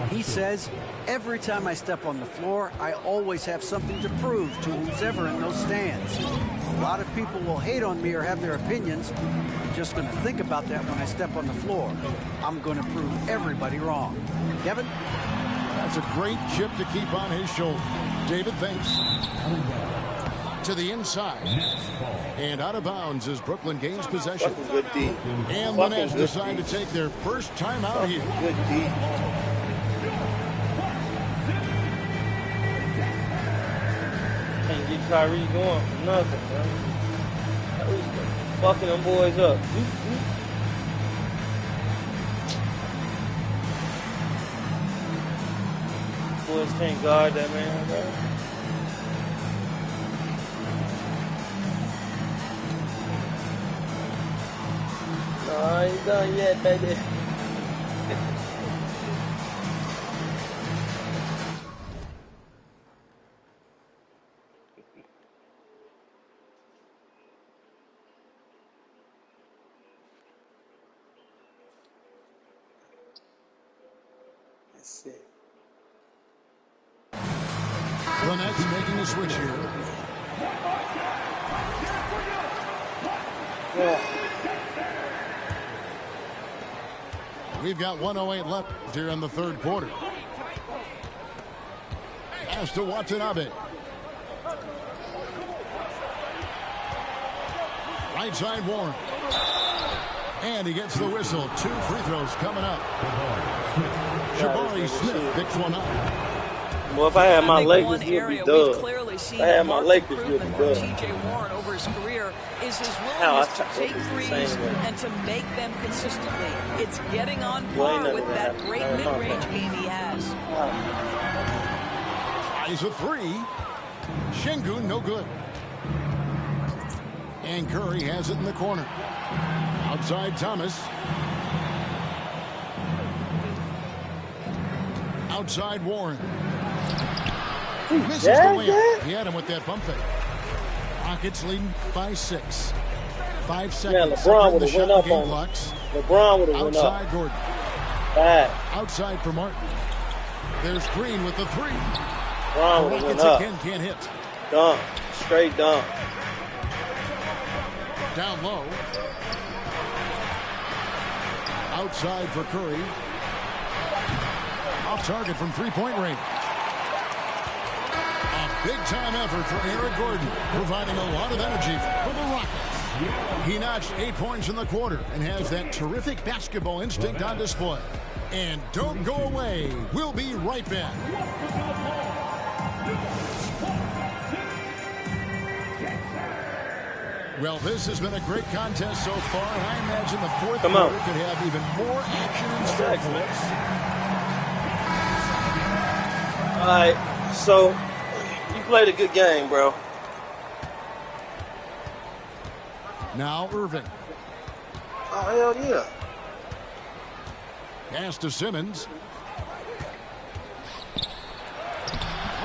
He says, every time I step on the floor, I always have something to prove to who's ever in those stands. A lot of people will hate on me or have their opinions. I'm just going to think about that when I step on the floor. I'm going to prove everybody wrong. Kevin? That's a great chip to keep on his shoulder. David, thanks. To the inside. And out of bounds as Brooklyn gains possession. Good D. And the Nets decide to take their first timeout here. Good D. Can't get Kyrie going for nothing, bro. Kyrie's fucking them boys up. Boys can't guard that man, bro. No, I ain't done yet, baby. That's it. The Nets making a switch here. Yeah. We've got 1:08 left here in the third quarter. As to Watanabe. Right side Warren. And he gets the whistle. 2 free throws coming up. Jabari Smith picks one up. Well, if I had my Lakers, you'd be done. If I had my Lakers, you'd be done. T.J. Warren over his career is his willingness to take threes and to make them consistently. It's getting on par with that great mid-range game he has. Eyes a 3. Şengün no good. And Curry has it in the corner. Outside Thomas. Outside Warren. Misses the layup. He had him with that bump fake. Rockets leading by 6. 5 seconds. Yeah, LeBron would have went up on him. LeBron would have went up. Outside Gordon. Bad. Outside for Martin. There's Green with the 3. LeBron would have went up. Again can't hit. Dunk. Straight dunk. Down low. Outside for Curry. Off target from three-point range. A big-time effort for Eric Gordon, providing a lot of energy for the Rockets. He notched 8 points in the quarter and has that terrific basketball instinct on display. And don't go away. We'll be right back. Well, this has been a great contest so far, and I imagine the fourth quarter could have even more action in store for us. All right, so you played a good game, bro. Now Irving. Oh, hell yeah. Pass to Simmons.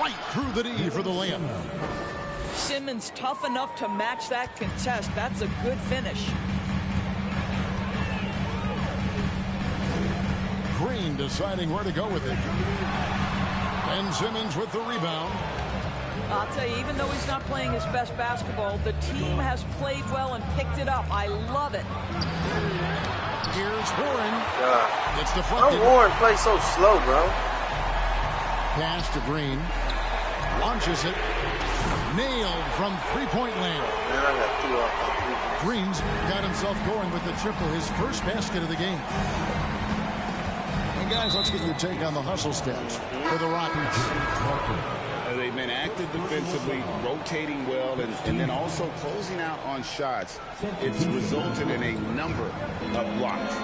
Right through the D for the layup. Simmons tough enough to match that contest. That's a good finish. Green deciding where to go with it. And Simmons with the rebound. I'll tell you, even though he's not playing his best basketball, the team has played well and picked it up. I love it. Here's Warren. It's How deflected. Warren plays so slow, bro? Pass to Green. Launches it. Nailed from three-point land. Man, I got 2 off. Green's got himself going with the triple, his first basket of the game. And guys, let's get your take on the hustle steps for the Rockets. They've been active defensively, rotating well, and then also closing out on shots. It's resulted in a number of blocks.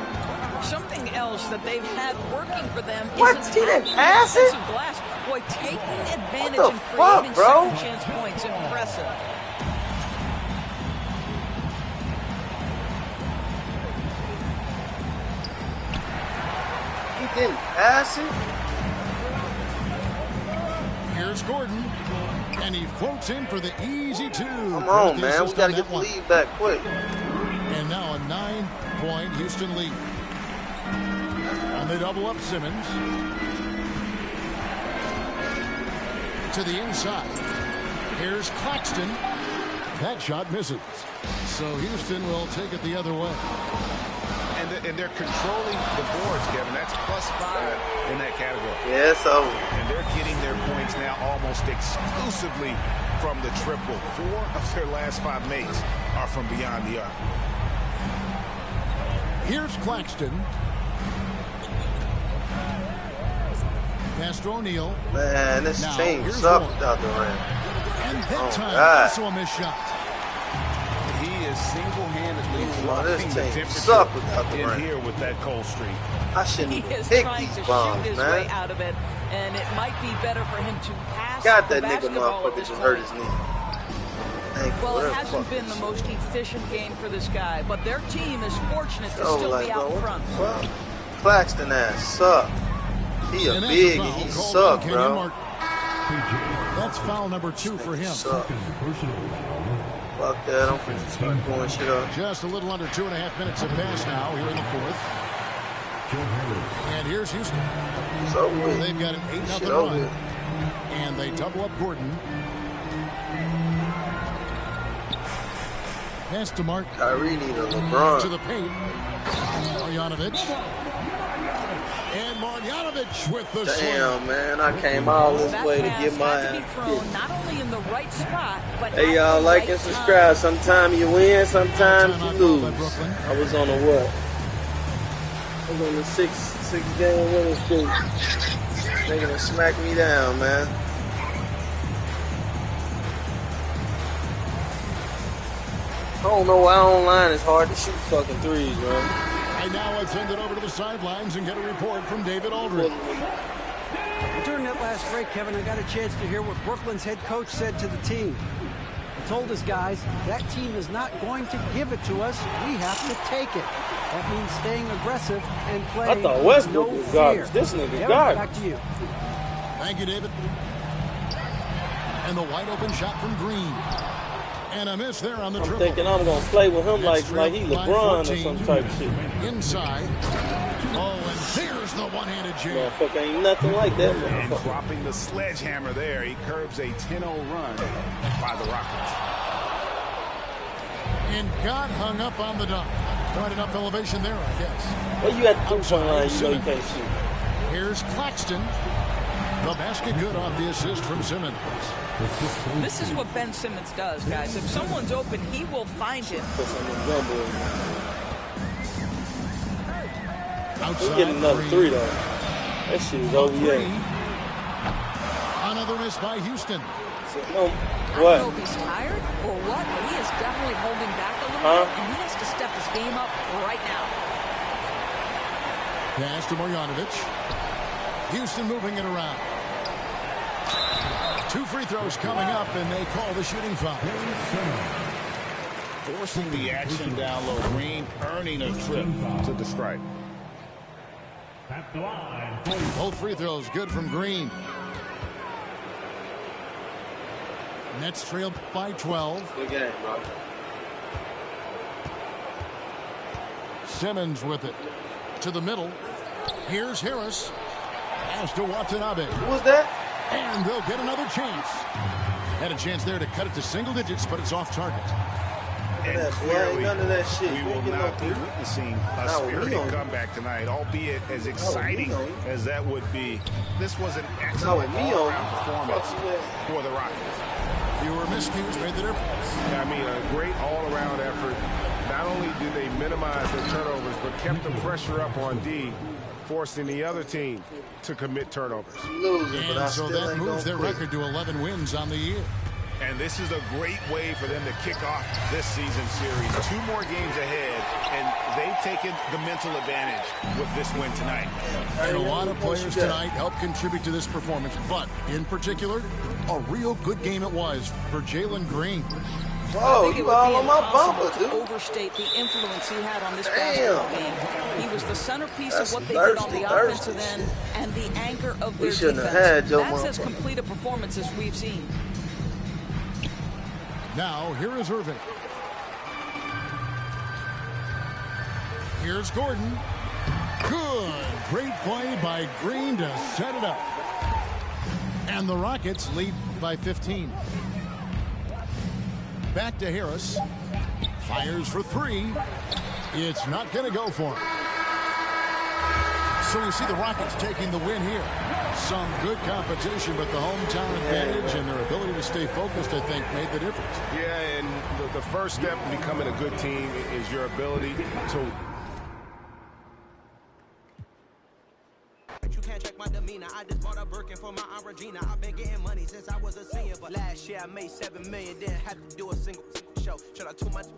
Something else that they've had working for them What? is He didn't pass it? defensive glass. Boy, taking advantage What the and fuck, creating bro? second chance points. Impressive. He didn't pass it? Here's Gordon. And he floats in for the easy 2. Come on, man. We got to get the lead back quick. And now a 9-point Houston lead. And they double up Simmons. To the inside. Here's Claxton. That shot misses. So Houston will take it the other way. And they're controlling the boards, Kevin. That's +5 in that category. Yeah, it's over. And they're getting their points now almost exclusively from the triple. 4 of their last 5 makes are from beyond the arc. Here's Claxton. Pass to O'Neal. Man, this Now, team here's sucks Ward. without the rim. And that Oh, time, God. also a missed shot. He is single-handedly This dropping the team suck without temperature the in rim. here with that cold streak. I shouldn't He even is pick trying these to bombs, shoot his man. way out of it, and it might be better for him to pass Got the that nigga basketball at motherfucker this just hurt his point. knee. Thank you. Well, Whatever it the hasn't fuck been this the most efficient game for this guy, but their team is fortunate to So, still like, be bro, out what front. the fuck? Claxton ass suck. He a And that's big a and foul he called suck, on Kenyon bro. Martin. That's foul number 2 for him. Suck. Fuck that. I'm finna start going shit up. Just a little under 2.5 minutes have passed now here in the fourth. And here's Houston. So they've got an 8-0 Shit run. over. And they double up Gordon. Pass to Mark. Kyrie need a LeBron. To the paint. Marjanovic. And Marjanovic with the Damn, man. I came all this way to get my ass Thrown not only in the right spot, but Hey, y'all, like and subscribe. Sometimes you win, sometimes you lose. I was on a what? I was on the six-game winning streak. They're gonna smack me down, man. I don't know why online it's hard to shoot fucking threes, man. And now let's send it over to the sidelines and get a report from David Aldridge. During that last break, Kevin, I got a chance to hear what Brooklyn's head coach said to the team. He told his guys, that team is not going to give it to us. We have to take it. That means staying aggressive and playing I thought Westbrook no was fear. garbage. This nigga Kevin, garbage. back to you. Thank you, David. And the wide open shot from Green. And a miss there on the I'm triple. thinking I'm gonna play with him like he by LeBron or 14. some type of shit. Inside. Oh, and there's the one-handed jam. Motherfucker ain't nothing like that, And motherfucker. dropping the sledgehammer there, he curbs a 10-0 run by the Rockets. And got hung up on the dunk. Quite enough elevation there, I guess. Well, you at the two-point line, you know you can't shoot. Here's Claxton. The basket good off the assist from Simmons. This is what Ben Simmons does, guys. If someone's open, he will find him. We get another three, though. That shit is over yet. Another miss by Houston. No, I don't what? know if he's tired or what, but he is definitely holding back a little bit, and he has to step his game up right now. Pass to Marjanovic. Houston moving it around. 2 free throws coming up, and they call the shooting foul. Forcing the action down low. Green earning a trip to the stripe. Both free throws good from Green. Nets trailed by 12. Good game, bro. Simmons with it. To the middle. Here's Harris. As to Watanabe. Who was that? And they'll get another chance. Had a chance there to cut it to single digits, but it's off target. And clearly, none of that shit. we will not be witnessing a spirited comeback tonight, albeit as exciting as that would be. This was an excellent all-around performance for the Rockets. Fewer miscues made the difference. I mean, a great all-around effort. Not only did they minimize their turnovers, but kept the pressure up on D, forcing the other team to commit turnovers. And so that moves their record to 11 wins on the year. And this is a great way for them to kick off this season series. 2 more games ahead, and they've taken the mental advantage with this win tonight. And a lot of players tonight helped contribute to this performance, but in particular, a real good game it was for Jalen Green. Whoa, you all on my bumper, To dude. overstate the influence he had on this basketball game. He was the centerpiece That's of what they did on the thirsty offensive end and the anchor of We their shouldn't have defense. had Joe That's as motherfucker. complete a performance as we've seen. Now, here is Irving. Here's Gordon. Good. Great play by Green to set it up. And the Rockets lead by 15. Back to Harris. Fires for 3. It's not going to go for him. So we see the Rockets taking the win here. Some good competition, but the hometown advantage and their ability to stay focused, I think, made the difference. Yeah, and the first step in becoming a good team is your ability to... You can't check my demeanor. I just bought a Birkin for my Aunt Regina. I've been getting money since I was a senior, but last year I made $7 million. Didn't have to do a single show. Should I too much?